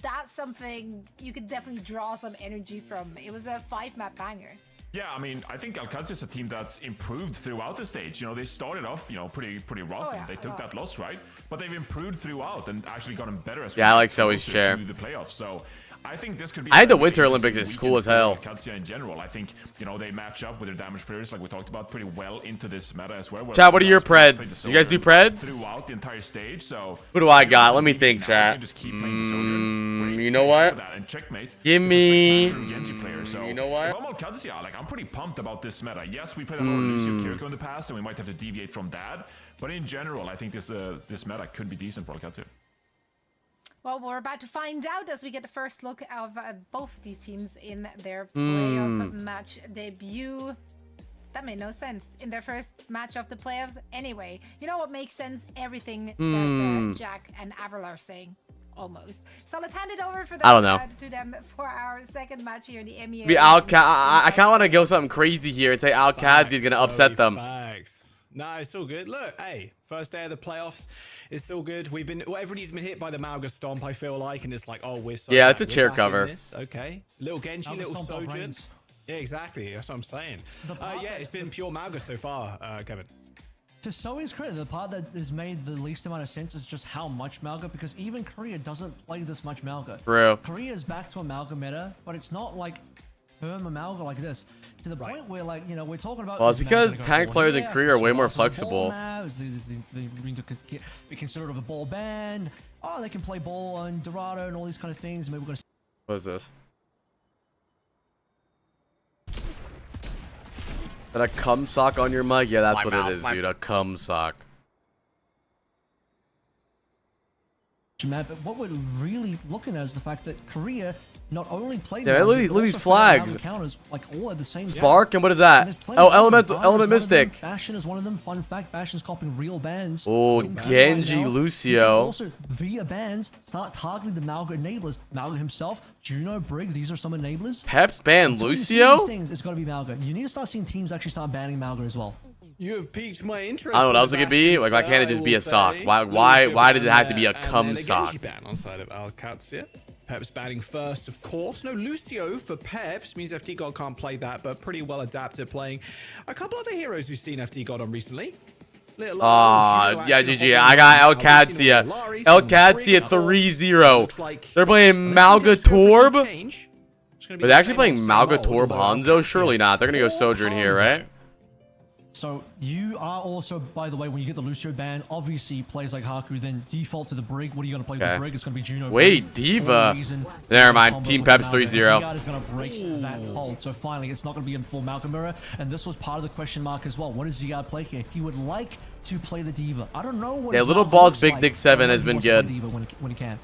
Speaker 5: that's something you could definitely draw some energy from. It was a 5-map banger.
Speaker 8: Yeah, I mean, I think Alcadia is a team that's improved throughout the stage. You know, they started off, you know, pretty rough.
Speaker 5: Oh, yeah.
Speaker 8: They took that loss, right? But they've improved throughout and actually gotten better as
Speaker 1: Yeah, I like
Speaker 8: Zoe's
Speaker 1: chair.
Speaker 8: to the playoffs. So I think this could be.
Speaker 1: I think the Winter Olympics is cool as hell.
Speaker 8: Alcadia in general, I think, you know, they match up with their damage players, like we talked about, pretty well into this meta as well.
Speaker 1: Chat, what are your preds? You guys do preds?
Speaker 8: Throughout the entire stage, so.
Speaker 1: Who do I got? Let me think, chat.
Speaker 8: Just keep playing the Sojourn.
Speaker 1: You know what?
Speaker 8: And checkmate.
Speaker 1: Give me.
Speaker 8: Gen.G player, so
Speaker 1: You know what?
Speaker 8: If I'm Alcadia, like, I'm pretty pumped about this meta. Yes, we played a lot of Lucio Kiriko in the past, and we might have to deviate from that. But in general, I think this meta could be decent for Alcadia.
Speaker 5: Well, we're about to find out as we get the first look of both these teams in their playoff match debut. That made no sense in their first match of the playoffs. Anyway, you know what makes sense? Everything that Jack and Avril are saying. Almost. So let's hand it over for to them for our second match here in the MEA.
Speaker 1: I kind of want to go something crazy here and say Alcadia is going to upset them.
Speaker 6: Facts. No, it's all good. Look, hey, first day of the playoffs. It's all good. Everybody's been hit by the Mauga Stomp, I feel like, and it's like, oh, we're so
Speaker 1: Yeah,
Speaker 6: bad.
Speaker 1: it's a
Speaker 6: We're
Speaker 1: chair
Speaker 6: back in
Speaker 1: cover.
Speaker 6: this. Okay. Little Genji,
Speaker 7: Mauga
Speaker 6: little
Speaker 7: Stomp our
Speaker 6: Sojourn.
Speaker 7: brains.
Speaker 6: Yeah, exactly. That's what I'm saying. Yeah, it's been pure Mauga so far, Kevin.
Speaker 7: To Zoe's credit, the part that has made the least amount of sense is just how much Mauga, because even Korea doesn't play this much Mauga.
Speaker 1: True.
Speaker 7: Korea is back to a Mauga meta, but it's not like perma Mauga like this. To the point where, like, you know, we're talking about...
Speaker 1: Well, it's because tank players in Korea are way more flexible.
Speaker 7: Be considered of a ball ban. Oh, they can play ball on Dorado and all these kind of things. Maybe we're going to...
Speaker 1: What is this? Is that a cum sock on your mic? Yeah, that's what it is, dude. A cum sock.
Speaker 7: But what we're really looking at is the fact that Korea not only played...
Speaker 1: Yeah, look at these flags.
Speaker 7: Counters, like, all at the same time.
Speaker 1: Spark, and what is that? Oh, Element Mystic.
Speaker 7: Bastion is one of them. Fun fact, Bastion's copying real bans.
Speaker 1: Oh, Gen.G Lucio.
Speaker 7: Also, via bans, start targeting the Mauga enablers. Mauga himself, Juno, Brig, these are some enablers.
Speaker 1: Peps ban
Speaker 7: Until you see
Speaker 1: Lucio?
Speaker 7: these things, it's got to be Mauga. You need to start seeing teams actually start banning Mauga as well.
Speaker 6: You have piqued my interest.
Speaker 1: I don't know what else it could be. Like, why can't it just be a sock? Why did it have to be a cum sock?
Speaker 6: Genji ban on side of Alcadia. Peps batting first, of course. No Lucio for Peps means FD God can't play that, but pretty well adapted playing a couple other heroes we've seen FD God on recently.
Speaker 1: Yeah, GG. I got Alcadia. Alcadia 3-0. They're playing Mauga Torb? Are they actually playing Mauga Torb Hanzo? Surely not. They're gonna go Sojourn here, right?
Speaker 7: So you are also, by the way, when you get the Lucio ban, obviously plays like Haku then default to the Brig. What are you going to play with the Brig? It's going to be Juno.
Speaker 1: Wait, Diva. Never mind. Team Peps 3-0.
Speaker 7: Ziad is going to break that hold. So finally, it's not going to be a full Malcolm mirror. And this was part of the question mark as well. What does Ziad play here? He would like to play the Diva. I don't know what.
Speaker 1: Yeah, Little Balls Big Dick 7 has been good.
Speaker 7: When he can.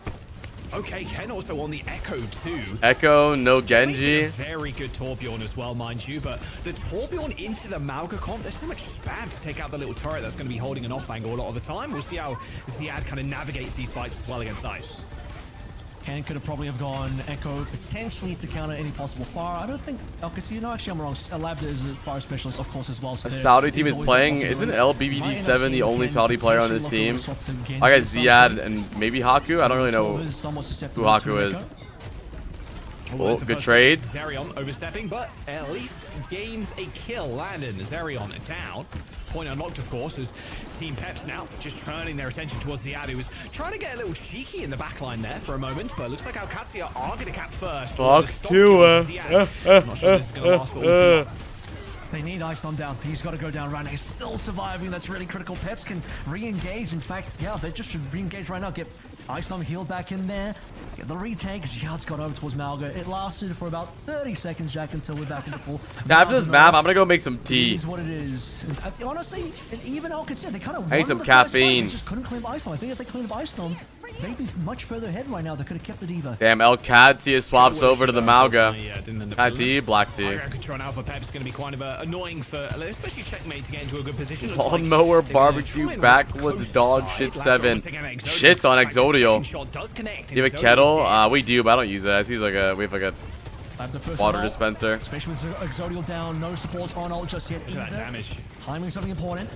Speaker 6: Okay, Ken also on the Echo too.
Speaker 1: Echo, no Gen.G.
Speaker 6: Very good Torbjorn as well, mind you, but the Torbjorn into the Mauga comp, there's so much spam to take out the little turret that's going to be holding an off angle a lot of the time. We'll see how Ziad kind of navigates these fights as well against Ice.
Speaker 7: Ken could have probably have gone Echo potentially to counter any possible fire. I don't think Alcadia, no, actually I'm wrong. Labda is a fire specialist, of course, as well. So
Speaker 1: a Saudi team is playing. Isn't LBBD7 the only Saudi player on this team? I got Ziad and maybe Haku. I don't really know who Haku is. Oh, good trades.
Speaker 6: Zerion overstepping, but at least gains a kill. Landon, Zerion down. Point unlocked, of course, as Team Peps now just turning their attention towards Ziad, who was trying to get a little cheeky in the backline there for a moment, but it looks like Alcadia are going to cap first.
Speaker 1: Fuck to
Speaker 6: I'm not sure this is going to last for all too long.
Speaker 7: They need Iceland down. He's got to go down right now. He's still surviving. That's really critical. Peps can re-engage. In fact, yeah, they just should re-engage right now. Get Iceland healed back in there. Get the retake. Ziad's got over towards Malga. It lasted for about 30 seconds, Jack, until we're back into full.
Speaker 1: Now, after this map, I'm going to go make some tea.
Speaker 7: It is what it is. And honestly, and even Alcadia, they kind of
Speaker 1: I need some caffeine.
Speaker 7: They just couldn't clean up Iceland. I think if they cleaned up Iceland, they'd be much further ahead right now. They could have kept the Diva.
Speaker 1: Damn, Alcadia swaps over to the Mauga. High tea, black tea.
Speaker 6: Control Alpha Peps is going to be kind of annoying for, especially Checkmate, to get into a good position.
Speaker 1: Lawnmower barbecue backwoods dog shit 7. Shits on Exodial. Do you have a kettle? We do, but I don't use it. We have like a water dispenser.
Speaker 7: Especially with Exodial down, no supports on ult just yet.
Speaker 6: Look at that damage.
Speaker 7: Timing something important.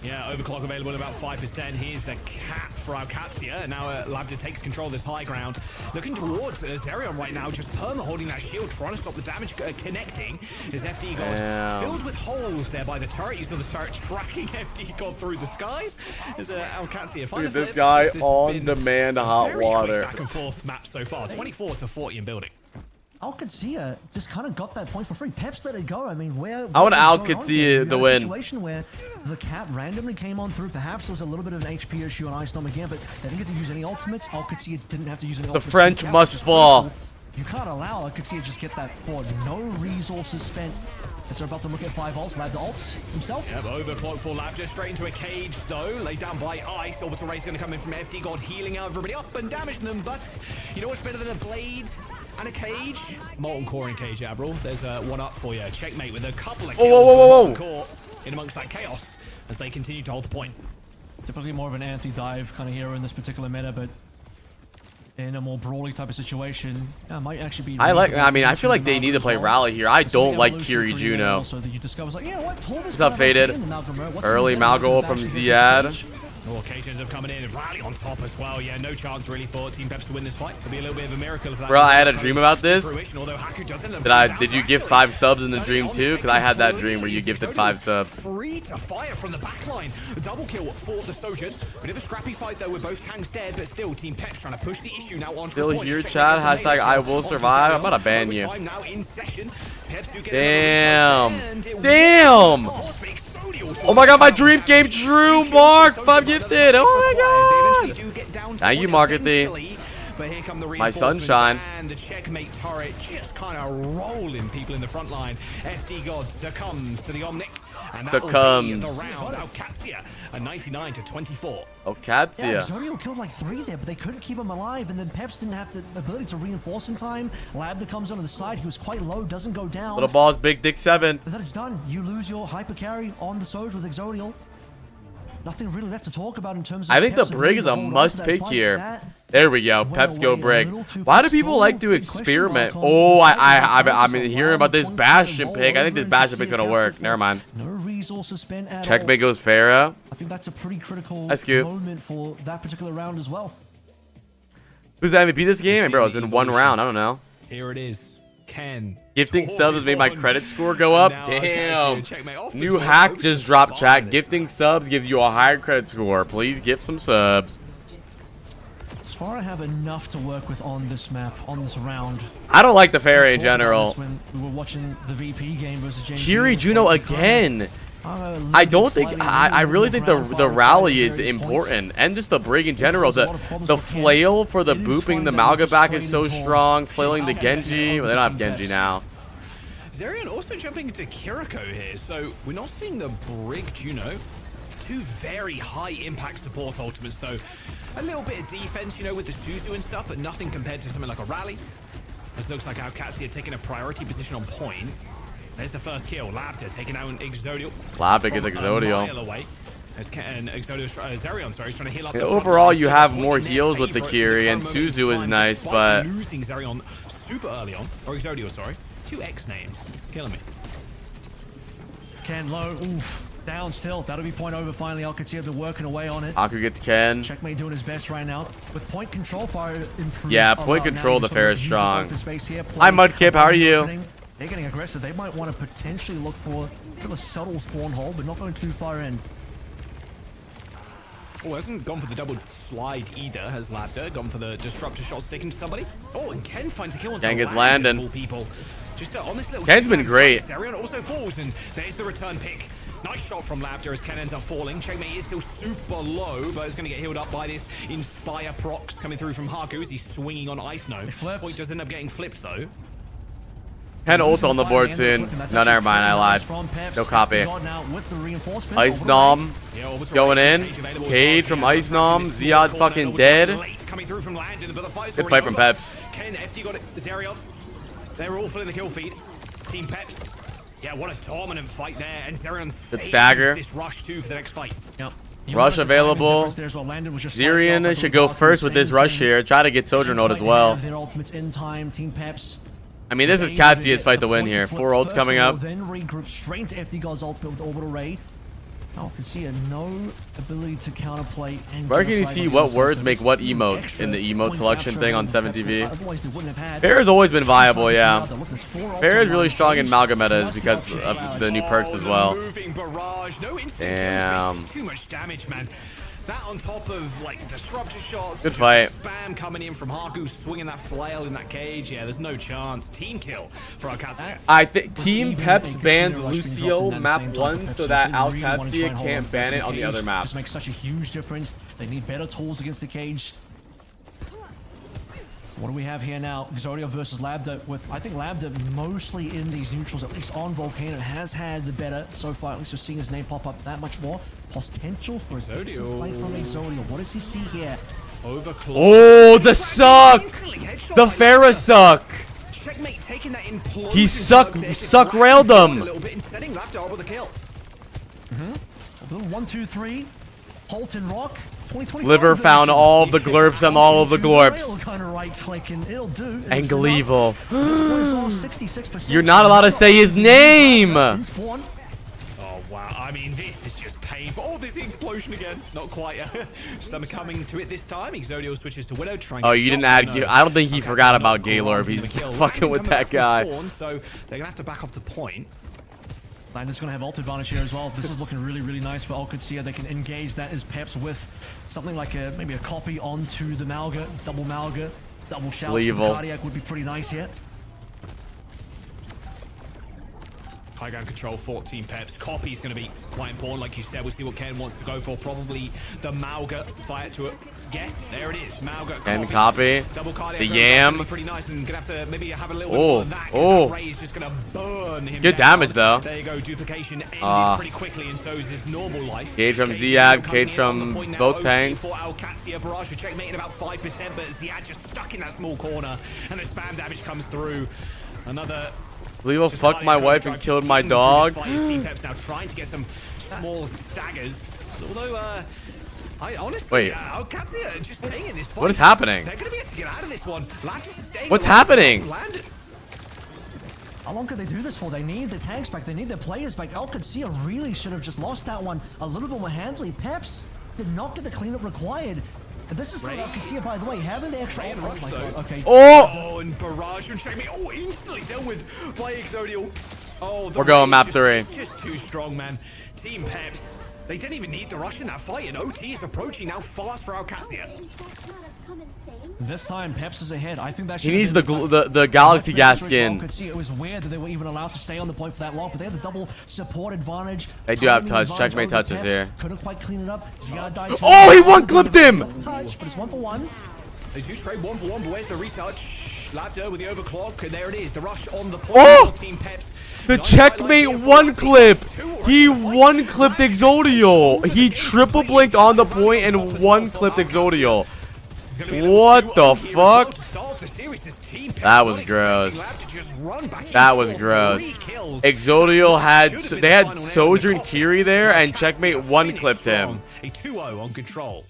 Speaker 6: Yeah, overclock available at about 5%. Here's the cap for Alcadia. Now Labda takes control of this high ground. Looking towards Zerion right now, just perma holding that shield, trying to stop the damage connecting. His FD God filled with holes there by the turret. You saw the turret tracking FD God through the skies. As Alcadia finds
Speaker 1: this guy on demand hot water.
Speaker 6: Back and forth map so far, 24 to 40 in building.
Speaker 7: Alcadia just kind of got that point for free. Peps let it go. I mean,
Speaker 1: I want Alcadia to win.
Speaker 7: Situation where the cap randomly came on through. Perhaps there was a little bit of an HP issue on Ice Storm again, but they didn't get to use any ultimates. Alcadia didn't have to use any ultimates.
Speaker 1: The French must fall.
Speaker 7: You can't allow Alcadia just get that forward. No resources spent. As they're about to look at 5 ults, Lab the ults himself.
Speaker 6: Yeah, overclock for Lab, just straight into a cage though. Laid down by Ice. Orbital Race going to come in from FD God, healing out everybody up and damaging them. But you know what's better than a blade and a cage? Molten Core in cage, Avril. There's one up for you. Checkmate with a couple of kills. Core in amongst that chaos as they continue to hold the point.
Speaker 7: Typically more of an anti-dive kind of hero in this particular meta, but in a more brawly type of situation, might actually be.
Speaker 1: I feel like they need to play Rally here. I don't like Kiri Juno. What's up, Faded? Early Malgo from Ziad.
Speaker 6: Occasions of coming in and Rally on top as well. Yeah, no chance really for Team Peps to win this fight. Could be a little bit of a miracle if that.
Speaker 1: Bro, I had a dream about this. Did you give 5 subs in the dream too? Because I had that dream where you gifted 5 subs.
Speaker 6: Free to fire from the backline. Double kill for the Sojourn. Bit of a scrappy fight though with both tanks dead, but still Team Peps trying to push the issue now onto
Speaker 1: still
Speaker 6: the point.
Speaker 1: here, Chad. Hashtag I will survive. I'm gonna ban you. Damn. Damn. Oh my god, my dream came true. Mark 5 gifted. Oh my god. Thank you, Markethy.
Speaker 6: But here come the
Speaker 1: my sunshine.
Speaker 6: And the checkmate turret just kind of rolling people in the front line. FD God succumbs to the Omnic. And that will be the round. Alcadia, a 99 to 24.
Speaker 1: Alcadia.
Speaker 7: Yeah, Exodial killed like 3 there, but they couldn't keep him alive. And then Peps didn't have the ability to reinforce in time. Labda comes onto the side. He was quite low, doesn't go down.
Speaker 1: Little Balls, Big Dick 7.
Speaker 7: That is done. You lose your hyper carry on the Soj with Exodial. Nothing really left to talk about in terms of.
Speaker 1: I think the Brig is a must pick here. There we go. Peps go Brig. Why do people like to experiment? Oh, I'm hearing about this Bastion pick. I think this Bastion pick's gonna work. Never mind.
Speaker 7: No resources spent at
Speaker 1: Checkmate goes Farah.
Speaker 7: I think that's a pretty critical moment for that particular round as well.
Speaker 1: Who's the MVP this game? Bro, it's been 1 round. I don't know.
Speaker 6: Here it is. Ken.
Speaker 1: Gifting subs has made my credit score go up. Damn. New hack just dropped, chat. Gifting subs gives you a higher credit score. Please gift some subs.
Speaker 7: Sfara have enough to work with on this map, on this round.
Speaker 1: I don't like the Pharah in general.
Speaker 7: When we were watching the VP game versus Gen.G.
Speaker 1: Kiri Juno again. I don't think I really think the rally is important, and just the brig in general. The flail for the booping the Malga back is so strong. Flailing the Gen.G. Well, they don't have Gen.G now.
Speaker 6: Zerion also jumping into Kiriko here, so we're not seeing the brig Juno. Two very high impact support ultimates though. A little bit of defense, you know, with the Suzu and stuff, but nothing compared to something like a rally. This looks like Alcadia taking a priority position on point. There's the first kill. Labda taking out an Exodial.
Speaker 1: Labda gets Exodial.
Speaker 6: Zerion, sorry, he's trying to heal up.
Speaker 1: Yeah, overall, you have more heals with the Kiri, and Suzu is nice, but
Speaker 6: losing Zerion super early on, or Exodial, sorry. 2 X names, killing me.
Speaker 7: Ken low, oof. Down still. That'll be point over finally. Alcadia, they're working away on it.
Speaker 1: Aku gets Ken.
Speaker 7: Checkmate doing his best right now. With point control fire improved.
Speaker 1: Yeah, point control, the fair is strong. Hi, Mudkip. How are you?
Speaker 7: They're getting aggressive. They might want to potentially look for a subtle spawn hole, but not going too far in.
Speaker 6: Oh, hasn't gone for the double slide either, has Labda. Gone for the disruptor shot sticking to somebody. Oh, and Ken finds a kill on
Speaker 1: Ken gets landing.
Speaker 6: People. Just on this little
Speaker 1: Ken's been great.
Speaker 6: Zerion also falls, and there's the return pick. Nice shot from Labda as Ken ends up falling. Checkmate is still super low, but is going to get healed up by this Inspire procs coming through from Haku as he's swinging on Ice Gnome. Point does end up getting flipped though.
Speaker 1: Ken ult on the board soon. No, never mind. I lied. No copy. Ice Nom going in. Cage from Ice Nom. Ziad fucking dead. Good fight from Peps.
Speaker 6: Ken, FD got it. Zerion. They're all filling the kill feed. Team Peps. Yeah, what a dominant fight there. And Zerion saves
Speaker 1: stagger.
Speaker 6: This rush too for the next fight.
Speaker 7: Yep.
Speaker 1: Rush available. Zerion should go first with this rush here. Try to get Soldier Node as well. I mean, this is Katsia's fight to win here. 4 ults coming up.
Speaker 7: Then regroup straight to FD God's ultimate with Orbital Ray. Alcadia no ability to counterplay.
Speaker 1: Where can you see what words make what emote in the emote selection thing on 7TV? Fair has always been viable, yeah. Fair is really strong in Malga metas because of the new perks as well. Damn.
Speaker 6: Too much damage, man. That on top of like disruptor shots,
Speaker 1: good fight.
Speaker 6: Spam coming in from Haku, swinging that flail in that cage. Yeah, there's no chance. Team kill for Alcadia.
Speaker 1: I think Team Peps bans Lucio map 1 so that Alcadia can't ban it on the other maps.
Speaker 7: This makes such a huge difference. They need better tools against the cage. What do we have here now? Exodio versus Labda with, I think Labda mostly in these neutrals, at least on Volcano, has had the better so far. At least we're seeing his name pop up that much more. Potential for a decent fight from Exodio. What does he see here?
Speaker 1: Oh, the suck! The Farah suck!
Speaker 6: Checkmate taking that implosion.
Speaker 1: He suck railed him.
Speaker 6: A little bit and setting Labda up with a kill.
Speaker 7: A little 1, 2, 3. Halt and rock.
Speaker 1: Liver found all of the glurps and all of the glorps.
Speaker 7: Kind of right click and it'll do.
Speaker 1: And Gleevil. You're not allowed to say his name!
Speaker 6: Oh, wow. I mean, this is just painful. Oh, there's the explosion again. Not quite. Some coming to it this time. Exodio switches to Widow.
Speaker 1: Oh, you didn't add... I don't think he forgot about Gaylorb. He's fucking with that guy.
Speaker 6: So they're going to have to back off the point.
Speaker 7: Landon's going to have ult advantage here as well. This is looking really, really nice for Alcadia. They can engage that as Peps with something like maybe a copy onto the Malga, double shouts. Cardiac would be pretty nice here.
Speaker 6: High ground control, 14 Peps. Copy is going to be quite important, like you said. We'll see what Ken wants to go for. Probably the Malga fire to it. Yes, there it is. Malga
Speaker 1: and copy.
Speaker 6: Double
Speaker 1: the Yam.
Speaker 6: Pretty nice, and gonna have to maybe have a little bit more than that. That Ray is just gonna burn him.
Speaker 1: Good damage though.
Speaker 6: There you go. Duplication ended pretty quickly, and so is his normal life.
Speaker 1: Cage from Ziad, Cage from both tanks.
Speaker 6: For Alcadia, barrage for checkmate in about 5%, but Ziad just stuck in that small corner, and the spam damage comes through. Another.
Speaker 1: Leo fucked my wife and killed my dog.
Speaker 6: Team Peps now trying to get some small staggers. Although, I honestly, Alcadia just staying in this fight.
Speaker 1: What is happening?
Speaker 6: They're gonna be able to get out of this one.
Speaker 1: What's happening?
Speaker 7: How long could they do this for? They need the tanks back. They need their players back. Alcadia really should have just lost that one a little bit more handily. Peps did not get the cleanup required. And this is still Alcadia, by the way, having the extra rush, okay.
Speaker 1: Oh!
Speaker 6: And barrage and checkmate. Oh, instantly dealt with by Exodio. Oh,
Speaker 1: we're going map 3.
Speaker 6: It's just too strong, man. Team Peps. They didn't even need the rush in that fight, and OT is approaching now fast for Alcadia.
Speaker 7: This time, Peps is ahead. I think that
Speaker 1: He needs the Galaxy Gas skin.
Speaker 7: Could see it was weird that they were even allowed to stay on the point for that long, but they have the double support advantage.
Speaker 1: They do have touch. Checkmate touches here.
Speaker 7: Couldn't quite clean it up.
Speaker 1: Oh, he one-clipped him!
Speaker 7: Touch, but it's 1-for-1.
Speaker 6: They do trade 1-for-1, but where's the retouch? Labda with the overclock, and there it is. The rush on the point.
Speaker 1: Oh!
Speaker 6: Team Peps.
Speaker 1: The checkmate one-clipped. He one-clipped Exodio. He triple blinked on the point and one-clipped Exodio. What the fuck? That was gross. That was gross. Exodio they had Sojourn Kiri there, and checkmate one-clipped him.
Speaker 6: A 2-0 on control.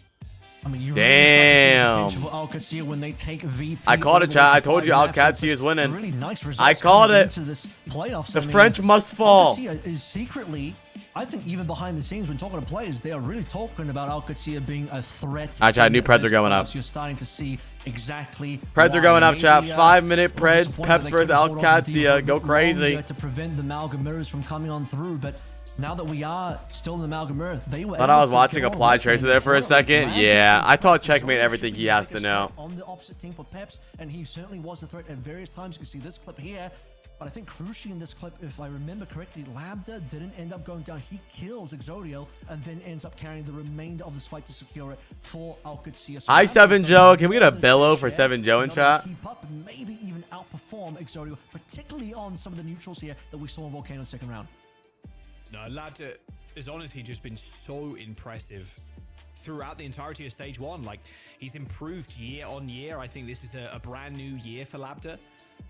Speaker 7: I mean, you
Speaker 1: damn.
Speaker 7: Really Alcadia when they take VP.
Speaker 1: I called it, chat. I told you Alcadia is winning.
Speaker 7: Really nice
Speaker 1: I called it. The French must fall.
Speaker 7: Alcadia is secretly, I think, even behind the scenes when talking to players, they are really talking about Alcadia being a threat.
Speaker 1: Actually, I knew Preds are going up.
Speaker 7: You're starting to see exactly.
Speaker 1: Preds are going up, chat. 5-minute Preds. Peps versus Alcadia. Go crazy.
Speaker 7: To prevent the Malga mirrors from coming on through, but. Now that we are still in the Malga mirror, they were.
Speaker 1: Thought I was watching Applied Tracer there for a second. Yeah, I taught checkmate everything he has to know.
Speaker 7: On the opposite team for Peps, and he certainly was a threat at various times. You can see this clip here, but I think crucially in this clip, if I remember correctly, Labda didn't end up going down. He kills Exodio and then ends up carrying the remainder of this fight to secure it for Alcadia.
Speaker 1: Hi, 7 Joe. Can we get a bellow for 7 Joe in chat?
Speaker 7: Keep up and maybe even outperform Exodio, particularly on some of the neutrals here that we saw in Volcano's second round.
Speaker 6: No, Labda has honestly just been so impressive throughout the entirety of stage 1. Like, he's improved year on year. I think this is a brand new year for Labda,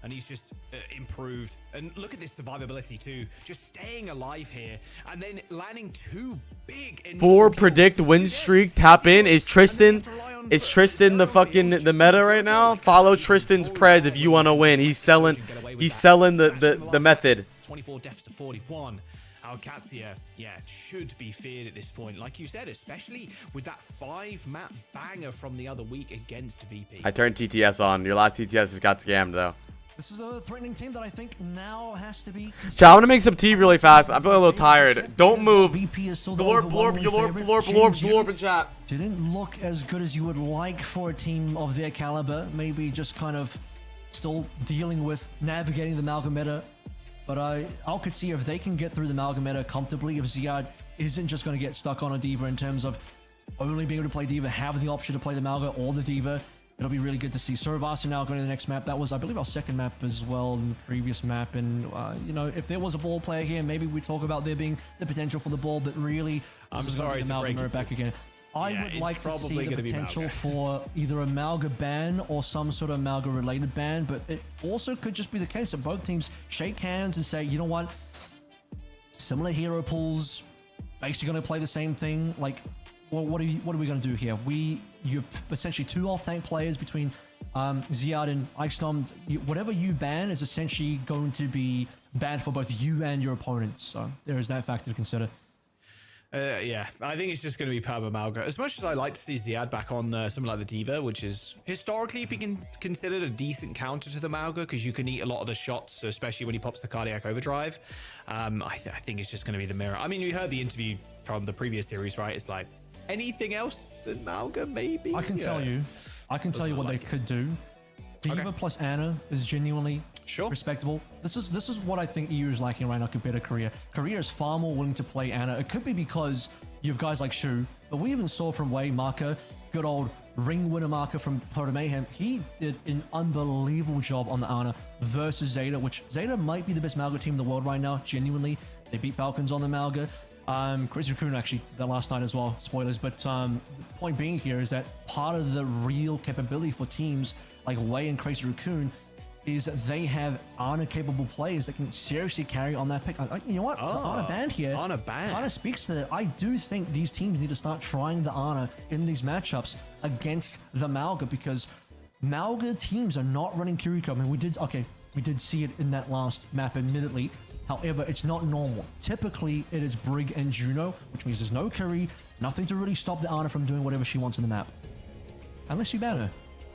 Speaker 6: and he's just improved. And look at this survivability too, just staying alive here and then landing 2 big
Speaker 1: 4 predict win streak. Tap in. Is Tristan the fucking the meta right now? Follow Tristan's Preds if you want to win. He's selling the method.
Speaker 6: 24 deaths to 41. Alcadia, yeah, should be feared at this point. Like you said, especially with that 5-map banger from the other week against VP.
Speaker 1: I turned TTS on. Your last TTS just got scammed, though.
Speaker 7: This is a threatening team that I think now has to be...
Speaker 1: Chat, I'm going to make some tea really fast. I'm feeling a little tired. Don't move. Glorp in chat.
Speaker 7: Didn't look as good as you would like for a team of their caliber. Maybe just kind of still dealing with navigating the Malga meta. But Alcadia, if they can get through the Malga meta comfortably, if Ziad isn't just going to get stuck on a D.Va in terms of only being able to play D.Va, have the option to play the Malga or the D.Va, it'll be really good to see. Sorvas now going to the next map. That was, I believe, our second map as well in the previous map. And, you know, if there was a ball player here, maybe we talk about there being the potential for the ball, but really,
Speaker 6: I'm sorry,
Speaker 7: the Malga meta back again. I would like to see the potential for either a Malga ban or some sort of Malga related ban, but it also could just be the case that both teams shake hands and say, you know what, similar hero pools, basically going to play the same thing. Like, well, what are we going to do here? You've essentially 2 off-tank players between Ziad and Ice Storm. Whatever you ban is essentially going to be banned for both you and your opponents. So there is that factor to consider.
Speaker 6: Yeah, I think it's just going to be Perma Malga. As much as I like to see Ziad back on something like the D.Va, which is historically being considered a decent counter to the Malga because you can eat a lot of the shots, especially when he pops the cardiac overdrive. I think it's just going to be the mirror. I mean, you heard the interview from the previous series, right? It's like anything else than Malga, maybe.
Speaker 7: I can tell you what they could do. D.Va plus Ana is genuinely respectable. This is what I think EU is lacking right now compared to Korea. Korea is far more willing to play Ana. It could be because you have guys like Shu, but we even saw from Wei Marker, good old ring winner Marker from Florida Mayhem. He did an unbelievable job on the Ana versus Zeta, which Zeta might be the best Malga team in the world right now. Genuinely, they beat Falcons on the Malga. Chris Raccoon actually that last night as well. Spoilers, but the point being here is that part of the real capability for teams like Wei and Crazy Raccoon is that they have Ana capable players that can seriously carry on that pick. You know what? The Ana band here kind of speaks to that. I do think these teams need to start trying the Ana in these matchups against the Malga because Malga teams are not running Kiriko. I mean, we did see it in that last map, admittedly. However, it's not normal. Typically, it is Brig and Juno, which means there's no Curry, nothing to really stop the Ana from doing whatever she wants in the map. Unless you ban her.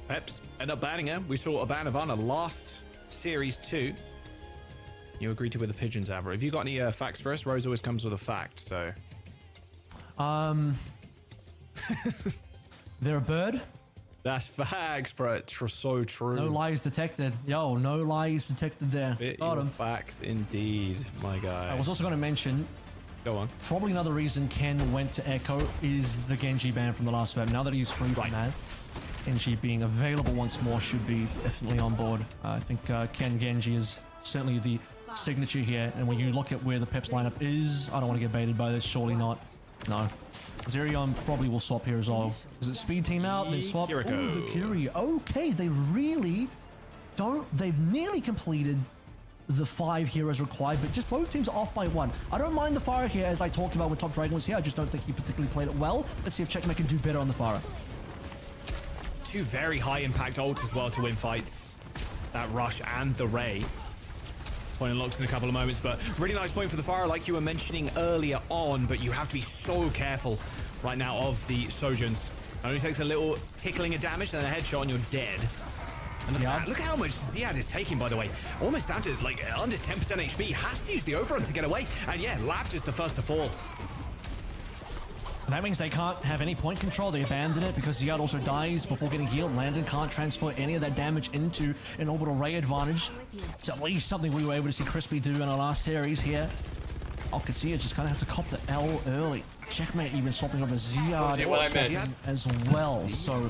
Speaker 6: Peps end up banning her. We saw a ban of Ana last Series 2. You agreed to with the pigeons, Abra. Have you got any facts for us? Rose always comes with a fact, so...
Speaker 7: They're a bird.
Speaker 6: That's facts, bro. It's so true.
Speaker 7: No lies detected. Yo, no lies detected there. Got him.
Speaker 6: Facts indeed, my guy.
Speaker 7: I was also going to mention,
Speaker 6: go on.
Speaker 7: Probably another reason Ken went to Echo is the Gen.G ban from the last map. Now that he's free from that, Gen.G being available once more should be definitely on board. I think Ken Gen.G is certainly the signature here. And when you look at where the Peps lineup is, I don't want to get baited by this. Surely not. No. Zerion probably will swap here as well. Is it speed team out? They swap. Oh, the Curie. Okay, they really don't. They've nearly completed the 5 heroes required, but just both teams are off by 1. I don't mind the Pharah here, as I talked about when Top Dragon was here. I just don't think he particularly played it well. Let's see if Checkmate can do better on the Pharah.
Speaker 6: 2 very high impact ults as well to win fights. That Rush and the Ray. Point unlocks in a couple of moments, but really nice point for the Pharah, like you were mentioning earlier on, but you have to be so careful right now of the Sojourns. It only takes a little tickling of damage, then a headshot and you're dead. And look how much Ziad is taking, by the way. Almost down to like under 10% HP. Has to use the overrun to get away. And yeah, Labbed is the first to fall.
Speaker 7: That means they can't have any point control. They abandon it because Ziad also dies before getting healed. Landon can't transfer any of that damage into an orbital ray advantage. It's at least something we were able to see Crispy do in our last series here. Alcadia just kind of have to cop the L early. Checkmate even swapping over Ziad as well. So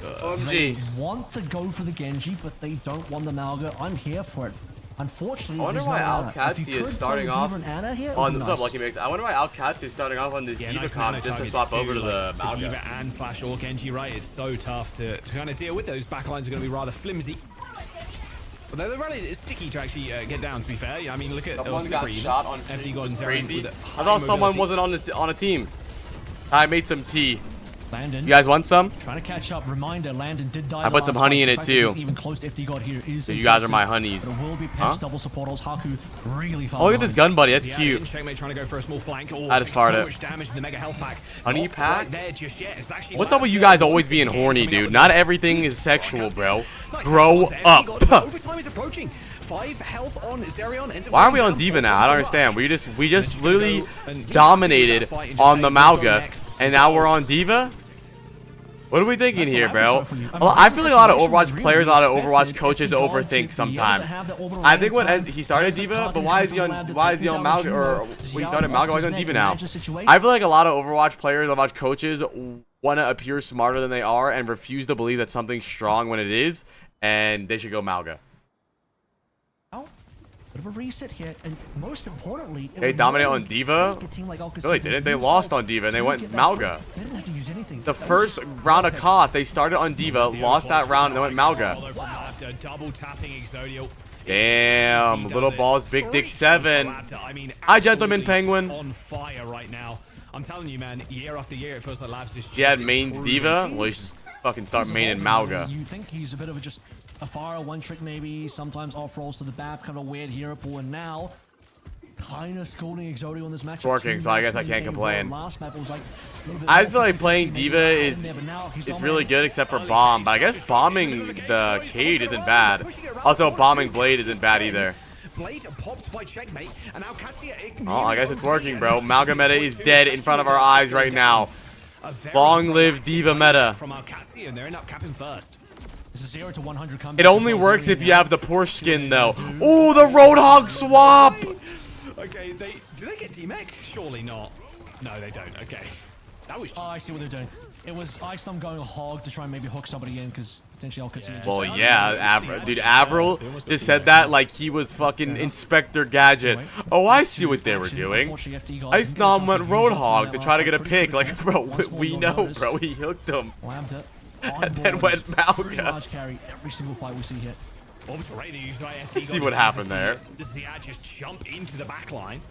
Speaker 7: they want to go for the Gen.G, but they don't want the Malga. I'm here for it. Unfortunately,
Speaker 1: I wonder why Alcadia is starting off on what's up, Lucky Mix. I wonder why Alcadia is starting off on this Diva comp just to swap over to the Malga.
Speaker 6: Diva and / Orc Gen.G, right? It's so tough to kind of deal with. Those backlines are going to be rather flimsy. But they're really sticky to actually get down, to be fair. I mean, look at
Speaker 1: someone got shot on
Speaker 6: FD God
Speaker 1: crazy. I thought someone wasn't on a team. I made some tea.
Speaker 7: Landon,
Speaker 1: you guys want some?
Speaker 7: Trying to catch up. Reminder, Landon did die.
Speaker 1: I put some honey in it too.
Speaker 7: Even close to FD God here is
Speaker 1: so you guys are my honeys.
Speaker 7: But it will be Peps double supporters. Haku really far.
Speaker 1: Oh, look at this gun buddy. That's cute.
Speaker 6: Checkmate trying to go for a small flank. Oh,
Speaker 1: I just farted.
Speaker 6: So much damage in the mega health pack.
Speaker 1: Honey pack?
Speaker 6: There just yet. It's actually
Speaker 1: what's up with you guys always being horny, dude? Not everything is sexual, bro. Grow up.
Speaker 6: Overtime is approaching. 5 health on Zerion.
Speaker 1: Why are we on Diva now? I don't understand. We just literally dominated on the Malga, and now we're on Diva. What are we thinking here, bro? Well, I feel like a lot of Overwatch players, a lot of Overwatch coaches overthink sometimes. I think when he started Diva, but why is he on Malga, or when he started Malga, why is he on Diva now? I feel like a lot of Overwatch players, Overwatch coaches want to appear smarter than they are and refuse to believe that something's strong when it is, and they should go Malga.
Speaker 7: Bit of a reset here, and most importantly,
Speaker 1: they dominated on Diva. No, they didn't. They lost on Diva and they went Malga.
Speaker 7: They didn't have to use anything.
Speaker 1: The first round of COD, they started on Diva, lost that round, and they went Malga.
Speaker 6: Double tapping Exodio.
Speaker 1: Damn, little balls, big dick 7. Hi, gentleman penguin.
Speaker 6: On fire right now. I'm telling you, man. Year after year, it feels like Labs is.
Speaker 1: He had mains Diva. Well, he should fucking start maining Malga.
Speaker 7: You think he's a bit of just a Pharah one trick maybe, sometimes off rolls to the back, kind of a weird hero pool, and now kind of scolding Exodio on this match.
Speaker 1: It's working, so I guess I can't complain.
Speaker 7: Last map was like
Speaker 1: I just feel like playing Diva is really good except for Bomb, but I guess bombing the Cade isn't bad. Also, bombing Blade isn't bad either.
Speaker 6: Blade popped by Checkmate, and now
Speaker 1: oh, I guess it's working, bro. Malga meta is dead in front of our eyes right now. Long live Diva meta.
Speaker 6: From Alcadia, and they're not capping first.
Speaker 7: $0 to 100 comeback.
Speaker 1: It only works if you have the Porsche skin, though. Oh, the Roadhog swap!
Speaker 6: Okay, do they get D-Mech? Surely not. No, they don't. Okay. That was.
Speaker 7: Oh, I see what they're doing. It was Icedom going hog to try and maybe hook somebody in because potentially Alcadia.
Speaker 1: Well, yeah, dude, Avril just said that like he was fucking Inspector Gadget. Oh, I see what they were doing. Icedom went Roadhog to try to get a pick. Like, bro, we know, bro. He hooked him. And then went Malga.
Speaker 7: Carry every single fight we see here.
Speaker 1: Let's see what happened there.
Speaker 6: Ziad just jump into the back line.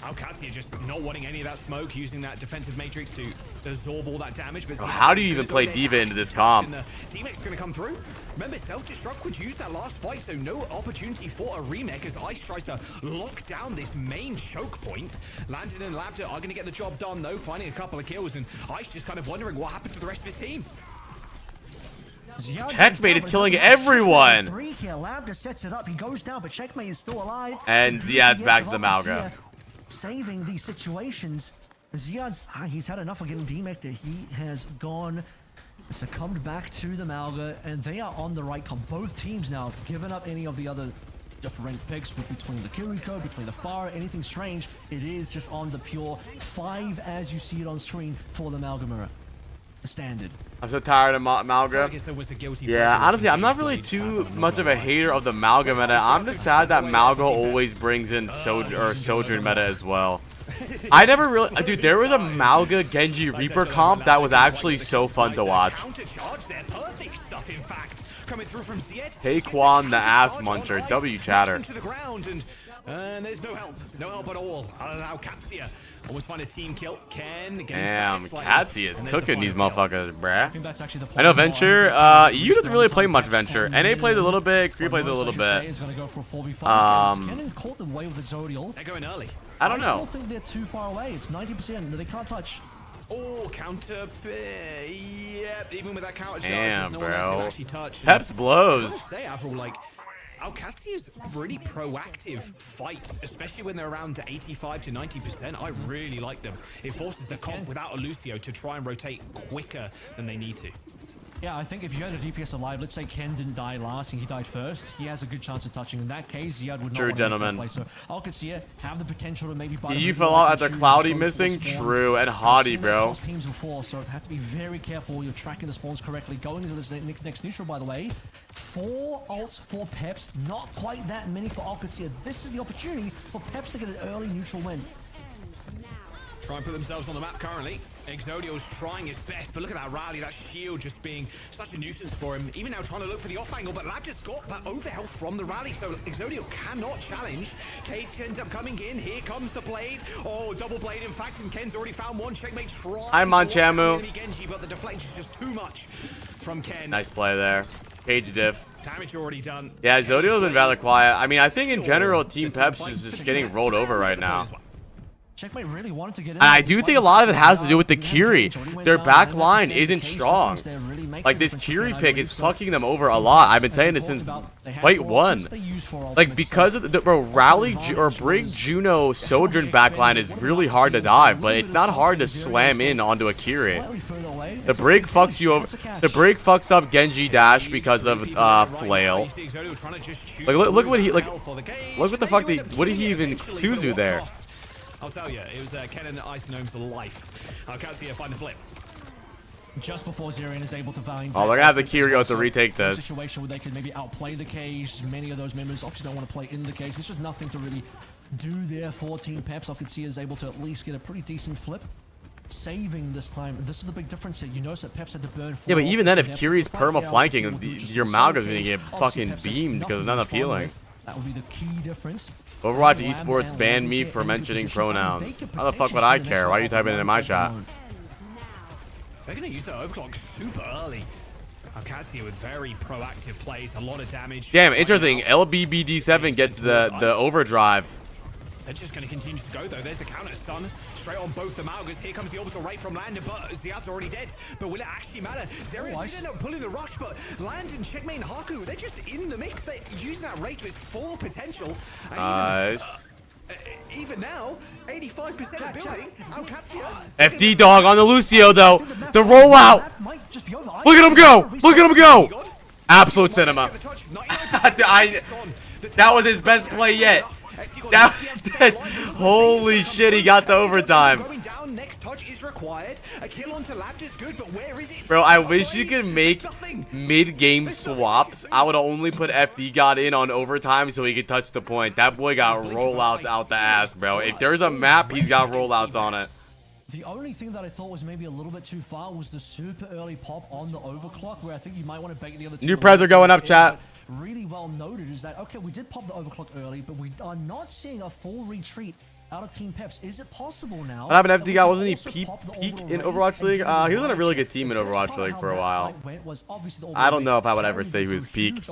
Speaker 6: Alcadia just not wanting any of that smoke, using that defensive matrix to absorb all that damage. But
Speaker 1: how do you even play Diva into this comp?
Speaker 6: D-Mech's going to come through. Remember, self-destruct would use that last fight, so no opportunity for a remake as Ice tries to lock down this main choke point. Landon and Labda are going to get the job done, though, finding a couple of kills, and Ice just kind of wondering what happened to the rest of his team.
Speaker 1: Checkmate is killing everyone.
Speaker 7: 3 kill. Labda sets it up. He goes down, but Checkmate is still alive.
Speaker 1: And Ziad's back to the Malga.
Speaker 7: Saving these situations. Ziad's he's had enough of getting D-Mech. He has gone succumbed back to the Malga, and they are on the right comp. Both teams now have given up any of the other different picks between the Kiriko, between the Pharah, anything strange. It is just on the pure 5 as you see it on screen for the Malga mirror. The standard.
Speaker 1: I'm so tired of Malga. Yeah, honestly, I'm not really too much of a hater of the Malga meta. I'm just sad that Malga always brings in Sojourn meta as well. I never really, dude. There was a Malga Gen.G Reaper comp that was actually so fun to watch. Taekwon the ass muncher, W chatter.
Speaker 6: And there's no help at all. Alcadia almost find a team kill. Ken.
Speaker 1: Damn, Katsi is cooking these motherfuckers, bruh. I know Venture. You doesn't really play much Venture. NA plays a little bit. Kree plays a little bit.
Speaker 6: They're going early.
Speaker 1: I don't know.
Speaker 7: I still think they're too far away. It's 90%. They can't touch.
Speaker 6: Oh, counter. Yeah, even with that counter charge,
Speaker 1: damn,
Speaker 6: there's no one else to actually touch.
Speaker 1: Peps blows.
Speaker 6: I gotta say, after all, like, Alcadia's really proactive fights, especially when they're around 85 to 90%. I really like them. It forces the comp without a Lucio to try and rotate quicker than they need to.
Speaker 7: Yeah, I think if you had a DPS alive, let's say Ken didn't die last and he died first, he has a good chance of touching. In that case, Ziad would not
Speaker 1: True, gentlemen.
Speaker 7: Play. So Alcadia have the potential to maybe buy
Speaker 1: you fell out after Cloudy missing? True, and Hottie, bro.
Speaker 7: Teams before, so have to be very careful you're tracking the spawns correctly. Going into this next neutral, by the way. 4 ults for Peps, not quite that many for Alcadia. This is the opportunity for Peps to get an early neutral win.
Speaker 6: Try and put themselves on the map currently. Exodio's trying his best, but look at that rally, that shield just being such a nuisance for him. Even now trying to look for the off angle, but Lab just got that overhealth from the rally, so Exodio cannot challenge. Kate ends up coming in. Here comes the blade. Oh, double blade, in fact, and Ken's already found one. Checkmate tries.
Speaker 1: I'm on Chamu.
Speaker 6: Gen.G, but the deflection is just too much from Ken.
Speaker 1: Nice play there. Cage diff.
Speaker 6: Damage already done.
Speaker 1: Yeah, Zodio's been rather quiet. I mean, I think in general, Team Peps is just getting rolled over right now.
Speaker 7: Checkmate really wanted to get in.
Speaker 1: And I do think a lot of it has to do with the Kiri. Their back line isn't strong. Like, this Kiri pick is fucking them over a lot. I've been saying this since fight 1. Like, because of the Rally or Brig Juno Sojourn backline is really hard to dive, but it's not hard to slam in onto a Kiri. The Brig fucks you over. The Brig fucks up Gen.G dash because of flail. Like, look what he like. Look what the fuck what did he even Suzu there?
Speaker 6: I'll tell you, it was Ken and Isognome's life. Alcadia find the flip.
Speaker 7: Just before Zerion is able to find.
Speaker 1: Oh, they're gonna have the Kyrio to retake this.
Speaker 7: Situation where they can maybe outplay the cage. Many of those members obviously don't want to play in the cage. There's just nothing to really do there for Team Peps. Alcadia is able to at least get a pretty decent flip. Saving this time. This is the big difference here. You notice that Peps had to burn.
Speaker 1: Yeah, but even then, if Kiri's perma flanking, your Malga's gonna get fucking beamed because there's not enough healing.
Speaker 7: That would be the key difference.
Speaker 1: Overwatch Esports banned me for mentioning pronouns. How the fuck would I care? Why are you typing it in my chat?
Speaker 6: They're going to use the overclock super early. Alcadia with very proactive plays, a lot of damage.
Speaker 1: Damn, interesting. LBBD7 gets the overdrive.
Speaker 6: They're just going to continue to go, though. There's the counter stun. Straight on both the Malgas. Here comes the orbital raid from Landon, but Ziad's already dead. But will it actually matter? Zerion did end up pulling the rush, but Landon, Checkmate, and Haku, they're just in the mix. They're using that raid to its full potential.
Speaker 1: Nice.
Speaker 6: Even now, 85% of building. Alcadia.
Speaker 1: FD dog on the Lucio, though. The rollout. Look at him go. Look at him go. Absolute cinema. That was his best play yet. Holy shit, he got the overtime. Bro, I wish you could make mid-game swaps. I would only put FD God in on overtime so he could touch the point. That boy got rollouts out the ass, bro. If there's a map, he's got rollouts on it.
Speaker 7: The only thing that I thought was maybe a little bit too far was the super early pop on the overclock, where I think you might want to bait the other team.
Speaker 1: New preds are going up, chat.
Speaker 7: Really well noted is that, okay, we did pop the overclock early, but we are not seeing a full retreat out of Team Peps. Is it possible now?
Speaker 1: What happened to FD guy? Wasn't he peak in Overwatch League? He was on a really good team in Overwatch League for a while. I don't know if I would ever say he was peak.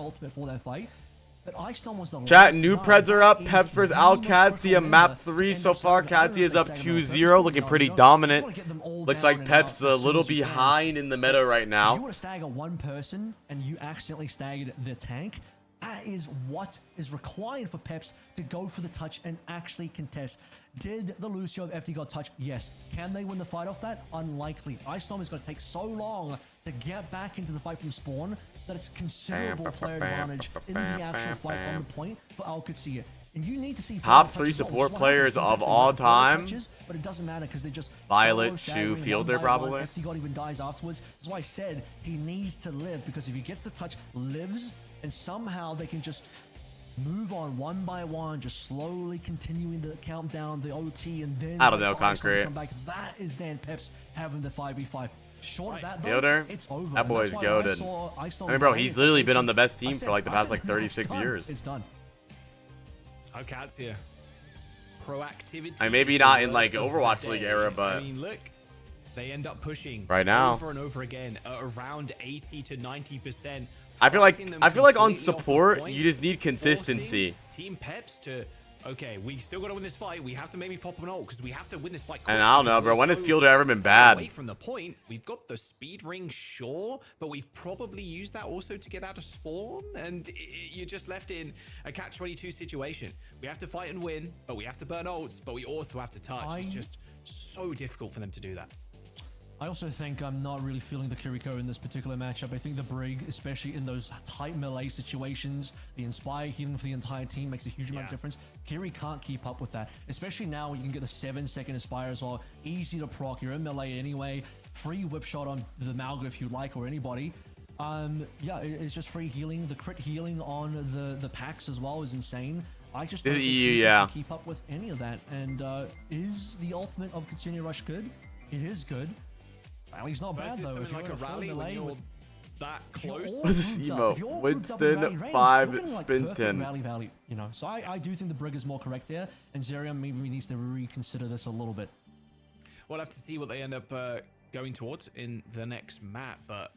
Speaker 1: Chat, new preds are up. Peps versus Alcadia, map 3 so far. Alcadia is up 2-0, looking pretty dominant. Looks like Peps a little behind in the meta right now.
Speaker 7: If you want to stagger one person and you accidentally staggered the tank, that is what is required for Peps to go for the touch and actually contest. Did the Lucio of FD God touch? Yes. Can they win the fight off that? Unlikely. Ice Storm is going to take so long to get back into the fight from spawn that it's considerable player advantage in the actual fight on the point for Alcadia. And you need to see
Speaker 1: top 3 support players of all time.
Speaker 7: But it doesn't matter because they just
Speaker 1: Violet, Shu, Fielder probably.
Speaker 7: FD God even dies afterwards. That's why I said he needs to live, because if he gets the touch, lives, and somehow they can just move on one by one, just slowly continuing the countdown, the OT, and then
Speaker 1: I don't know, Concrete.
Speaker 7: come back. That is Dan Peps having the 5v5. Short of that, though,
Speaker 1: Fielder,
Speaker 7: it's over.
Speaker 1: that boy's goated. I mean, bro, he's literally been on the best team for like the past like 36 years.
Speaker 7: It's done.
Speaker 6: Alcadia. Proactivity.
Speaker 1: I mean, maybe not in like Overwatch League era, but
Speaker 6: I mean, look, they end up pushing
Speaker 1: right now
Speaker 6: over and over again around 80 to 90%.
Speaker 1: I feel like on support, you just need consistency.
Speaker 6: Team Peps to, okay, we still got to win this fight. We have to maybe pop an ult because we have to win this fight.
Speaker 1: And I don't know, bro. When has Fielder ever been
Speaker 6: far
Speaker 1: bad?
Speaker 6: Away from the point, we've got the speed ring, sure, but we've probably used that also to get out of spawn, and you're just left in a catch-22 situation. We have to fight and win, but we have to burn ults, but we also have to touch. It's just so difficult for them to do that.
Speaker 7: I also think I'm not really feeling the Kiriko in this particular matchup. I think the Brig, especially in those tight melee situations, the Inspire healing for the entire team makes a huge amount of difference. Kiri can't keep up with that, especially now when you can get the 7-second Inspires, or easy to proc. You're in melee anyway. Free whip shot on the Malga if you like, or anybody. Yeah, it's just free healing. The crit healing on the packs as well is insane. I just don't think you can keep up with any of that. And is the ultimate of Continue Rush good? It is good. Rally's not bad though. If you're
Speaker 6: like a rally when you're that close.
Speaker 1: What is this emo? Winston 5 Spinton.
Speaker 7: Rally, you know. So I do think the Brig is more correct here, and Zerion maybe needs to reconsider this a little bit.
Speaker 6: We'll have to see what they end up going towards in the next map, but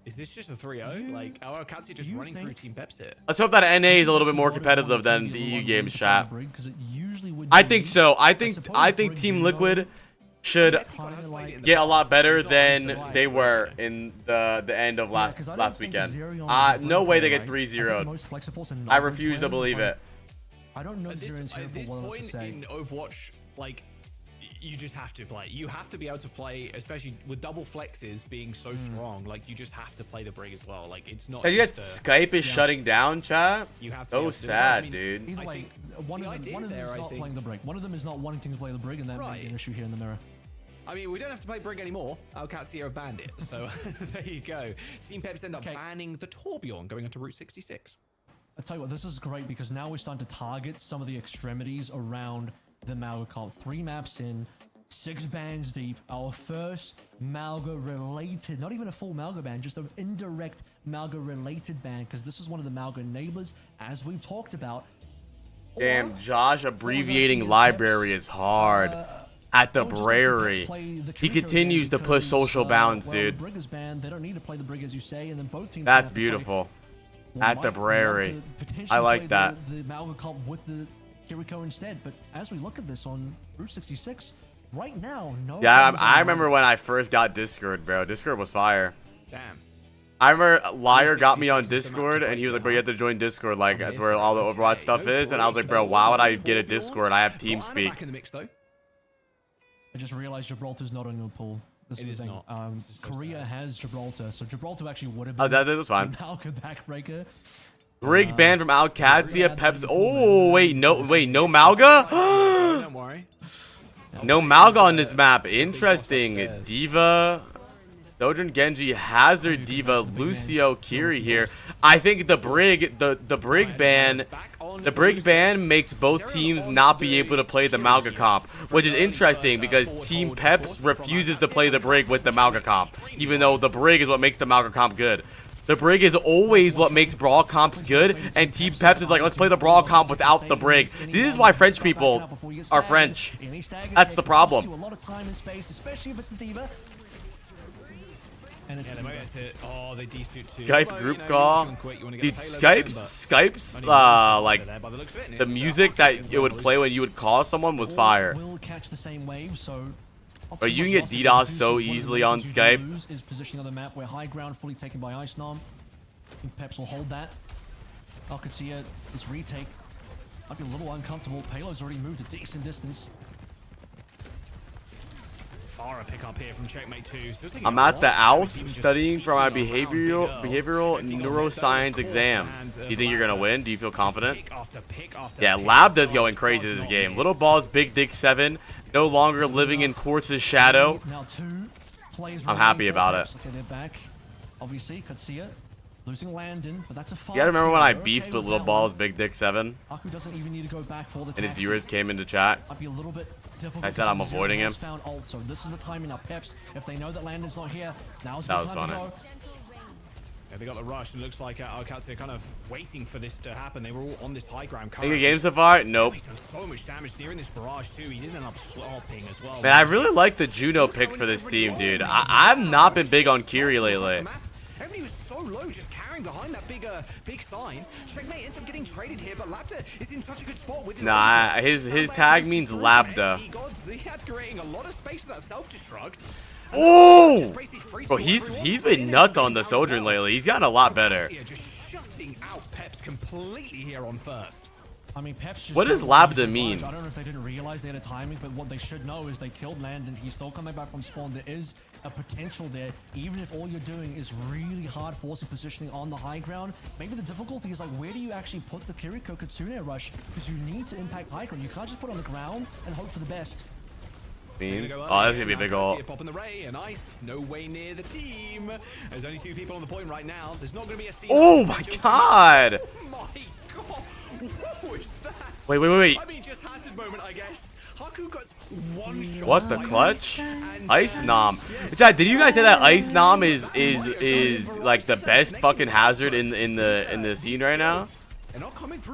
Speaker 6: is this just a 3-0? Like, our Alcadia just running through Team Peps here?
Speaker 1: Let's hope that NA is a little bit more competitive than the EU games, chat. I think so. I think Team Liquid should get a lot better than they were in the end of last weekend. No way they get 3-0'd. I refuse to believe it.
Speaker 7: I don't know
Speaker 6: at this point in Overwatch, like, you just have to play. You have to be able to play, especially with double flexes being so strong. Like, you just have to play the Brig as well. Like, it's not.
Speaker 1: You get Skype is shutting down, chat.
Speaker 6: You have to
Speaker 1: so sad, dude.
Speaker 7: Either way, one of them is not playing the Brig. One of them is not wanting to play the Brig, and that may be an issue here in the mirror.
Speaker 6: I mean, we don't have to play Brig anymore. Alcadia have banned it, so there you go. Team Peps end up banning the Torbjorn going onto Route 66.
Speaker 7: I'll tell you what, this is great because now we're starting to target some of the extremities around the Malga comp. 3 maps in, 6 bans deep. Our first Malga related, not even a full Malga ban, just an indirect Malga related ban, because this is one of the Malga neighbors, as we've talked about.
Speaker 1: Damn, Josh, abbreviating library is hard. At the Brary, he continues to push social bounds, dude. That's beautiful. At the Brary, I like that.
Speaker 7: The Malga comp with the Kiriko instead, but as we look at this on Route 66, right now, no.
Speaker 1: Yeah, I remember when I first got Discord, bro. Discord was fire.
Speaker 6: Damn.
Speaker 1: I remember Liar got me on Discord, and he was like, bro, you have to join Discord, like, that's where all the Overwatch stuff is. And I was like, bro, why would I get a Discord? I have TeamSpeak.
Speaker 7: I just realized Gibraltar's not on your pool. This is the thing. Korea has Gibraltar, so Gibraltar actually would have been
Speaker 1: that was fine.
Speaker 7: Malga backbreaker.
Speaker 1: Brig ban from Alcadia, Peps. Oh, wait, no Malga?
Speaker 6: Don't worry.
Speaker 1: No Malga on this map. Interesting. Diva, Sojourn, Gen.G, Hazard, Diva, Lucio, Kiri here. I think the Brig, the Brig ban makes both teams not be able to play the Malga comp, which is interesting because Team Peps refuses to play the Brig with the Malga comp, even though the Brig is what makes the Malga comp good. The Brig is always what makes Brawl comps good, and Team Peps is like, let's play the Brawl comp without the Brig. This is why French people are French. That's the problem.
Speaker 6: Yeah, they might get to. Oh, they desuit too.
Speaker 1: Skype group call. Dude, Skype's like the music that it would play when you would call someone was fire. But you can get DDoS so easily on Skype.
Speaker 7: Is positioning on the map where high ground fully taken by Ice Nom. Peps will hold that. Alcadia is retake. Might be a little uncomfortable. Payload's already moved a decent distance.
Speaker 6: Far pick up here from Checkmate 2. So
Speaker 1: I'm at the Owcs studying for my behavioral neuroscience exam. Do you think you're gonna win? Do you feel confident? Yeah, Lambda's going crazy this game. Little balls, big dick 7, no longer living in Quartz's shadow. I'm happy about it.
Speaker 7: Okay, they're back. Obviously, could see it. Losing Landon, but that's a fast.
Speaker 1: You gotta remember when I beefed with Little Balls, Big Dick 7?
Speaker 7: Haku doesn't even need to go back for the
Speaker 1: And his viewers came into chat.
Speaker 7: Might be a little bit difficult.
Speaker 1: I said I'm avoiding him.
Speaker 7: Found ult, so this is the timing now. Peps, if they know that Landon's not here, now's
Speaker 1: That
Speaker 7: the
Speaker 1: was
Speaker 7: time
Speaker 1: funny.
Speaker 7: to go.
Speaker 6: Yeah, they got the rush, and it looks like Alcadia kind of waiting for this to happen. They were all on this high ground.
Speaker 1: Think a game so far? Nope.
Speaker 6: He's done so much damage near in this barrage too. He didn't end up swapping as well.
Speaker 1: Man, I really like the Juno picks for this team, dude. I've not been big on Kiri lately.
Speaker 6: Everybody was so low, just carrying behind that big sign. Checkmate ends up getting traded here, but Labda is in such a good spot with his.
Speaker 1: Nah, his tag means Labda.
Speaker 6: He had creating a lot of space for that self-destruct.
Speaker 1: Oh! Bro, he's been nuts on the Sojourn lately. He's gotten a lot better.
Speaker 6: Just shutting out Peps completely here on first.
Speaker 7: I mean, Peps just
Speaker 1: what does Labda mean?
Speaker 7: I don't know if they didn't realize they had a timing, but what they should know is they killed Landon. He's still coming back from spawn. There is a potential there, even if all you're doing is really hard forcing positioning on the high ground. Maybe the difficulty is like, where do you actually put the Kiriko Kitsune rush? Because you need to impact high ground. You can't just put it on the ground and hope for the best.
Speaker 1: Means. Oh, that's gonna be a big ult.
Speaker 6: Popping the ray and ice, no way near the team. There's only 2 people on the point right now. There's not gonna be a scene.
Speaker 1: Oh my god!
Speaker 6: Oh my god! What was that?
Speaker 1: Wait.
Speaker 6: I mean, just hazard moment, I guess. Haku got one shot.
Speaker 1: What the clutch? Ice Nom. Chat, did you guys say that Ice Nom is like the best fucking hazard in the scene right now?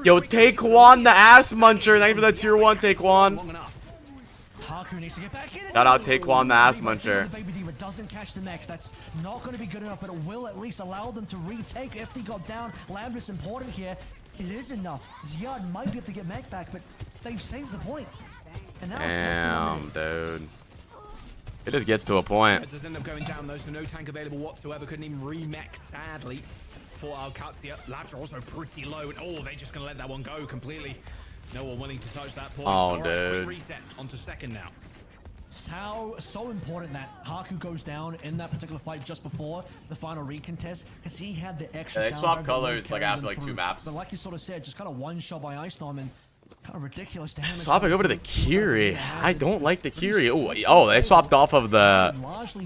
Speaker 1: Yo, Taekwon the ass muncher. Thank you for that tier 1, Taekwon. Shout out Taekwon the ass muncher.
Speaker 7: The Baby Diva doesn't catch the mech. That's not going to be good enough, but it will at least allow them to retake. If they got down, Lambda's important here. It is enough. Ziad might be able to get mech back, but they've saved the point. And now
Speaker 1: damn, dude. It just gets to a point.
Speaker 6: It does end up going down though, so no tank available whatsoever. Couldn't even remech, sadly, for Alcadia. Labs are also pretty low, and oh, they're just going to let that one go completely. No one willing to touch that point.
Speaker 1: Oh,
Speaker 6: right,
Speaker 1: dude.
Speaker 6: Reset onto second now.
Speaker 7: So important that Haku goes down in that particular fight just before the final recontest, because he had the extra.
Speaker 1: Yeah, they swap colors like after like 2 maps.
Speaker 7: But like you sort of said, just kind of one shot by Ice Nom and kind of ridiculous damage.
Speaker 1: Swapping over to the Kiri. I don't like the Kiri. Oh, they swapped off of the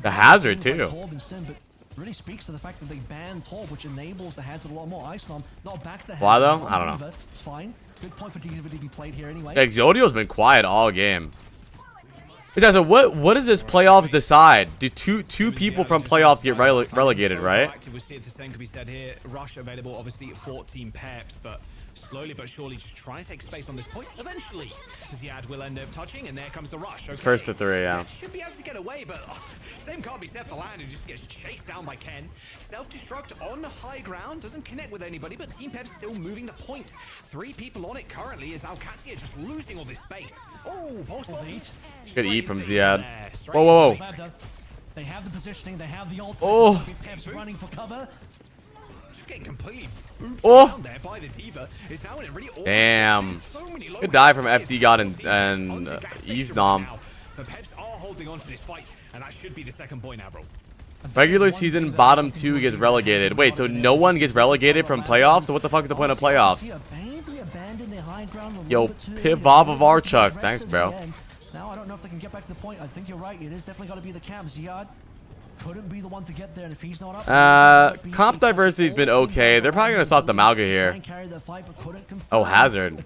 Speaker 1: hazard too.
Speaker 7: Really speaks to the fact that they banned Torb, which enables the hazard a lot more. Ice Nom not back to the hazard.
Speaker 1: Why though? I don't know.
Speaker 7: It's fine. Good point for Diva to be played here anyway.
Speaker 1: Yeah, Exodio's been quiet all game. So what does this playoffs decide? Do two people from playoffs get relegated, right?
Speaker 6: We see the same could be said here. Rush available, obviously 14 Peps, but slowly but surely just trying to take space on this point. Eventually, Ziad will end up touching, and there comes the rush. Okay.
Speaker 1: It's first to 3, yeah.
Speaker 6: Should be able to get away, but same can't be said for Landon. Just gets chased down by Ken. Self-destruct on the high ground, doesn't connect with anybody, but Team Peps still moving the point. 3 people on it currently as Alcadia just losing all this space. Oh, post-bomb.
Speaker 1: Good eat from Ziad. Whoa.
Speaker 7: They have the positioning, they have the ult.
Speaker 1: Oh.
Speaker 7: Peps running for cover.
Speaker 6: Just getting completely
Speaker 1: booped
Speaker 6: there by the Diva. Is now in a really
Speaker 1: damn. Good dive from FD God and Easnom.
Speaker 6: The Peps are holding on to this fight, and that should be the second point now, bro.
Speaker 1: Regular season bottom 2 gets relegated. Wait, so no one gets relegated from playoffs? So what the fuck is the point of playoffs? Yo, Pivob of Archuk. Thanks, bro.
Speaker 7: Now I don't know if they can get back to the point. I think you're right. It is definitely got to be the cap. Ziad couldn't be the one to get there, and if he's not up,
Speaker 1: comp diversity's been okay. They're probably gonna stop the Malga here. Oh, hazard.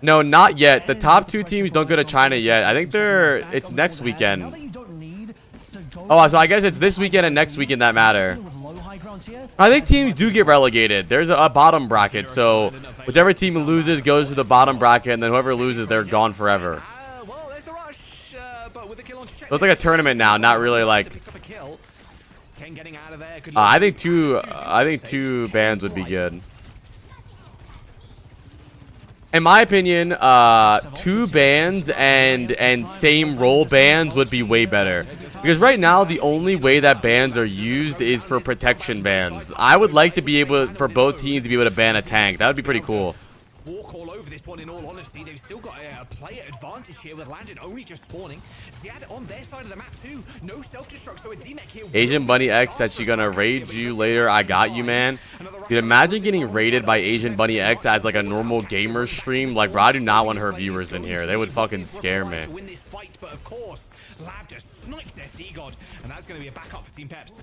Speaker 1: No, not yet. The top 2 teams don't go to China yet. I think it's next weekend. Oh, so I guess it's this weekend and next weekend that matter. I think teams do get relegated. There's a bottom bracket, so whichever team loses goes to the bottom bracket, and then whoever loses, they're gone forever. So it's like a tournament now, not really like. I think two bans would be good. In my opinion, 2 bans and same role bans would be way better. Because right now, the only way that bans are used is for protection bans. I would like to be able, for both teams to be able to ban a tank. That would be pretty cool.
Speaker 6: Walk all over this one, in all honesty. They've still got a player advantage here with Landon only just spawning. Ziad on their side of the map too. No self-destruct, so a DMEC here.
Speaker 1: Asian Bunny X said she gonna raid you later. I got you, man. Dude, imagine getting raided by Asian Bunny X as like a normal gamer stream. Like, bro, I do not want her viewers in here. They would fucking scare me.
Speaker 6: To win this fight, but of course, Lab just snipes FD God, and that's going to be a backup for Team Peps.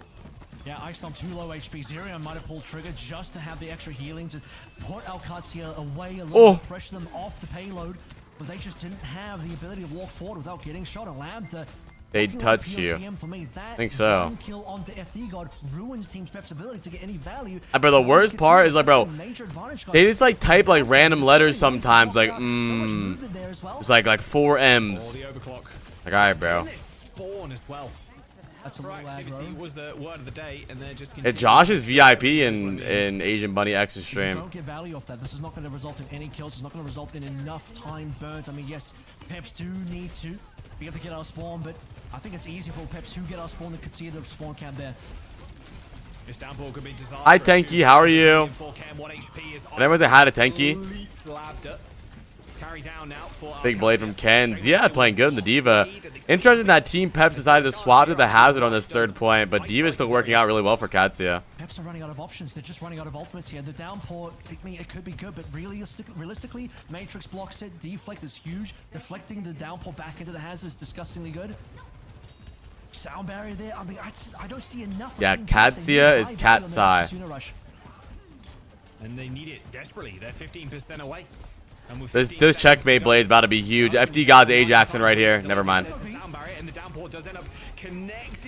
Speaker 7: Yeah, Iced too low HP. Zerion might have pulled trigger just to have the extra healing to put Alcadia away a little bit, pressure them off the payload, but they just didn't have the ability to walk forward without getting shot. And Lambda,
Speaker 1: they'd touch you. I think so.
Speaker 7: One kill onto FD God ruins Team Peps' ability to get any value.
Speaker 1: But the worst part is like, bro, they just like type like random letters sometimes, like it's like 4 M's. Like, alright, bro.
Speaker 6: Spawn as well. That's a proactivity was the word of the day, and they're just.
Speaker 1: It's Josh's VIP in Asian Bunny X's stream.
Speaker 7: Don't get value off that. This is not going to result in any kills. It's not going to result in enough time burnt. I mean, yes, Peps do need to be able to get our spawn, but I think it's easier for Peps to get our spawn than concede the spawn camp there.
Speaker 6: This downpour could be disastrous.
Speaker 1: Hi, Tanky. How are you? And everyone say hi to Tanky. Big blade from Ken's. Yeah, playing good in the Diva. Interesting that Team Peps decided to swap to the Hazard on this third point, but Diva's still working out really well for Katsia.
Speaker 7: Peps are running out of options. They're just running out of ultimates here. The downpour, I mean, it could be good, but realistically, Matrix blocks it. Deflect is huge. Deflecting the downpour back into the Hazard is disgustingly good. Sound barrier there. I mean, I don't see enough.
Speaker 1: Yeah, Katsia is Cat's eye.
Speaker 6: And they need it desperately. They're 15% away.
Speaker 1: This checkmate blade is about to be huge. FD God's Ajaxing right here. Never mind.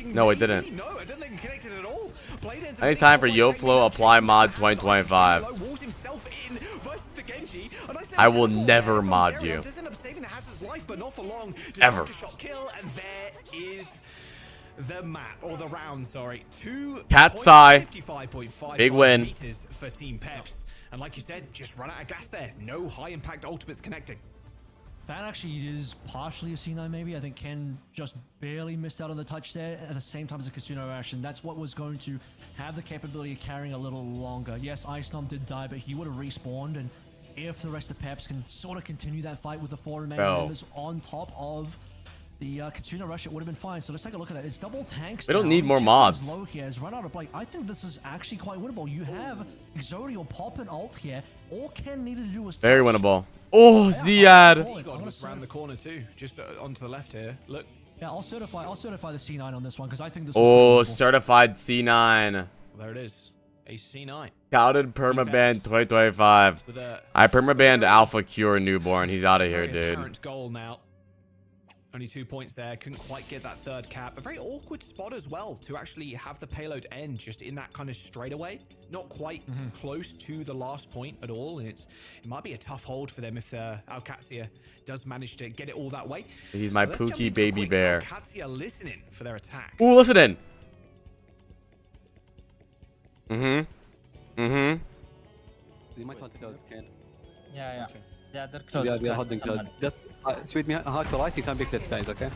Speaker 1: No, it didn't. I think it's time for YoFlow Apply Mod 2025. I will never mod you. Ever.
Speaker 6: The map, or the round, sorry.
Speaker 1: Cat's eye. Big win.
Speaker 6: For Team Peps. And like you said, just run out of gas there. No high impact ultimates connecting.
Speaker 7: That actually is partially a C9 maybe. I think Ken just barely missed out on the touch there at the same time as a casino action. That's what was going to have the capability of carrying a little longer. Yes, Icenom did die, but he would have respawned. And if the rest of Peps can sort of continue that fight with the 4 remaining members on top of the Katsuna rush, it would have been fine. So let's take a look at that. It's double tanks.
Speaker 1: They don't need more mods.
Speaker 7: Low here has run out of play. I think this is actually quite winnable. You have Exodio pop and ult here. All Ken needed to do was
Speaker 1: very winnable. Oh, Ziad.
Speaker 6: Around the corner too, just onto the left here. Look.
Speaker 7: Yeah, I'll certify the C9 on this one because I think this.
Speaker 1: Oh, certified C9.
Speaker 6: Well, there it is. A C9.
Speaker 1: Touted permaban 2025. I permabanned Alpha Cure Newborn. He's out of here, dude.
Speaker 6: Current goal now. Only 2 points there. Couldn't quite get that third cap. A very awkward spot as well to actually have the payload end just in that kind of straightaway. Not quite close to the last point at all. And it might be a tough hold for them if Alcadia does manage to get it all that way.
Speaker 1: He's my Pookie baby bear.
Speaker 6: Alcadia listening for their attack.
Speaker 1: Ooh, listening.
Speaker 17: You might want to close, Ken.
Speaker 18: Yeah. Okay. Yeah, they're close.
Speaker 17: We are holding close. Just sweep me hard to right, you can be clipped, guys, okay?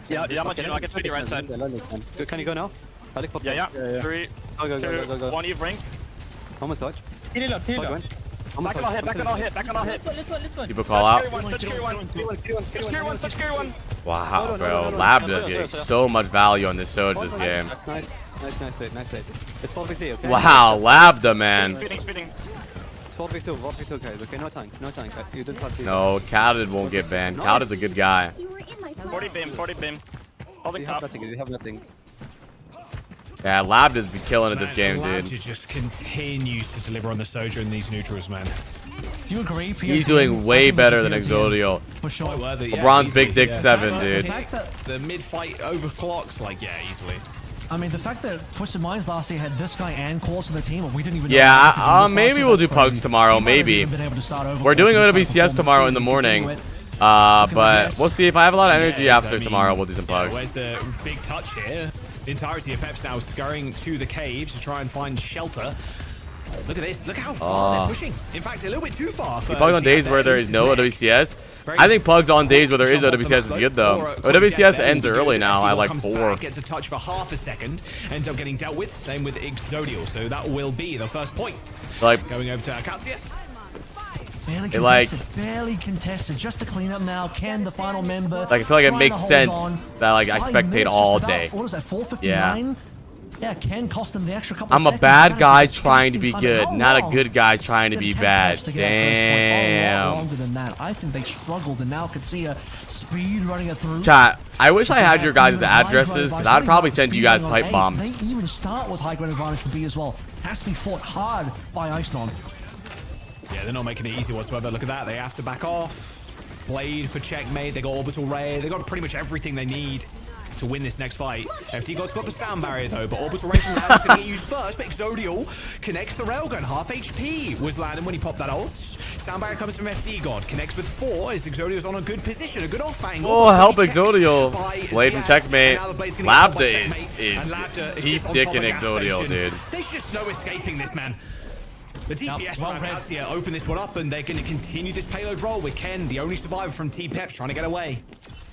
Speaker 18: Yeah, I can speed you right side.
Speaker 17: Can you go now?
Speaker 18: Yeah. 3,
Speaker 17: go.
Speaker 18: 1 Eve ring.
Speaker 17: Almost watch.
Speaker 18: Kill it. Back on our hit.
Speaker 1: People call out.
Speaker 18: Touch carry one.
Speaker 1: Wow, bro. Lab does get so much value on this Soj this game.
Speaker 17: Nice bait. It's 4v3, okay?
Speaker 1: Wow, Labda, man.
Speaker 18: Speeding.
Speaker 17: 4v2 guys, okay? No tank. You didn't touch it.
Speaker 1: No, Cowded won't get banned. Cowded's a good guy.
Speaker 18: 40 beam. Holding top.
Speaker 17: We have nothing.
Speaker 1: Yeah, Labda's been killing it this game, dude.
Speaker 6: Just continues to deliver on the Soja in these neutrals, man.
Speaker 7: Do you agree?
Speaker 1: He's doing way better than Exodio.
Speaker 7: For sure.
Speaker 1: LeBron's Big Dick 7, dude.
Speaker 6: The mid-fight overclocks, like, yeah, easily.
Speaker 7: I mean, the fact that Twisted Minds last year had this guy and Calls on the team, we didn't even know.
Speaker 1: Yeah, maybe we'll do Pugs tomorrow, maybe. We're doing OWCS tomorrow in the morning. But we'll see. If I have a lot of energy after tomorrow, we'll do some Pugs.
Speaker 6: Where's the big touch here? The entirety of Peps now scurrying to the caves to try and find shelter. Look at this. Look how far they're pushing. In fact, a little bit too far.
Speaker 1: He pugs on days where there is no OWCS. I think pugs on days where there is OWCS is good though. OWCS ends early now at like 4.
Speaker 6: Gets a touch for half a second. Ends up getting dealt with. Same with Exodial. So that will be the first point.
Speaker 1: Like
Speaker 6: going over to Alcadia.
Speaker 7: Barely contested. Just to clean up now. Ken, the final member.
Speaker 1: Like I feel like it makes sense that like I spectate all day.
Speaker 7: What was that? 4:59.
Speaker 1: Yeah.
Speaker 7: Yeah, Ken cost him the extra couple
Speaker 1: I'm
Speaker 7: of
Speaker 1: a
Speaker 7: seconds.
Speaker 1: bad guy trying to be good, not a good guy trying to be bad. Damn.
Speaker 7: Longer than that. I think they struggled, and now Alcadia speed running it through.
Speaker 1: Chat, I wish I had your guys' addresses, because I'd probably send you guys pipe bombs.
Speaker 7: They even start with high ground advantage for B as well. Has to be fought hard by Icenon.
Speaker 6: Yeah, they're not making it easy whatsoever. Look at that. They have to back off. Blade for checkmate. They got orbital ray. They got pretty much everything they need to win this next fight. FD God's got the sound barrier though, but orbital ray from that is going to get used first. But Exodial connects the railgun. Half HP was landing when he popped that ult. Sound barrier comes from FD God. Connects with 4 as Exodial's on a good position, a good off angle.
Speaker 1: Oh, help Exodial. Blade from checkmate. Labda is he's dicking Exodial, dude.
Speaker 6: There's just no escaping this man. The DPS from Alcadia open this one up, and they're going to continue this payload roll with Ken, the only survivor from Team Peps, trying to get away.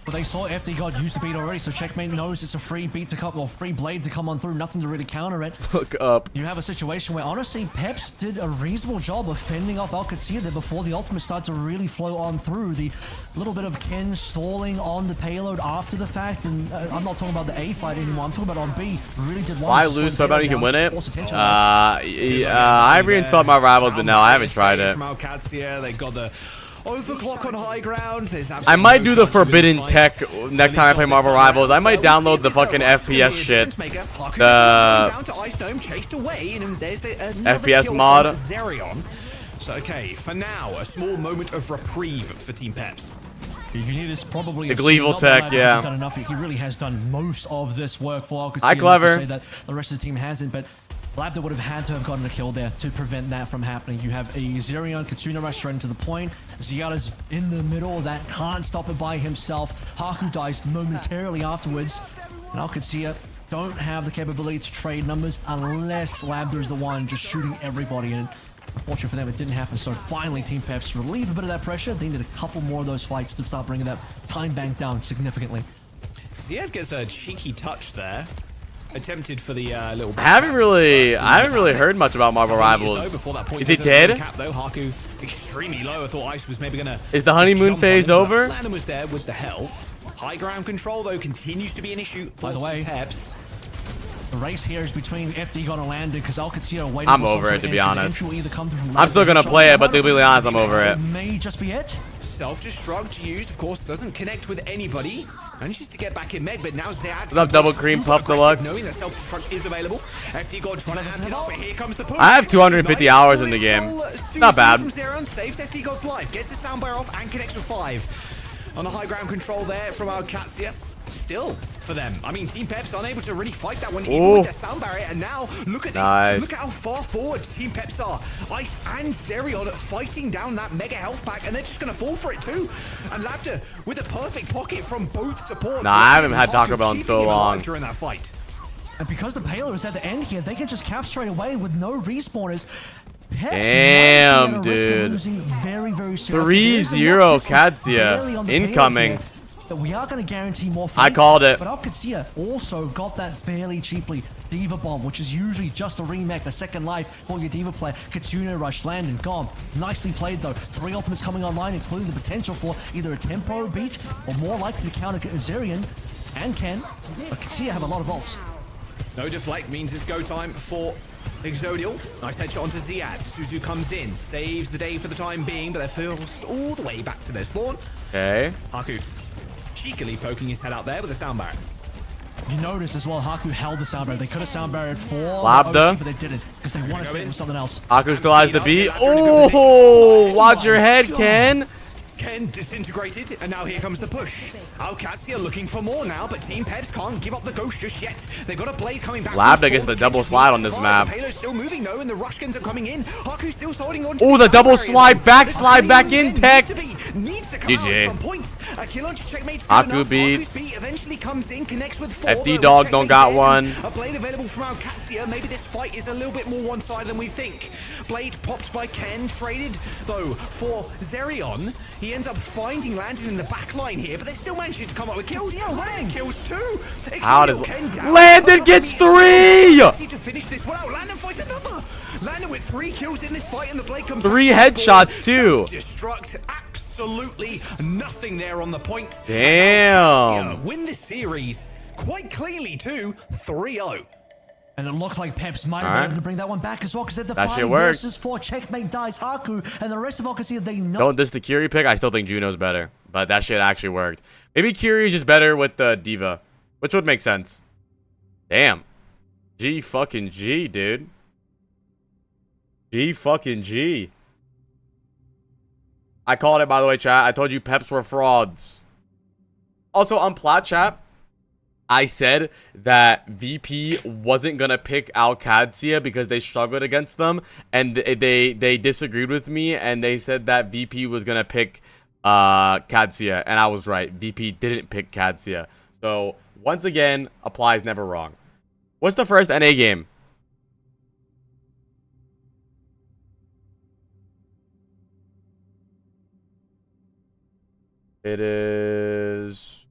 Speaker 7: But they saw FD God use the beat already, so Checkmate knows it's a free beat to come, or free blade to come on through. Nothing to really counter it.
Speaker 1: Look up.
Speaker 7: You have a situation where honestly, Peps did a reasonable job of fending off Alcadia there before the ultimate started to really flow on through. The little bit of Ken stalling on the payload after the fact, and I'm not talking about the A fight anymore. I'm talking about on B. Really did.
Speaker 1: Why lose so bad you can win it? I reinstalled my rivals, but no, I haven't tried it.
Speaker 6: From Alcadia, they got the overclock on high ground.
Speaker 1: I might do the forbidden tech next time I play Marvel Rivals. I might download the fucking FPS shit. The FPS mod.
Speaker 6: So okay, for now, a small moment of reprieve for Team Peps.
Speaker 7: You can hear this probably.
Speaker 1: The Gleevel tech, yeah.
Speaker 7: Done enough. He really has done most of this work for Alcadia.
Speaker 1: Hi, Clever.
Speaker 7: To say that the rest of the team hasn't, but Labda would have had to have gotten a kill there to prevent that from happening. You have a Zerion Katsuna rush straight into the point. Ziada's in the middle. That can't stop it by himself. Haku dies momentarily afterwards. And Alcadia don't have the capability to trade numbers unless Labda's the one just shooting everybody. And unfortunately for them, it didn't happen. So finally, Team Peps relieve a bit of that pressure. They needed a couple more of those fights to start bringing that time bank down significantly.
Speaker 6: Ziad gets a cheeky touch there. Attempted for the little.
Speaker 1: I haven't really heard much about Marvel Rivals. Is he dead?
Speaker 6: Though Haku extremely low. I thought Ice was maybe gonna.
Speaker 1: Is the honeymoon phase over?
Speaker 6: Landon was there with the help. High ground control though continues to be an issue.
Speaker 7: By the way,
Speaker 6: Peps.
Speaker 7: The race here is between FD God and Landon because Alcadia waiting.
Speaker 1: I'm over it, to be honest. I'm still gonna play it, but to be honest, I'm over it.
Speaker 7: May just be it.
Speaker 6: Self-destruct used, of course, doesn't connect with anybody. Manages to get back in Meg, but now Zad.
Speaker 1: What's up, Double Cream Puff Deluxe?
Speaker 6: Knowing that self-destruct is available. FD God trying to amp it up, but here comes the push.
Speaker 1: I have 250 hours in the game. Not bad.
Speaker 6: From Zeron saves FD God's life, gets the soundbar off and connects with 5. On the high ground control there from Alcadia. Still for them. I mean, Team Peps unable to really fight that one even with their sound barrier. And now look at this. Look at how far forward Team Peps are. Ice and Zerion fighting down that mega health pack, and they're just going to fall for it too. And Labda with a perfect pocket from both supports.
Speaker 1: Nah, I haven't had Taco Bell in so long.
Speaker 6: During that fight.
Speaker 7: And because the payload is at the end here, they can just cap straight away with no respawners. Peps
Speaker 1: damn, dude.
Speaker 7: Very, very
Speaker 1: 3-0 Katzia incoming.
Speaker 7: That we are going to guarantee more fights.
Speaker 1: I called it.
Speaker 7: But Alcadia also got that fairly cheaply. Diva Bomb, which is usually just a remake, a second life for your Diva player. Katsuna Rush, Landon, gone. Nicely played though. 3 ultimates coming online, including the potential for either a tempo beat or more likely to counter Zerion and Ken. But Katsuna have a lot of ults.
Speaker 6: No deflect means it's go time for Exodial. Nice headshot onto Ziad. Suzu comes in, saves the day for the time being, but they're forced all the way back to their spawn.
Speaker 1: Okay.
Speaker 6: Haku cheekily poking his head out there with a sound barrier.
Speaker 7: You notice as well, Haku held the sound barrier. They could have sound barriered for
Speaker 1: Labda,
Speaker 7: but they didn't because they want to save it for something else.
Speaker 1: Haku still has the beat. Oh, watch your head, Ken.
Speaker 6: Ken disintegrated, and now here comes the push. Alcadia looking for more now, but Team Peps can't give up the ghost just yet. They've got a blade coming back.
Speaker 1: Lab gets the double slide on this map.
Speaker 6: Payload's still moving though, and the Rushkins are coming in. Haku's still holding on.
Speaker 1: Oh, the double slide back in tech. GG. Haku beats.
Speaker 6: Eventually comes in, connects with 4.
Speaker 1: FD Dog don't got one.
Speaker 6: A blade available from Alcadia. Maybe this fight is a little bit more one-sided than we think. Blade popped by Ken, traded though for Zerion. He ends up finding Landon in the back line here, but they're still managing to come up with kills. Yeah, Landon kills 2.
Speaker 1: How does Landon gets 3?
Speaker 6: To finish this one out, Landon fights another. Landon with 3 kills in this fight, and the blade comes
Speaker 1: 3 headshots too.
Speaker 6: Destruct, absolutely nothing there on the point.
Speaker 1: Damn.
Speaker 6: Win this series quite cleanly too, 3-0.
Speaker 7: And it looked like Peps might be able to bring that one back as well, because the
Speaker 1: That
Speaker 7: 5
Speaker 1: shit worked.
Speaker 7: versus 4 checkmate dies Haku, and the rest of Alcadia, they know.
Speaker 1: Don't diss the Curie pick. I still think Juno's better, but that shit actually worked. Maybe Curie is just better with the Diva, which would make sense. Damn. G fucking G, dude. G fucking G. I called it, by the way, chat. I told you Peps were frauds. Also, on Plat chat, I said that VP wasn't going to pick Alcadia because they struggled against them. And they disagreed with me. And they said that VP was going to pick Cadia. And I was right. VP didn't pick Cadia. So, once again, applies never wrong. What's the first NA game? It is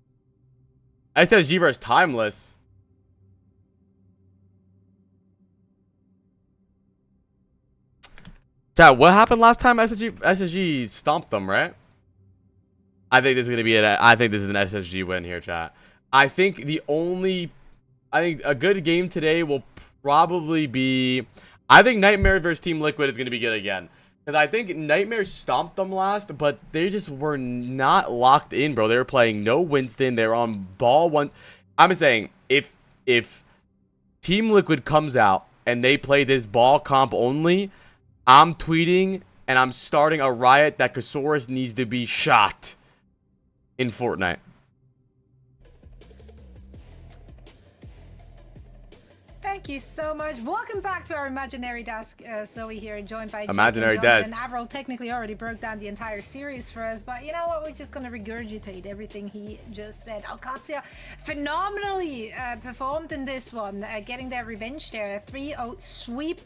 Speaker 1: SSG versus Timeless. Chat, what happened last time SSG stomped them, right? I think this is gonna be I think this is an SSG win here, chat. I think a good game today will probably be, I think Nightmare versus Team Liquid is gonna be good again. Because I think Nightmare stomped them last, but they just were not locked in, bro. They were playing no Winston. They were on ball one. I'm saying, if Team Liquid comes out and they play this ball comp only, I'm tweeting and I'm starting a riot that Kasaurus needs to be shot in Fortnite.
Speaker 5: Thank you so much. Welcome back to our imaginary desk. Zoe here, joined by
Speaker 1: Imaginary
Speaker 5: Jake
Speaker 1: desk.
Speaker 5: and Avril technically already broke down the entire series for us, but you know what? We're just going to regurgitate everything he just said. Alcadia phenomenally performed in this one, getting their revenge there. 3-0 sweep.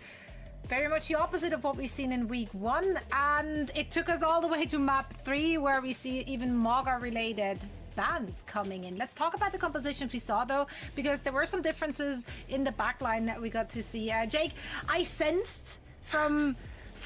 Speaker 5: Very much the opposite of what we've seen in week 1, and it took us all the way to map 3, where we see even Maga-related bans coming in. Let's talk about the compositions we saw though, because there were some differences in the backline that we got to see. Jake, I sensed from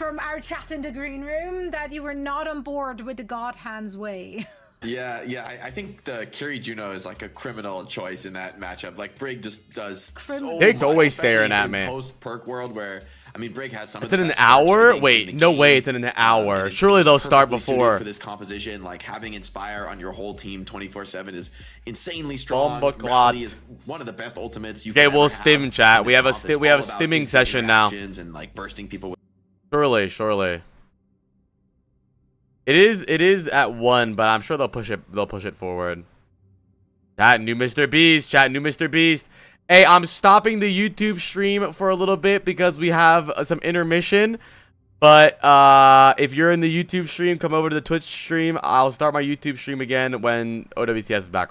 Speaker 5: our chat in the green room that you were not on board with the God Hands way.
Speaker 4: Yeah, I think the Curie Juno is like a criminal choice in that matchup. Like Brig just does so
Speaker 1: Big's
Speaker 4: much,
Speaker 1: always
Speaker 4: especially
Speaker 1: staring at
Speaker 4: in
Speaker 1: me.
Speaker 4: Post perk world where, I mean, Brig has some.
Speaker 1: It's in an hour? Wait, no way it's in an hour. Surely they'll start before.
Speaker 4: For this composition, like having Inspire on your whole team 24/7 is insanely strong.
Speaker 1: Rally
Speaker 4: is one of the best ultimates you
Speaker 1: okay,
Speaker 4: can
Speaker 1: we'll
Speaker 4: ever
Speaker 1: stim
Speaker 4: have.
Speaker 1: chat.
Speaker 4: In
Speaker 1: We
Speaker 4: this
Speaker 1: have a
Speaker 4: comp, it's
Speaker 1: we have a
Speaker 4: all about
Speaker 1: stimming
Speaker 4: instant
Speaker 1: session now.
Speaker 4: reactions and like bursting people with.
Speaker 1: Surely. It is at 1, but I'm sure they'll push it forward. Chat, new Mr. Beast. Chat, new Mr. Beast. Hey, I'm stopping the YouTube stream for a little bit because we have some intermission. But if you're in the YouTube stream, come over to the Twitch stream. I'll start my YouTube stream again when OWCS is back on.